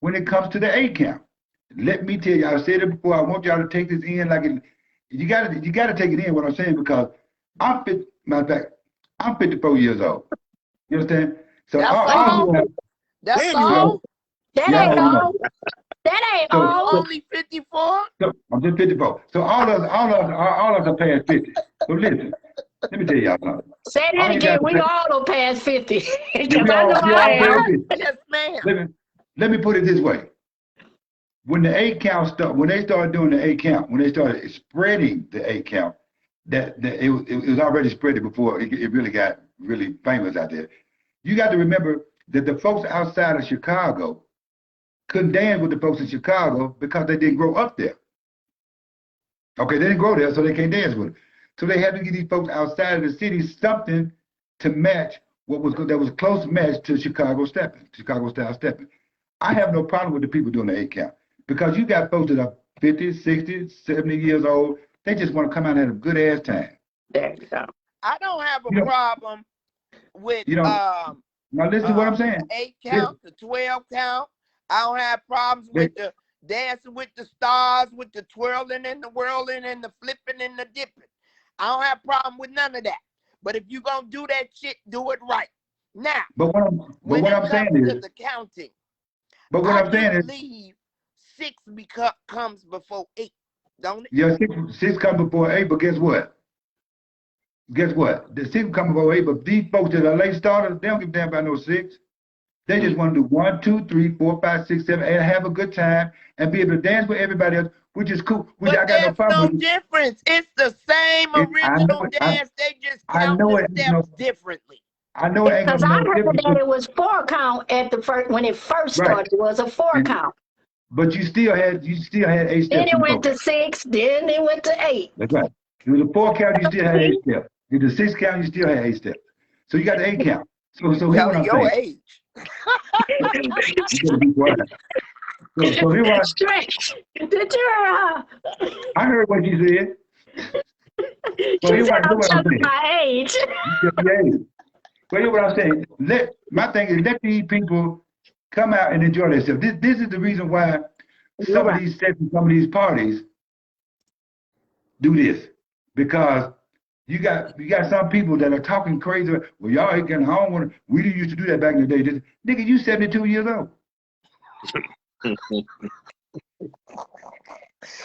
when it comes to the A count, let me tell you, I've said it before. I want y'all to take this in like it, you gotta take it in what I'm saying because matter of fact, I'm 54 years old. You understand? So That's all all. you have, That's Damn, you all. old. That yeah, ain't you know. all. That ain't So, You all. only 54? so I'm just 54. So all of us are past 50. So listen, let me tell y'all something. Say that All you got again. to We say, all are past 50. yeah, Because I know we I all am. past 50. Yes, ma'am. Let me put it this way. When the A count when they started doing the A count, when they started spreading the A count, that it was already spread before it really got really famous out there. You got to remember that the folks outside of Chicago couldn't dance with the folks in Chicago because they didn't grow up there. Okay, they didn't grow there, so they can't dance with them. So they had to get these folks outside of the city something to match what was good. That was a close match to Chicago style stepping. I have no problem with the people doing the 8 count because you got folks that are 50, 60, 70 years old. They just want to come out and have a good ass time. There you go. I don't have a You know, problem with you know, now listen to what I'm saying. the 8 count, the 12 count. I don't have problems with the dancing with the stars, with the twirling and the whirling and the flipping and the dipping. I don't have problem with none of that. But if you're gonna do that shit, do it right. Now, what I'm saying to is, the counting, but what I I'm saying do is, believe 6 comes before 8, don't it? yeah, six come before 8, but guess what? Guess what? The 6 come before 8, but these folks that are late starters, they don't give a damn about no 6. They just want to do 1, 2, 3, 4, 5, 6, 7, and have a good time and be able to dance with everybody else, which is cool. Which But I got no there's problem no with. difference. It's the same I know original it. dance. They just I count know the it. steps differently. I know it ain't Because gonna I be no heard difference. that it was 4 count at the first when it first Right. started. It was a 4 And, count. but you still had 8 Then steps it in the went program. to 6. Then it went to 8. That's right. It was a 4 count, you still had 8 steps. If the 6 count, you still had 8 steps. So you got the 8 count. So here's what Telling I'm your saying. age. You better be quiet. So here's what Stretch. Did you hear her? I heard what you said. So She here's said I'm what I'm telling saying. my age. You tell me your age. But here's what I'm saying. My thing is let these people come out and enjoy themselves. This is the reason why You're some of right. these sets and some of these parties do this. Because you got some people that are talking crazy. Well, y'all ain't getting home when we didn't used to do that back in the day. Nigga, you 72 years old.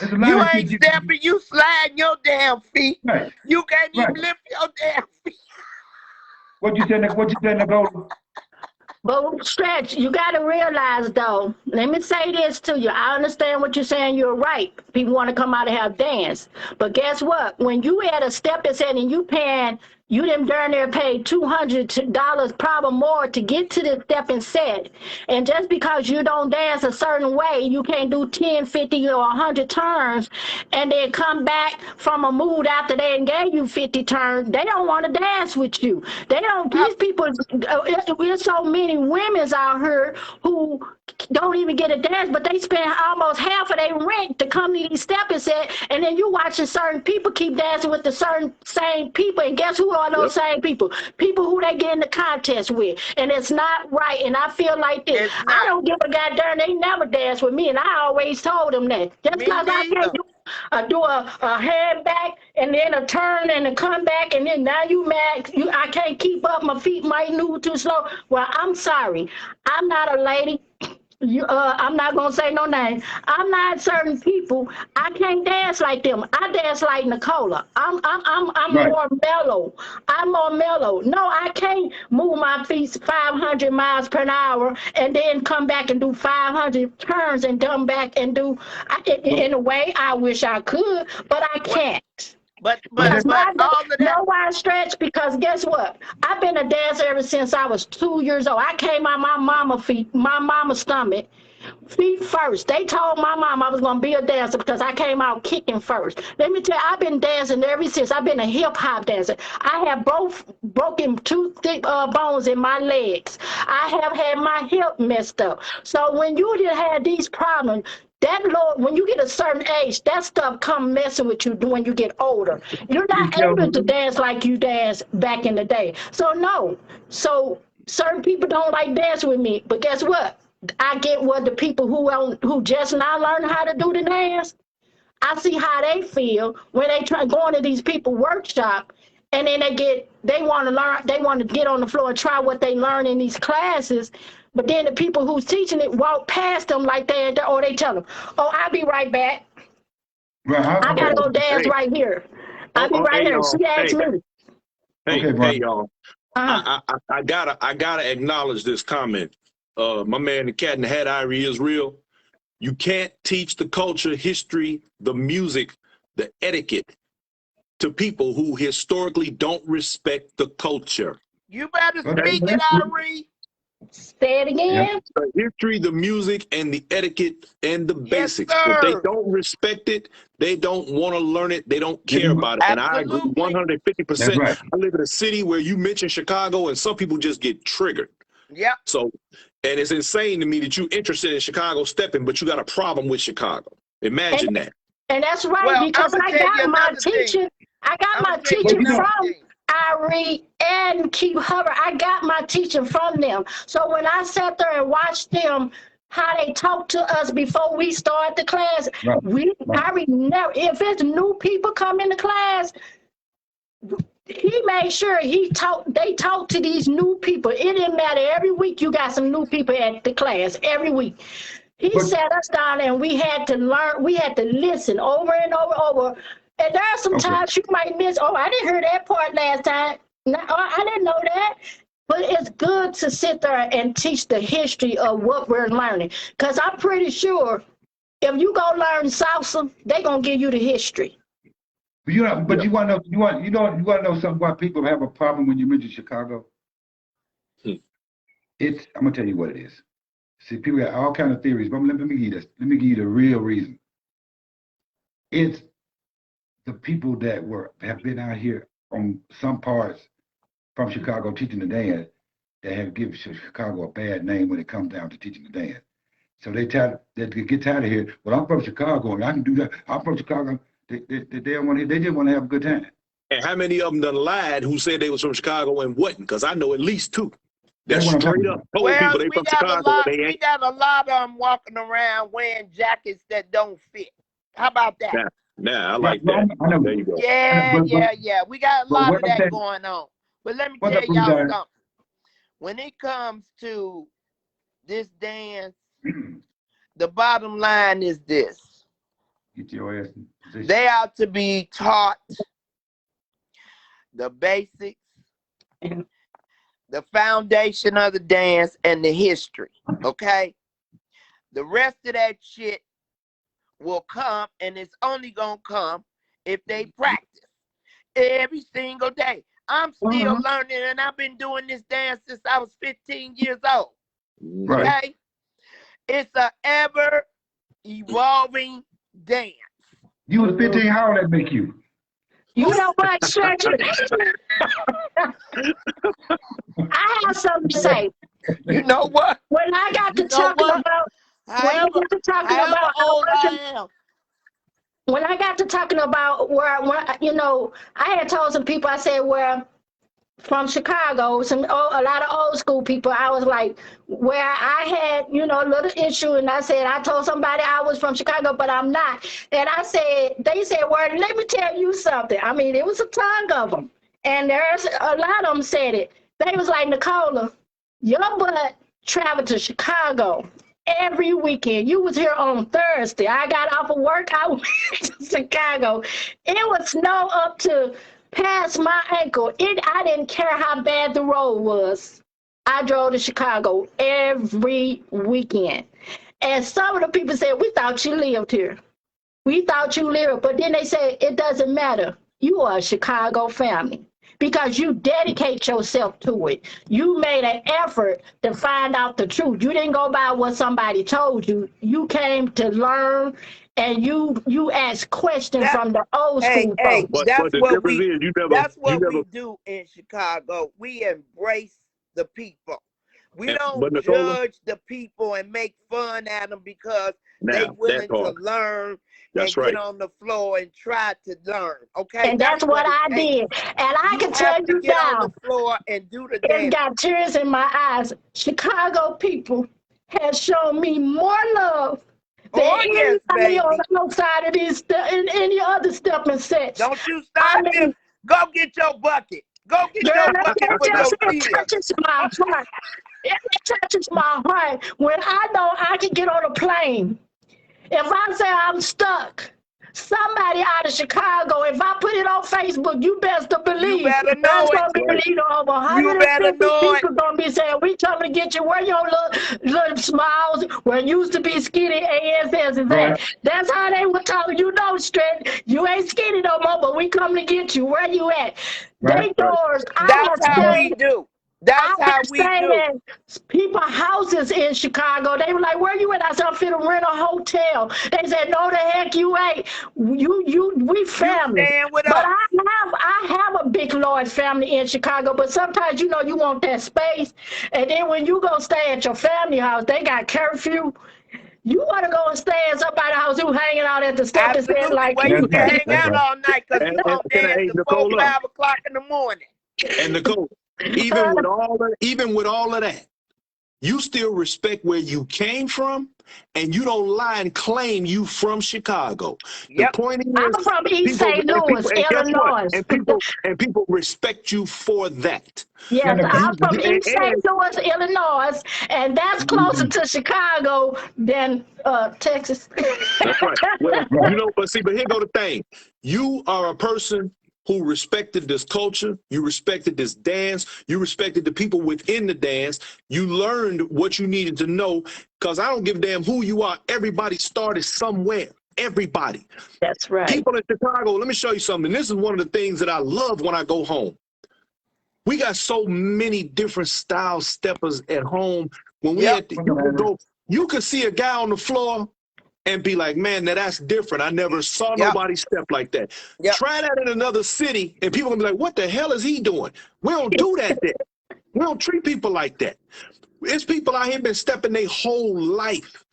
There's a lot You of ain't shit stepping, you sliding your damn feet. right, You can't even right. lift your damn feet. What you said, Nicole? But Stretch, you got to realize though, let me say this to you. I understand what you're saying. You're right. People want to come out and have dance. But guess what? When you at a stepping set and you them darn near paid $200 probably more to get to the stepping set. And just because you don't dance a certain way, you can't do 10, 50, or 100 turns and then come back from a mood after they done gave you 50 turns. They don't want to dance with you. They don't, these people, there's so many women's out here who don't even get a dance, but they spend almost half of their rent to come to these stepping set, and then you watching certain people keep dancing with the certain same people, and guess who are those same people? People who they get in the contest with, and it's not right. And I feel like this. It's I not. don't give a goddamn. They never dance with me, and I always told them that. Just Me because I can't neither. do a hand back and then a turn and a comeback, and then now you mad. I can't keep up. My feet might move too slow. Well, I'm sorry. I'm not a lady. I'm not gonna say no name. I'm not certain people. I can't dance like them. I dance like Nicola. I'm Right. more mellow. I'm more mellow. No, I can't move my feet 500 miles per hour and then come back and do 500 turns and come back and do. In a way, I wish I could, but I What? can't. But Because all of that. no why stretch, because guess what? I've been a dancer ever since I was 2 years old. I came out my mama's stomach, feet first. They told my mom I was gonna be a dancer because I came out kicking first. Let me tell you, I've been dancing ever since. I've been a hip hop dancer. I have both broken two thick bones in my legs. I have had my hip messed up. So when you did have these problems, that Lord, when you get a certain age, that stuff come messing with you when you get older. You're not able to dance like you danced back in the day. So no. So certain people don't like dancing with me. But guess what? I get what the people who just now learn how to do the dance. I see how they feel when they try going to these people workshop, and then they want to learn, they want to get on the floor and try what they learn in these classes. But then the people who's teaching it walk past them like or they tell them, "Oh, I'll be right back. Right. I gotta go dance Hey. right here. I'll be right Hey, here." y'all. She asked me. Hey, Okay, bro. hey, y'all. I gotta acknowledge this comment. My man, the cat in the hat, Irie, is real. You can't teach the culture, history, the music, the etiquette to people who historically don't respect the culture. You better Okay. speak it, Irie. Say it again. The history, the music, and the etiquette and the Yes, basics. If they sir. don't respect it, they don't want to learn it, they don't care about it. And I agree Absolutely. 150%. That's right. I live in a city where you mention Chicago and some people just get triggered. Yep. So, and it's insane to me that you're interested in Chicago stepping, but you got a problem with Chicago. Imagine that. And that's right, Well, because I'ma I tell you got my another thing. teaching. I got I'ma my tell you teaching another from thing. Irie and Keith Hubbard. I got my teaching from them. So when I sat there and watched them, how they talk to us before we start the class, Right. Irie never, if it's new people come into class, he made sure they talk to these new people. It didn't matter. Every week you got some new people at the class, every week. He sat us down and we had to learn, we had to listen over and over. And there are some times you might miss, oh, I didn't hear that part last time. No, I didn't know that. But it's good to sit there and teach the history of what we're learning. Because I'm pretty sure if you go learn salsa, they're going to give you the history. But you want to know, you want to know something why people have a problem when you mention Chicago? I'm gonna tell you what it is. See, people got all kind of theories, but let me give you this. Let me give you the real reason. It's the people that have been out here on some parts from Chicago teaching the dance that have given Chicago a bad name when it comes down to teaching the dance. So they get tired of here. Well, I'm from Chicago and I can do that. I'm from Chicago. They don't want to. They just want to have a good time. And how many of them done lied who said they was from Chicago and wasn't? Because I know at least two. That's what I'm straight talking up about. told Well, people they we from got Chicago and they we ain't. got a lot of them walking around wearing jackets that don't fit. How about that? Nah, I like Well, that. I know. There you go. Yeah. We got a lot of that saying, going on. But let me what's tell up, y'all Bruce? something. When it comes to this dance, the bottom line is this. Get your ass in position. They are to be taught the basics, the foundation of the dance, and the history, okay? The rest of that shit will come, and it's only gonna come if they practice every single day. I'm still learning, and I've been doing this dance since I was 15 years old, Right. okay? It's a ever evolving dance. You was 15, how old that make you? You know what, Stretch? I have something to say. You know what? When I got to You know talking what? about, However old I am. When I got to talking about I had told some people, I said, from Chicago, a lot of old school people, I was like, where I had, a little issue, and I told somebody I was from Chicago, but I'm not. And they said, well, let me tell you something. I mean, it was a ton of them. And there's a lot of them said it. They was like, Nicola, your butt traveled to Chicago every weekend. You was here on Thursday. I got off of work. I went to Chicago. It would snow up to past my ankle. I didn't care how bad the road was. I drove to Chicago every weekend. And some of the people said, we thought you lived here. We thought you lived. But then they said, it doesn't matter. You are a Chicago family because you dedicate yourself to it. You made an effort to find out the truth. You didn't go by what somebody told you. You came to learn, and you ask questions from the old school folks. But That's the what difference is we do in Chicago. We embrace the people. We don't Nicola, judge the people and make fun at them because they Now, that willing to part. learn That's and right. get on the floor and try to learn. Okay, And that's what it I takes. did. And I You can tell have to you get on now, the floor and do the it's damn. got tears in my eyes. Chicago people have shown me more love than Oh yes, anybody on baby. the outside of these in any other stepping sets. Don't you I start this. mean, Go get your bucket. Go get girl, your bucket for your it tears. touches my heart. It touches my heart when I know I can get on a plane. If I say I'm stuck, somebody out of Chicago, if I put it on Facebook, you best to You believe better that's know it. gonna be Right. leading over You better 150 know it. people gonna be saying, we coming to get you. Where your little smiles where used to be skinny ASS is Right. at. That's how they were talking. You know, straight. You ain't skinny no more, but we coming to get you. Where you at? Right. They doors. I That's have how we stayed. do. I That's how have we stayed do. in people's houses in Chicago. They were like, "Where you at?" I said, "I'm finna rent a hotel." They said, "No, the heck you ain't. We You family." stand with But us. I have a big large family in Chicago. But sometimes you want that space, and then when you go stay at your family house, they got curfew. You want to go and stay at somebody's house who hanging out at the stepping set Absolutely. like Where you you. That's can right. hang That's out right. all night because you And gonna dance hey, to 4, Nicola, 5 o'clock in the morning. and Nicole, even with all of that, you still respect where you came from, and you don't lie and claim you from Chicago. The Yep. point is, I'm from East people St. and people Louis, and guess what? Illinois. And people respect you for that. Yeah, Yes, Nicole. I'm from And, East St. Louis, Illinois, and that's closer to Chicago than Texas. that's right. Well, Right. but here go the thing. You are a person who respected this culture. You respected this dance. You respected the people within the dance. You learned what you needed to know, because I don't give a damn who you are. Everybody started somewhere. Everybody. That's right. People in Chicago, let me show you something. This is one of the things that I love when I go home. We got so many different style steppers at home. When we Yep. you could see a guy on the floor and be like, man, now that's different. I never saw Yep. nobody step like that. Yep. Try that in another city, and people gonna be like, what the hell is he doing? We don't do that there. We don't treat people like that. It's people out here been stepping their whole life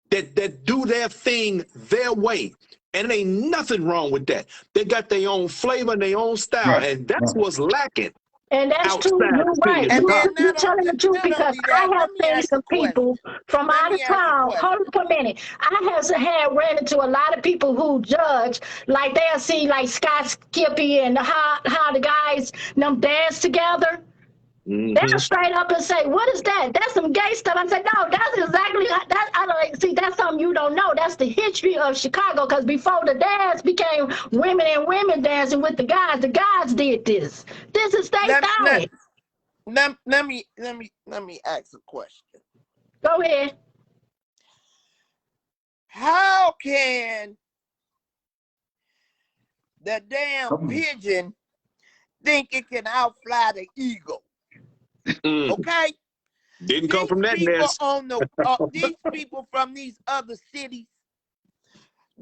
that do their thing their way. And there ain't nothing wrong with that. They got their own flavor and their own style, Right. and that's Right. what's lacking And that's true. outside You're the city right. of And Chicago. then You're telling the truth, not because only I that, have let me seen ask some a question. people from Let out me of ask a town. question. Hold on for a minute. I have ran into a lot of people who judge, like they'll see like Scott Skippy and how the guys them dance together. They'll straight up and say, "What is that? That's some gay stuff." I said, "No, that's exactly that." I don't see. That's something you don't know. That's the history of Chicago. Because before the dance became women and women dancing with the guys did this. This is their thing. Let me ask a question. Go ahead. How can the damn pigeon think it can outfly the eagle? Okay? Didn't come These from that people nest. these people from these other cities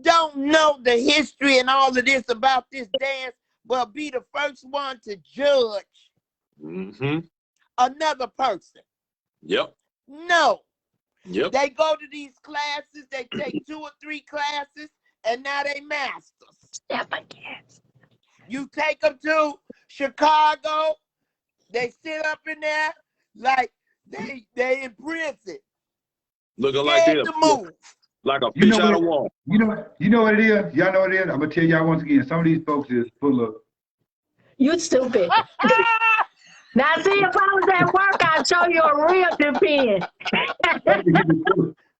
don't know the history and all of this about this dance, but be the first one to judge another person. Yep. No. Yep. They go to these classes, they take 2 or 3 classes, and now they masters. You take them to Chicago, they sit up in there like they in prison. Looking like Scared this. to move. Like a fish out of water. You know what it is? Y'all know what it is? I'm gonna tell y'all once again, some of these folks is full of You stupid. Now see, if I was at work, I'd show you a real depend.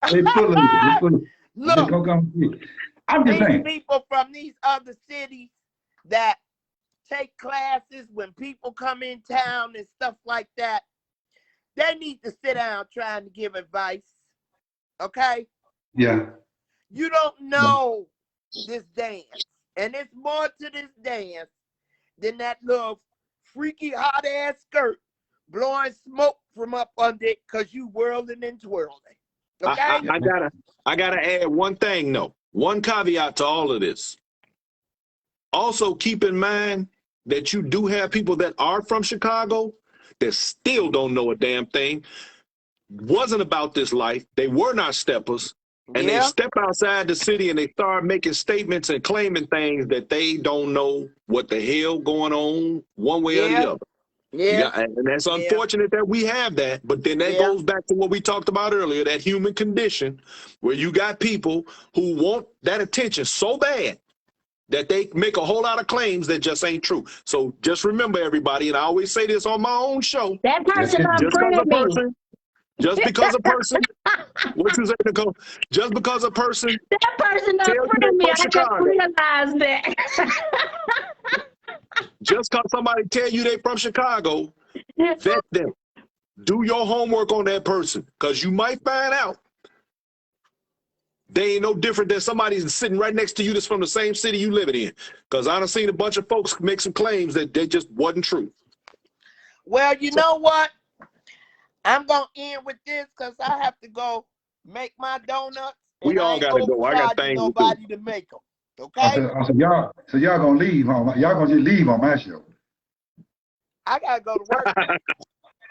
they full of it. They full of it. Look, Just gonna come here. I'm just these saying. people from these other cities that take classes when people come in town and stuff like that, they need to sit down trying to give advice. Okay? Yeah. You don't know this dance. And there's more to this dance than that little freaky hot ass skirt blowing smoke from up under it because you whirling and twirling. Okay? I gotta add one thing though. One caveat to all of this. Also keep in mind that you do have people that are from Chicago that still don't know a damn thing. Wasn't about this life. They were not steppers. And they Yeah. step outside the city and they start making statements and claiming things that they don't know what the hell going on one way or the Yeah. other. Yeah. Yeah, and that's Yeah. unfortunate that we have that. But then that Yeah. goes back to what we talked about earlier, that human condition, where you got people who want that attention so bad that they make a whole lot of claims that just ain't true. So just remember, everybody, and I always say this on my own show, That That's person it now. just because unfriend a me. person, just because a person, what you say, Nicole? Just because a person That person tells you they unfriend me. from I just Chicago, realized that. just because somebody tell you they from Chicago, vet them. Do your homework on that person, because you might find out they ain't no different than somebody sitting right next to you that's from the same city you living in. Because I done seen a bunch of folks make some claims that they just wasn't true. Well, you So know what? I'm gonna end with this because I have to go make my donuts, and we I all ain't got to go. I got overcharging things to do. nobody to make them. Okay? So y'all gonna leave, huh? Y'all gonna just leave on my show. I gotta go to work.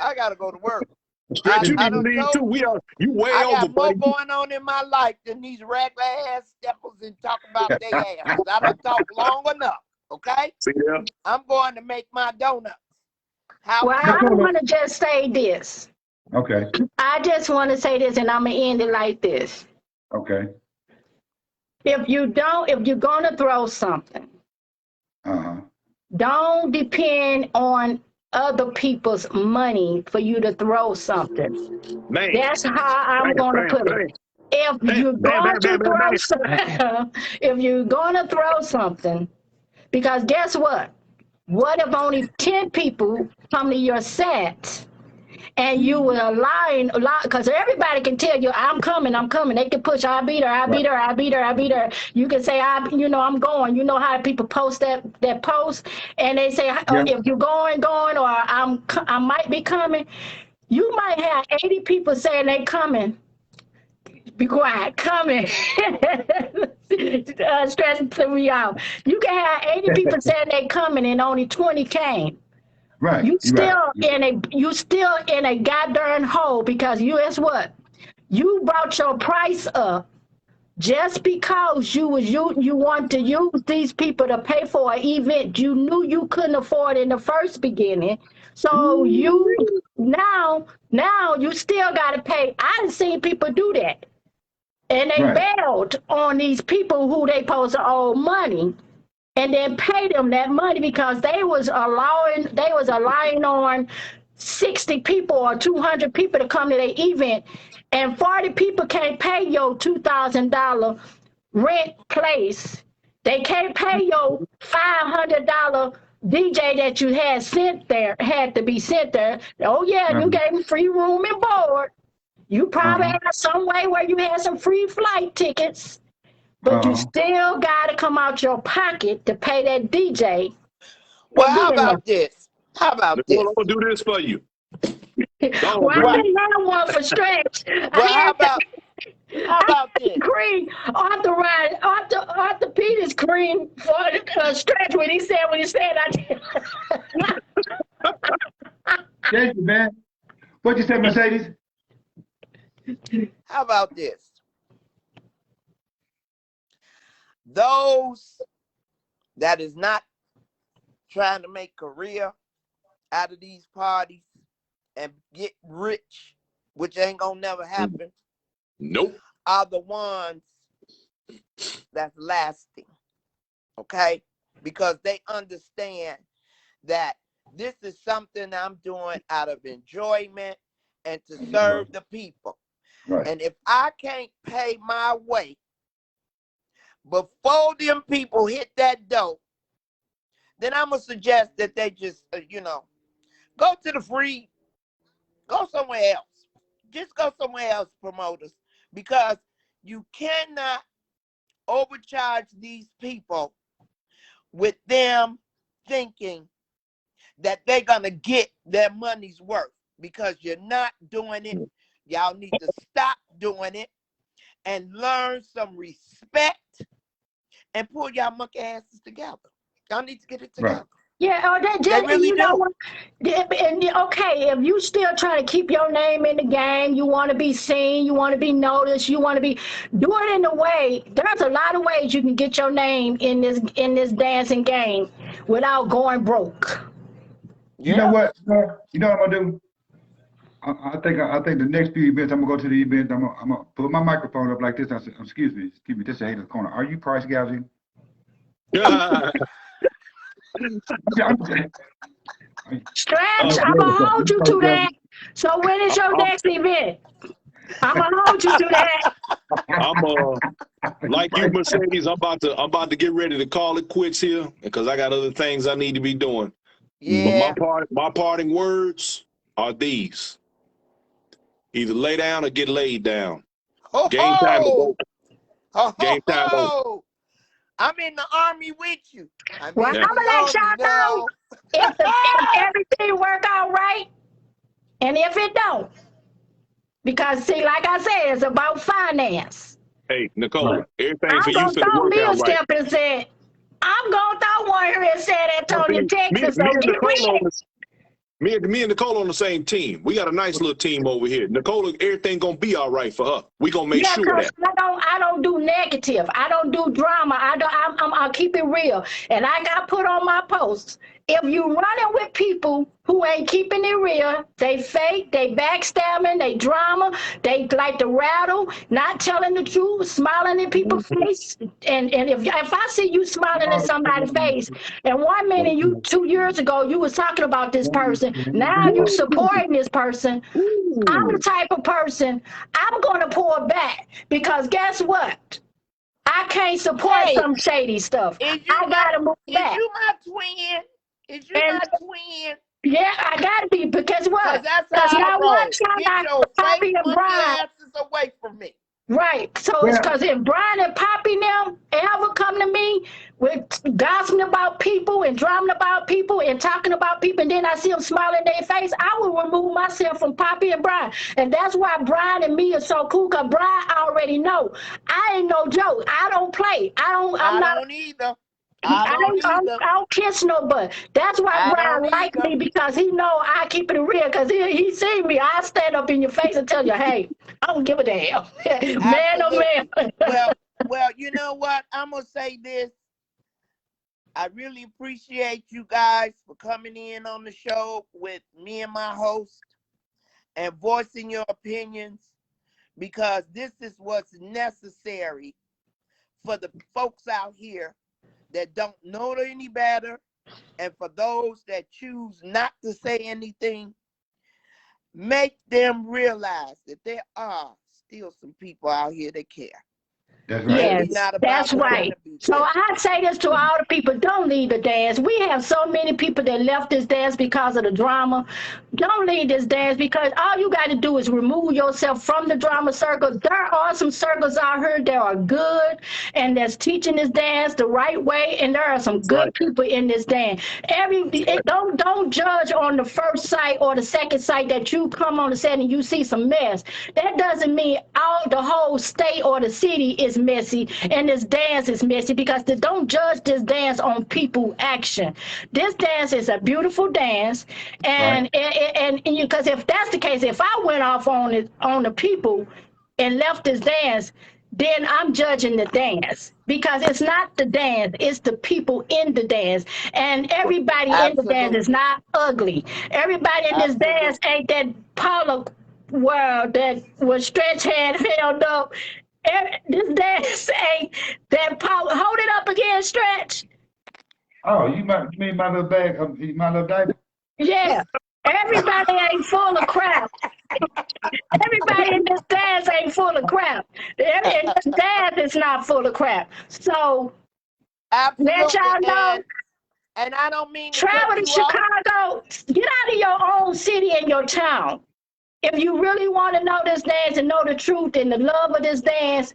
I gotta go to work. Stretch, you I need to done leave too. told you You way I over, got more buddy. going on in my life than these regular ass steppers and talk about their asses. I done talked long enough. Okay? See there? I'm going to make my donuts. Well, I However, want to just say this. Okay. I just want to say this, and I'm going to end it like this. Okay. If you're going to throw something, Uh-huh. don't depend on other people's money for you to throw something. Man. That's how I'm Bam, going to bam, put it. bam. If you're Bam, going bam, bam, to bam, throw bam. something, if you're going to throw something, because guess what? What if only 10 people come to your set and you were lying, because everybody can tell you, I'm coming. They can push, I beat her. You can say, I'm going. You know how people post that post, and they say, Yeah. if you're going, or I might be coming. You might have 80 people saying they coming. Be quiet, coming. Stressing me out. You can have 80 people saying they coming and only 20 came. Right. You You're right. you still in a goddamn hole, because you guess what? You brought your price up just because you want to use these people to pay for an event you knew you couldn't afford in the first beginning. So you now you still got to pay. I've seen people do that, and they Right. bailed on these people who they supposed to owe money, and then pay them that money because they was allowing on 60 people or 200 people to come to their event, and 40 people can't pay your $2,000 rent place. They can't pay your $500 DJ that you had to be sent there. Oh yeah, you Uh-huh. gave them free room and board. You probably Uh-huh. had some way where you had some free flight tickets, but you Uh-huh. still got to come out your pocket to pay that DJ well, for how being about this? How about Nicole, this? I'm going to do this for you. there. Go on, Well, I Well, Green. didn't have one for stretch. well, I how had about this? cream orthopedics cream for stretch when he said I did. Thank you, man. What'd you say, Mercedes? How about this? Those that is not trying to make career out of these parties and get rich, which ain't gonna never happen, Nope. are the ones that's lasting, okay? Because they understand that this is something I'm doing out of enjoyment and to serve the people. Right. And if I can't pay my way before them people hit that door, then I'm gonna suggest that they just, go to the free, go somewhere else. Just go somewhere else, promoters, because you cannot overcharge these people with them thinking that they're gonna get their money's worth, because you're not doing it. Y'all need to stop doing it and learn some respect and pull y'all monkey asses together. Y'all need to get it Right. together. Yeah, or that They just, really you know do. what? Okay, if you still try to keep your name in the game, you want to be seen, you want to be noticed, you want to be, do it in a way. There's a lot of ways you can get your name in this dancing game without going broke. You know Yeah. what? You know what I'm gonna do? I think the next few events I'm gonna go to the event. I'm gonna put my microphone up like this. I said, excuse me, this is a hater's corner. Are you price gouging? Uh, I'm saying, Stretch, I'm I'm serious, gonna hold you you price to that. gouging. So when is your I'm, next event? I'm gonna hold you to that. I'm You like you, price gouging. Mercedes. I'm about to get ready to call it quits here because I got other things I need to be doing. But Yeah. my parting words are these: either lay down or get laid down. Ho Game time is ho. over. Ho ho Game time over. ho. I'm in the army with you. I'm Well, in I'm Now, gonna the let army y'all know now. if everything work out right, and if it don't, because see, like I said, it's about finance. hey, Right. Nicola, everything for I'm you gonna finna throw work me a out right. step and say, I'm gonna throw one here in San Well, Antonio, see, Texas. me So and get Nicola on ready. this. Me and Nicole on the same team. We got a nice little team over here. Nicola, everything gonna be all right for her. We gonna make Yeah, sure of cause that. I don't do negative. I don't do drama. I'll keep it real. And I got put on my posts. If you running with people who ain't keeping it real, they fake, they backstabbing, they drama, they like to rattle, not telling the truth, smiling in people's face. And if I see you smiling in somebody's face, and 1 minute you 2 years ago you was talking about this person, now you supporting this person. I'm the Ooh. type of person, I'm going to pull back because guess what? I can't support Hey, some shady stuff. is you I my got to move is back. you my twin? Is you And my twin? yeah, I got to be because Cause what? that's Because how I not one roll. time Get I your fake Poppy and monkey Brian, asses away from me. right. So it's Well, because if Brian and Poppy now ever come to me with gossiping about people and drumming about people and talking about people, and then I see them smiling in their face, I will remove myself from Poppy and Brian. And that's why Brian and me are so cool, because Brian already know I ain't no joke. I don't play. I'm I not don't either. I don't either. I don't kiss no butt. That's why I don't Brian like either. me because he know I keep it real. Because he see me, I stand up in your face and tell you, hey, I don't give a damn, man or Absolutely. man. Well, you know what? I'm gonna say this. I really appreciate you guys for coming in on the show with me and my host and voicing your opinions, because this is what's necessary for the folks out here that don't know any better, and for those that choose not to say anything. Make them realize that there are still some people out here that care. that's right. And we Yes, not about that's trying right. to be So flippant. I say this to all the people: don't leave the dance. We have so many people that left this dance because of the drama. Don't leave this dance because all you got to do is remove yourself from the drama circle. There are some circles out here that are good and that's teaching this dance the right way, and there are some That's right. good people in this dance. Don't judge on the first sight or the second sight that you come on the set and you see some mess. That doesn't mean all the whole state or the city is messy and this dance is messy, because don't judge this dance on people action. This dance is a beautiful dance, Right. and because if that's the case, if I went off on the people and left this dance, then I'm judging the dance, because it's not the dance, it's the people in the dance. And everybody in the dance is Absolutely. not ugly. Everybody in this dance Absolutely. ain't that Paula world that was stretch hand held up. This dance ain't that Paula. Hold it up again, stretch. Oh, you mean my little bag, my little diaper? Yeah. Everybody ain't full of crap. Everybody in this dance ain't full of crap. And this dance is not full of crap. So let Absolutely. y'all know, And I don't mean to cut travel to you off. Chicago, get out of your own city and your town. If you really want to know this dance and know the truth and the love of this dance,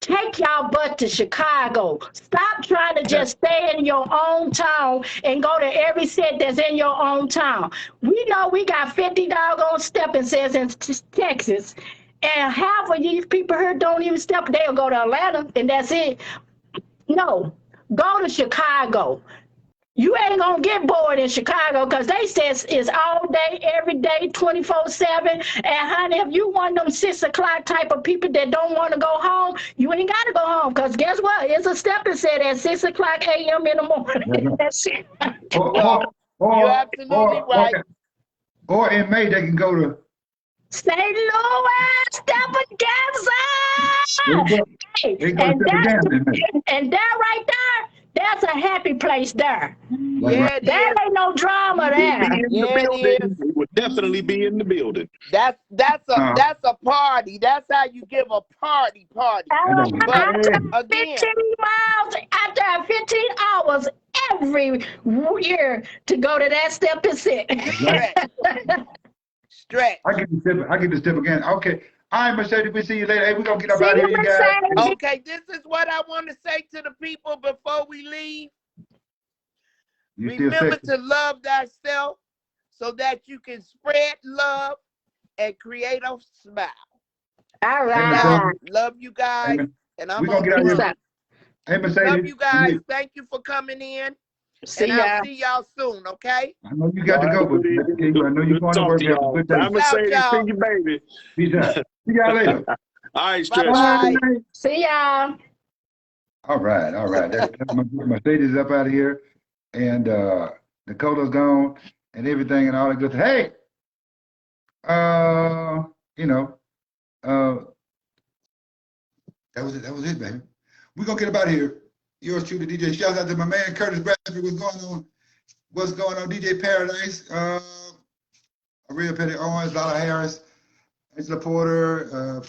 take y'all butt to Chicago. Stop trying to Yeah. just stay in your own town and go to every set that's in your own town. We know we got 50 doggone stepping sets in Texas, and half of these people here don't even step. They'll go to Atlanta, and that's it. No, go to Chicago. You ain't gonna get bored in Chicago because they says it's all day, every day, 24/7. And honey, if you one of them 6 o'clock type of people that don't want to go home, you ain't gotta go home. Because guess what? It's a stepping set at 6 o'clock a.m. in the morning. That's it. Well, you're absolutely right. Or in May they can go to St. Louis, Stephen Hey, they go to Step again in May. and that right there, that's a happy place there. Yeah, it There is. ain't no drama there. Be in the Yeah, it building. is. We would definitely be in the building. That's a party. That's how you give a party. But After again, 15 miles, after 15 hours every year to go to that step and sit. stretch. I get the step again. Okay. All right, Mercedes, we see you later. Hey, we're gonna get up See out of you, here, you guys. Mercedes. Okay, this is what I want to say to the people before we leave. You still Remember sexy. to love thyself so that you can spread love and create a smile. All Hey, right. Michelle. Love you guys. Hey, And I'm we're gonna get out Peace of here. out. Hey, Mercedes. Love you guys. Thank you for coming in. See And ya. I'll see y'all soon, okay? I know you got to Y'all go, have a but good evening. I know you're going to Talk work. to Have a y'all. good Bye, day. Peace out, Mercedes. See y'all. you, baby. Peace out. See y'all later. All right, Stretch. Bye-bye. See ya. All right, all right. That's Mercedes is up out of here, and Dakota's gone, and everything, and all that good. Hey, you know, that was it. That was it, baby. We're gonna get up out of here. Yours truly, DJ. Shout out to my man Curtis Bradford. What's going on? What's going on, DJ Paradise? Real Petty Owens, Lala Harris, Angela Porter.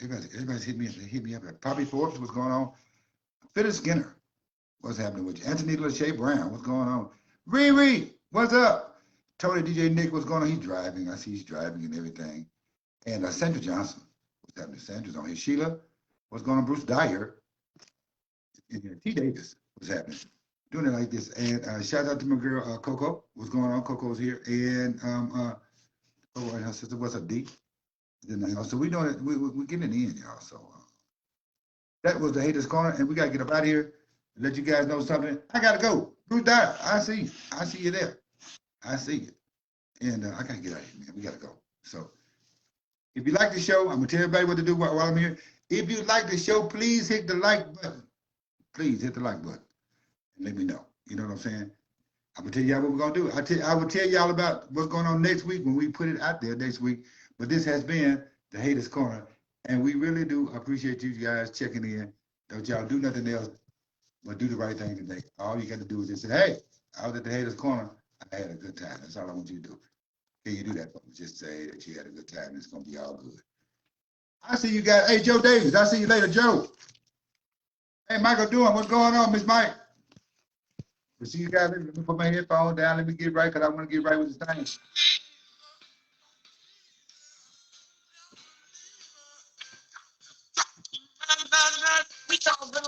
Everybody's hit me up. Poppy Forbes, what's going on? Phyllis Skinner, what's happening with you? Anthony Lachey Brown, what's going on? Riri, what's up? Tony DJ Nick, what's going on? He's driving. I see he's driving and everything. And Sandra Johnson, what's happening? Sandra's on here. Sheila, what's going on? Bruce Dyer. And T. Davis, what's happening? Doing it like this. And shout out to my girl Coco, what's going on? Coco's here. And and her sister, what's up, D? So we doing it. We're getting it in, y'all. So that was the Haters Corner, and we gotta get up out of here. Let you guys know something. I gotta go. Bruce Dyer, I see you. I see you there. I see you. And I gotta get out of here, man. We gotta go. So if you like the show, I'm gonna tell everybody what to do while I'm here. If you like the show, please hit the like button. Please hit the like button and let me know. You know what I'm saying? I'm gonna tell y'all what we're gonna do. I will tell y'all about what's going on next week when we put it out there next week. But this has been the Haters Corner, and we really do appreciate you guys checking in. Don't y'all do nothing else but do the right thing today. All you got to do is just say, "Hey, I was at the Haters Corner. I had a good time." That's all I want you to do. Can you do that for me? Just say that you had a good time. And it's gonna be all good. I see you guys. Hey, Joe Davis. I see you later, Joe. Hey, Michael Doing. What's going on, Miss Mike? We'll see you guys. Let me put my headphone down. Let me get right, because I want to get right with this thing. We talk about